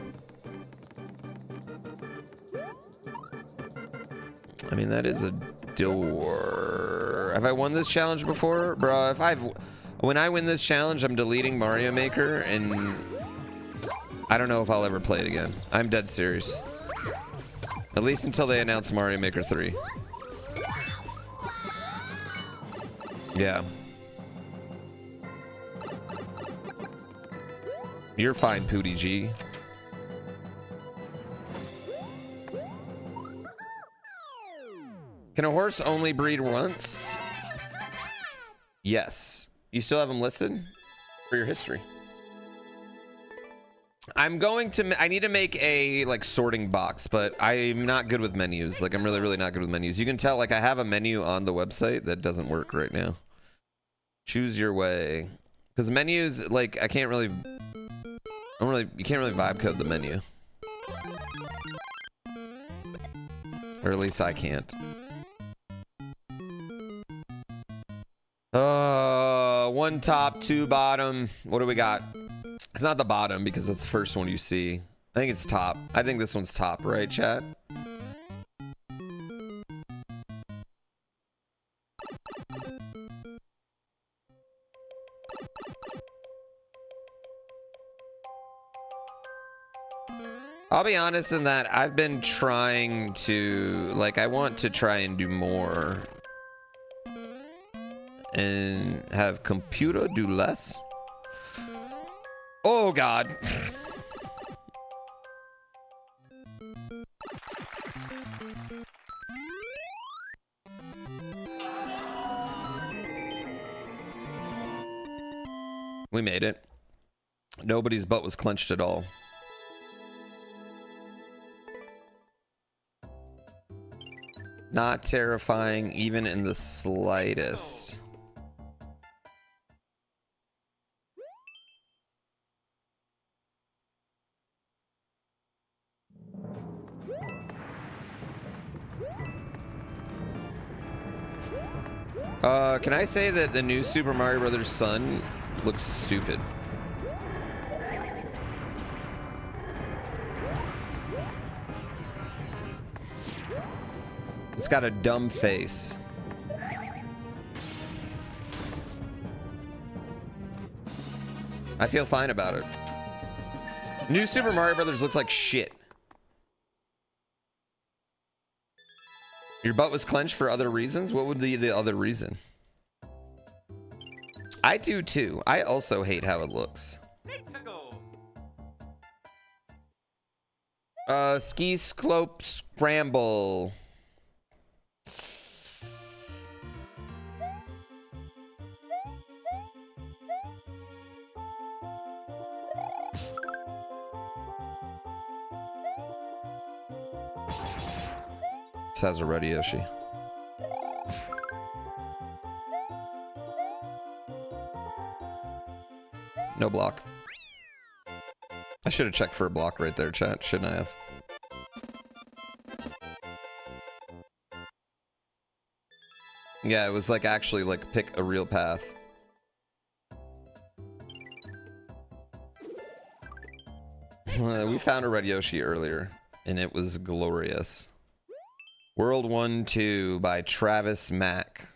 Speaker 1: I mean, that is a door. Have I won this challenge before? Bro, when I win this challenge, I'm deleting Mario Maker, and I don't know if I'll ever play it again. I'm dead serious. At least until they announce Mario Maker 3. Yeah. You're fine, Pootie G. Can a horse only breed once? Yes. You still have them listed for your history. I need to make a like sorting box, but I'm not good with menus. Like I'm really not good with menus. You can tell like I have a menu on the website that doesn't work right now. Choose your way. Because menus, like you can't really vibe code the menu. Or at least I can't. One top, two bottom. What do we got? It's not the bottom because it's the first one you see. I think it's top. I think this one's top, right, chat? I'll be honest in that I've been trying to, like, I want to try and do more and have computer do less. Oh God. We made it. Nobody's butt was clenched at all. Not terrifying even in the slightest. Can I say that the new Super Mario Brothers Sun looks stupid? It's got a dumb face. I feel fine about it. New Super Mario Brothers looks like shit. Your butt was clenched for other reasons? What would be the other reason? I do too. I also hate how it looks. Ski slope scramble. This has a Red Yoshi. No block. I should have checked for a block right there, chat. Shouldn't I have? Yeah, it was like actually like pick a real path. We found a Red Yoshi earlier, and it was glorious. World 1-2 by Travis Mack.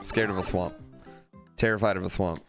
Speaker 1: Scared of a swamp. Terrified of a swamp.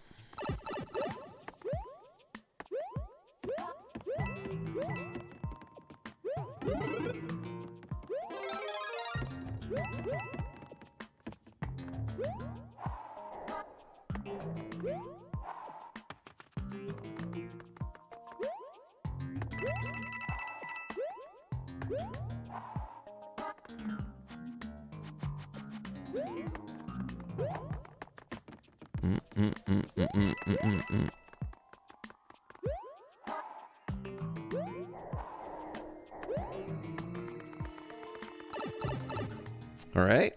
Speaker 1: All right.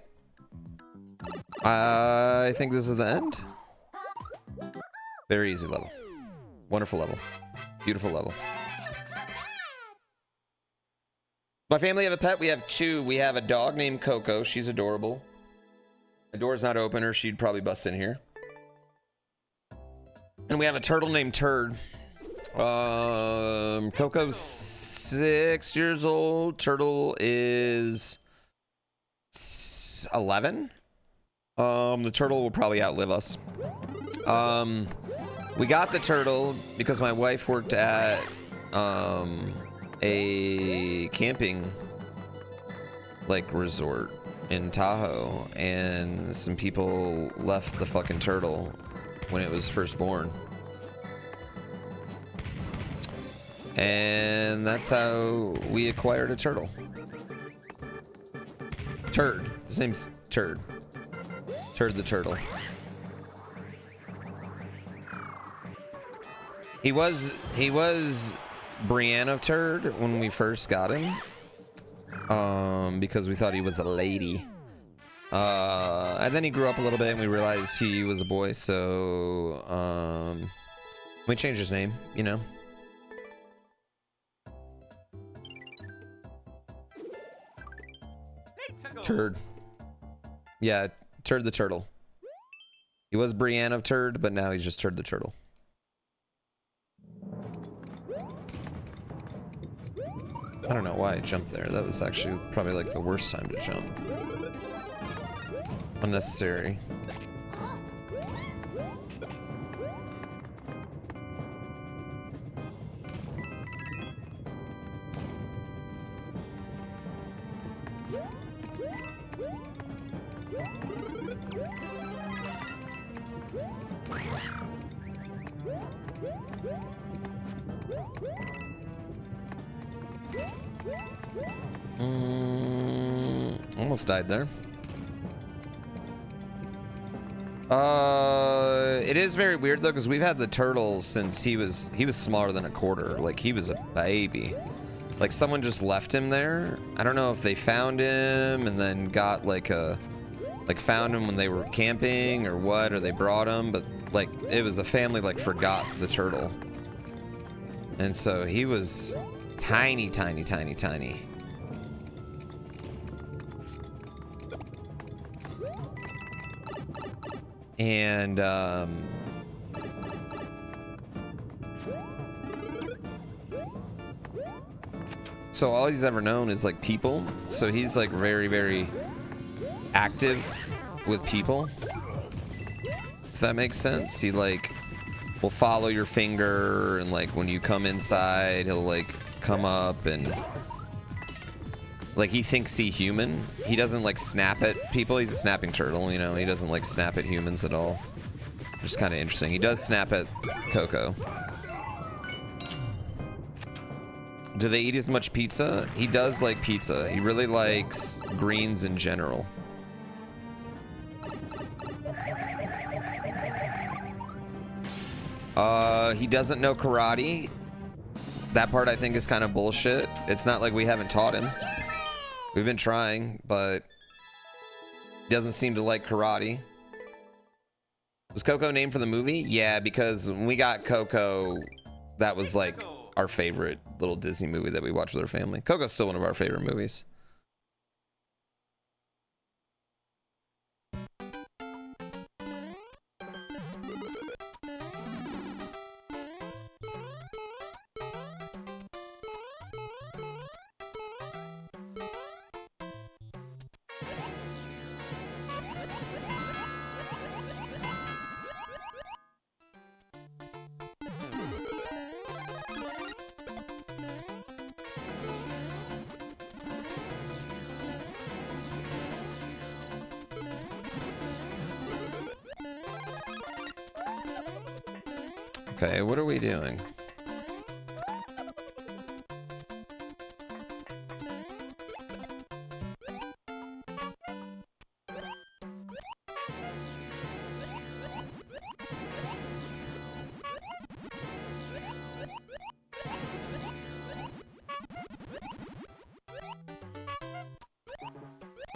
Speaker 1: I think this is the end. Very easy level. Wonderful level. Beautiful level. My family have a pet. We have two. We have a dog named Coco. She's adorable. The door's not open or she'd probably bust in here. And we have a turtle named Turd. Coco's 6 years old. Turtle is 11. The turtle will probably outlive us. We got the turtle because my wife worked at a camping like resort in Tahoe, and some people left the fucking turtle when it was first born. And that's how we acquired a turtle. Turd. His name's Turd. Turd the turtle. He was Brienne of Turd when we first got him. Because we thought he was a lady. And then he grew up a little bit and we realized he was a boy, so we changed his name, you know. Turd. Yeah, Turd the turtle. He was Brienne of Turd, but now he's just Turd the turtle. I don't know why I jumped there. That was actually probably like the worst time to jump. Unnecessary. Almost died there. It is very weird though, because we've had the turtle since he was smaller than a quarter. Like, he was a baby. Like, someone just left him there. I don't know if they found him and then got found him when they were camping or what, or they brought him, but like it was a family forgot the turtle. And so he was tiny, tiny, tiny, tiny. And so all he's ever known is people. So he's very, very active with people, if that makes sense. He will follow your finger, and when you come inside, he'll come up and he thinks he's human. He doesn't snap at people. He's a snapping turtle, you know. He doesn't snap at humans at all. Just kind of interesting. He does snap at Coco. Do they eat as much pizza? He does like pizza. He really likes greens in general. He doesn't know karate. That part I think is kind of bullshit. It's not like we haven't taught him. We've been trying, but he doesn't seem to like karate. Was Coco named for the movie? Yeah, because when we got Coco, that was our favorite little Disney movie that we watched with our family. Coco's still one of our favorite movies. Okay, what are we doing?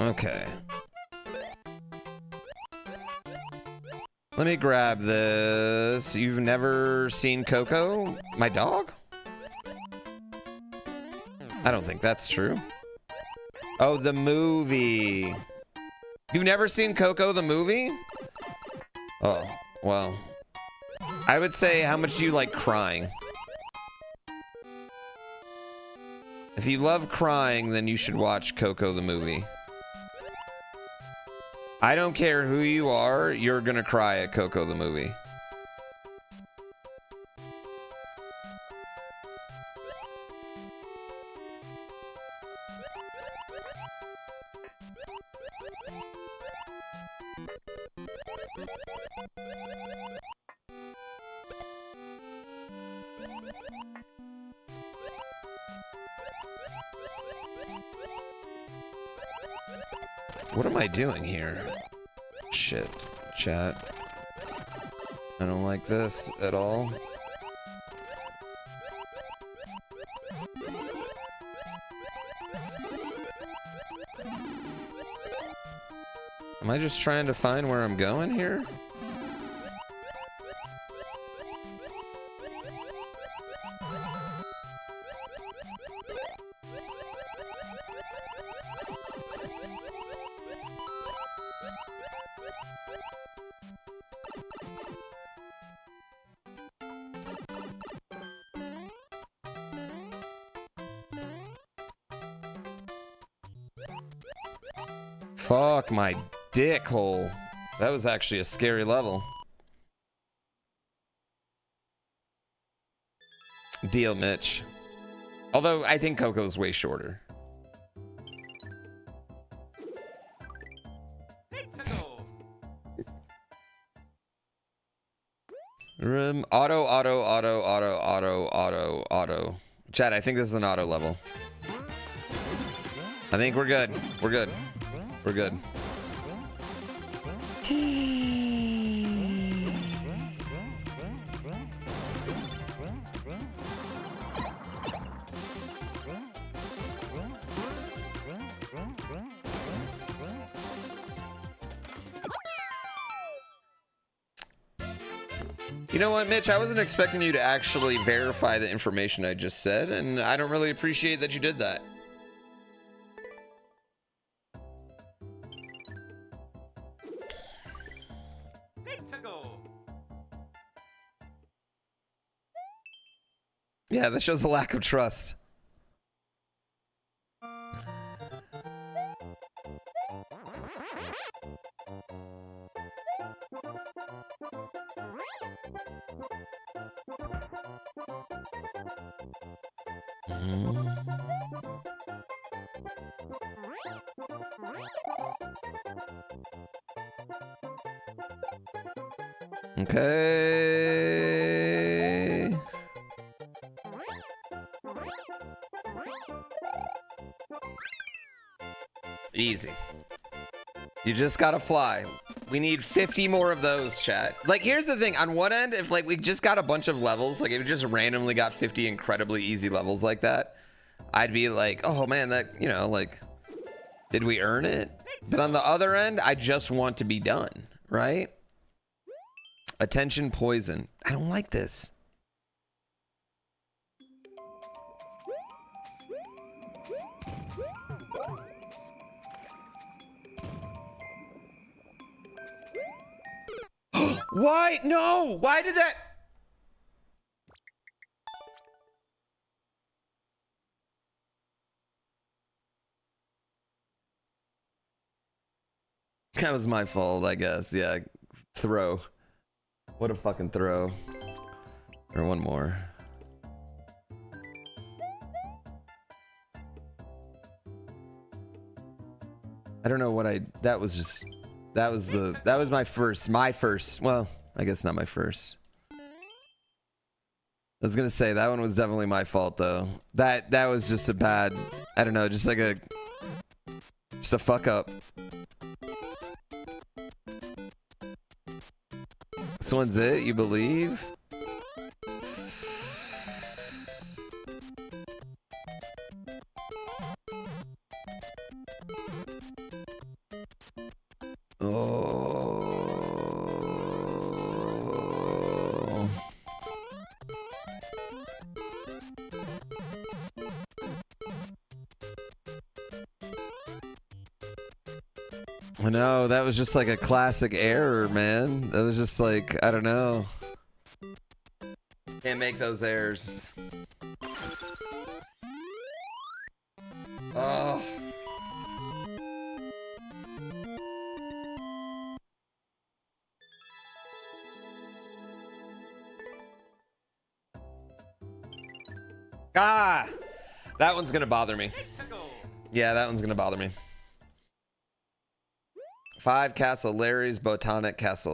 Speaker 1: Okay. Let me grab this. You've never seen Coco, my dog? I don't think that's true. Oh, the movie. You've never seen Coco, the movie? Oh, well. I would say, how much do you like crying? If you love crying, then you should watch Coco, the movie. I don't care who you are, you're gonna cry at Coco the movie. What am I doing here? Shit, chat. I don't like this at all. Am I just trying to find where I'm going here? Fuck my dick hole. That was actually a scary level. Deal, Mitch. Although I think Coco's way shorter. Auto. Chad, I think this is an auto level. I think we're good. We're good. We're good. You know what, Mitch? I wasn't expecting you to actually verify the information I just said, and I don't really appreciate that you did that. Yeah, that shows a lack of trust. Okay. Easy. You just gotta fly. We need 50 more of those, chat. Like, here's the thing. On one end, if like we just got a bunch of levels, like if we just randomly got 50 incredibly easy levels like that, I'd be like, oh man, that, you know, like, did we earn it? But on the other end, I just want to be done, right? Attention poison. I don't like this. Why? No! Why did that? That was my fault, I guess. Yeah. Throw. What a fucking throw. Or one more. I don't know what that was just, that was my first, well, I guess not my first. I was gonna say that one was definitely my fault though. That was just a bad, I don't know, just a fuck up. This one's it, you believe? Oh. I know, that was just like a classic error, man. That was just like, I don't know. Can't make those errors. Oh. Ah! That one's gonna bother me. Yeah, that one's gonna bother me. 5 Castle Larry's Botanic Castle.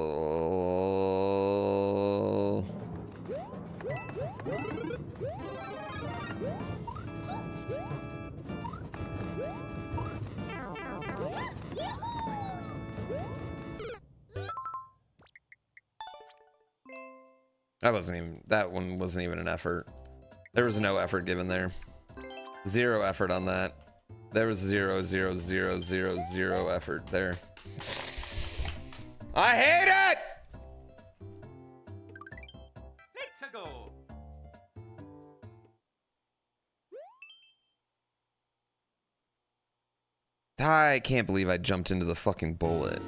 Speaker 1: That one wasn't even an effort. There was no effort given there. Zero effort on that. There was zero effort there. I hate it!
Speaker 3: Let's go.
Speaker 1: I can't believe I jumped into the fucking bullet.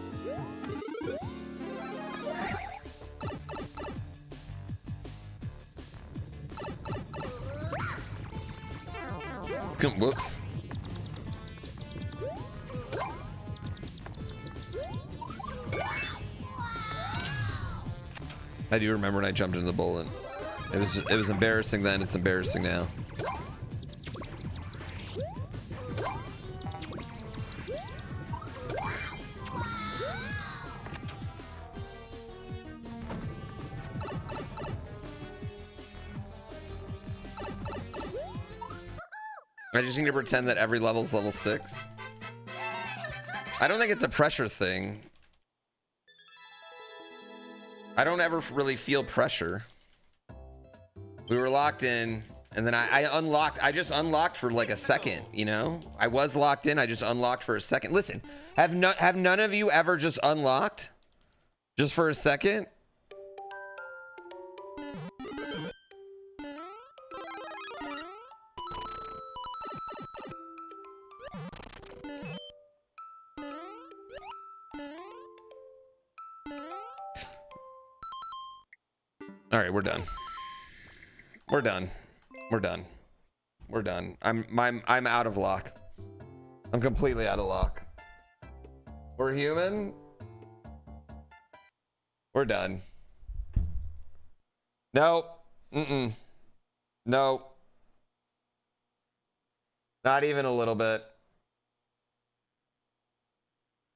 Speaker 1: Whoops. I do remember when I jumped into the bullet. It was embarrassing then, it's embarrassing now. I just need to pretend that every level's level 6. I don't think it's a pressure thing. I don't ever really feel pressure. We were locked in, and then I unlocked. I just unlocked for like a second, you know? I was locked in, I just unlocked for a second. Listen, have none of you ever just unlocked? Just for a second? All right, we're done. We're done. We're done. We're done. I'm out of lock. I'm completely out of lock. We're human. We're done. Nope. Nope. Not even a little bit.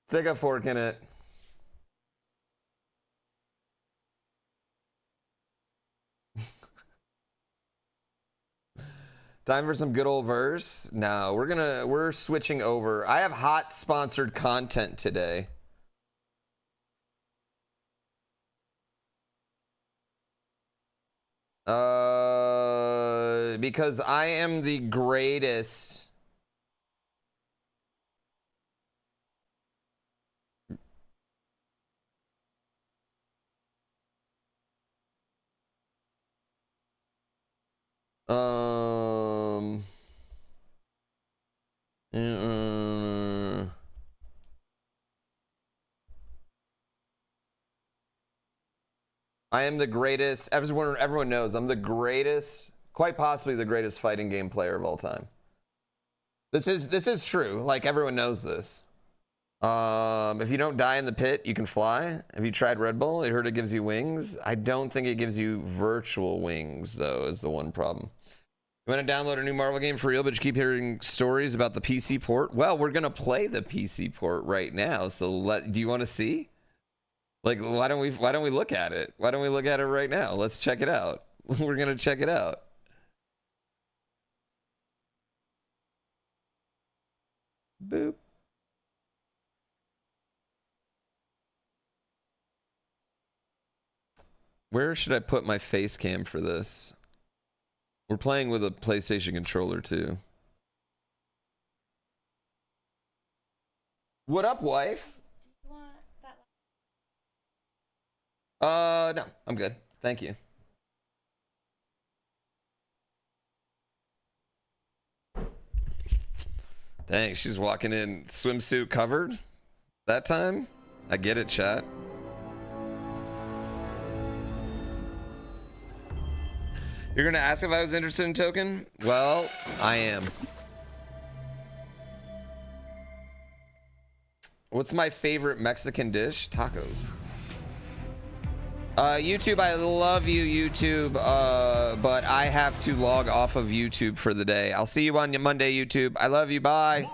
Speaker 1: Stick a fork in it. Time for some good old verse? No, we're switching over. I have hot sponsored content today. Because I am the greatest. I am the greatest. Everyone knows I'm the greatest, quite possibly the greatest fighting game player of all time. This is true. Like, everyone knows this. If you don't die in the pit, you can fly. Have you tried Red Bull? I heard it gives you wings. I don't think it gives you virtual wings, though, is the one problem. You want to download a new Marvel game for real, but you keep hearing stories about the PC port? Well, we're going to play the PC port right now. So do you want to see? Like, why don't we look at it? Why don't we look at it right now? Let's check it out. We're going to check it out. Boop. Where should I put my face cam for this? We're playing with a PlayStation controller too. What up, wife?
Speaker 13: Do you want that?
Speaker 1: No, I'm good. Thank you. Dang, she's walking in swimsuit covered that time. I get it, chat. You're gonna ask if I was interested in Token? Well, I am. What's my favorite Mexican dish? Tacos. YouTube, I love you, YouTube, but I have to log off of YouTube for the day. I'll see you on Monday, YouTube. I love you. Bye.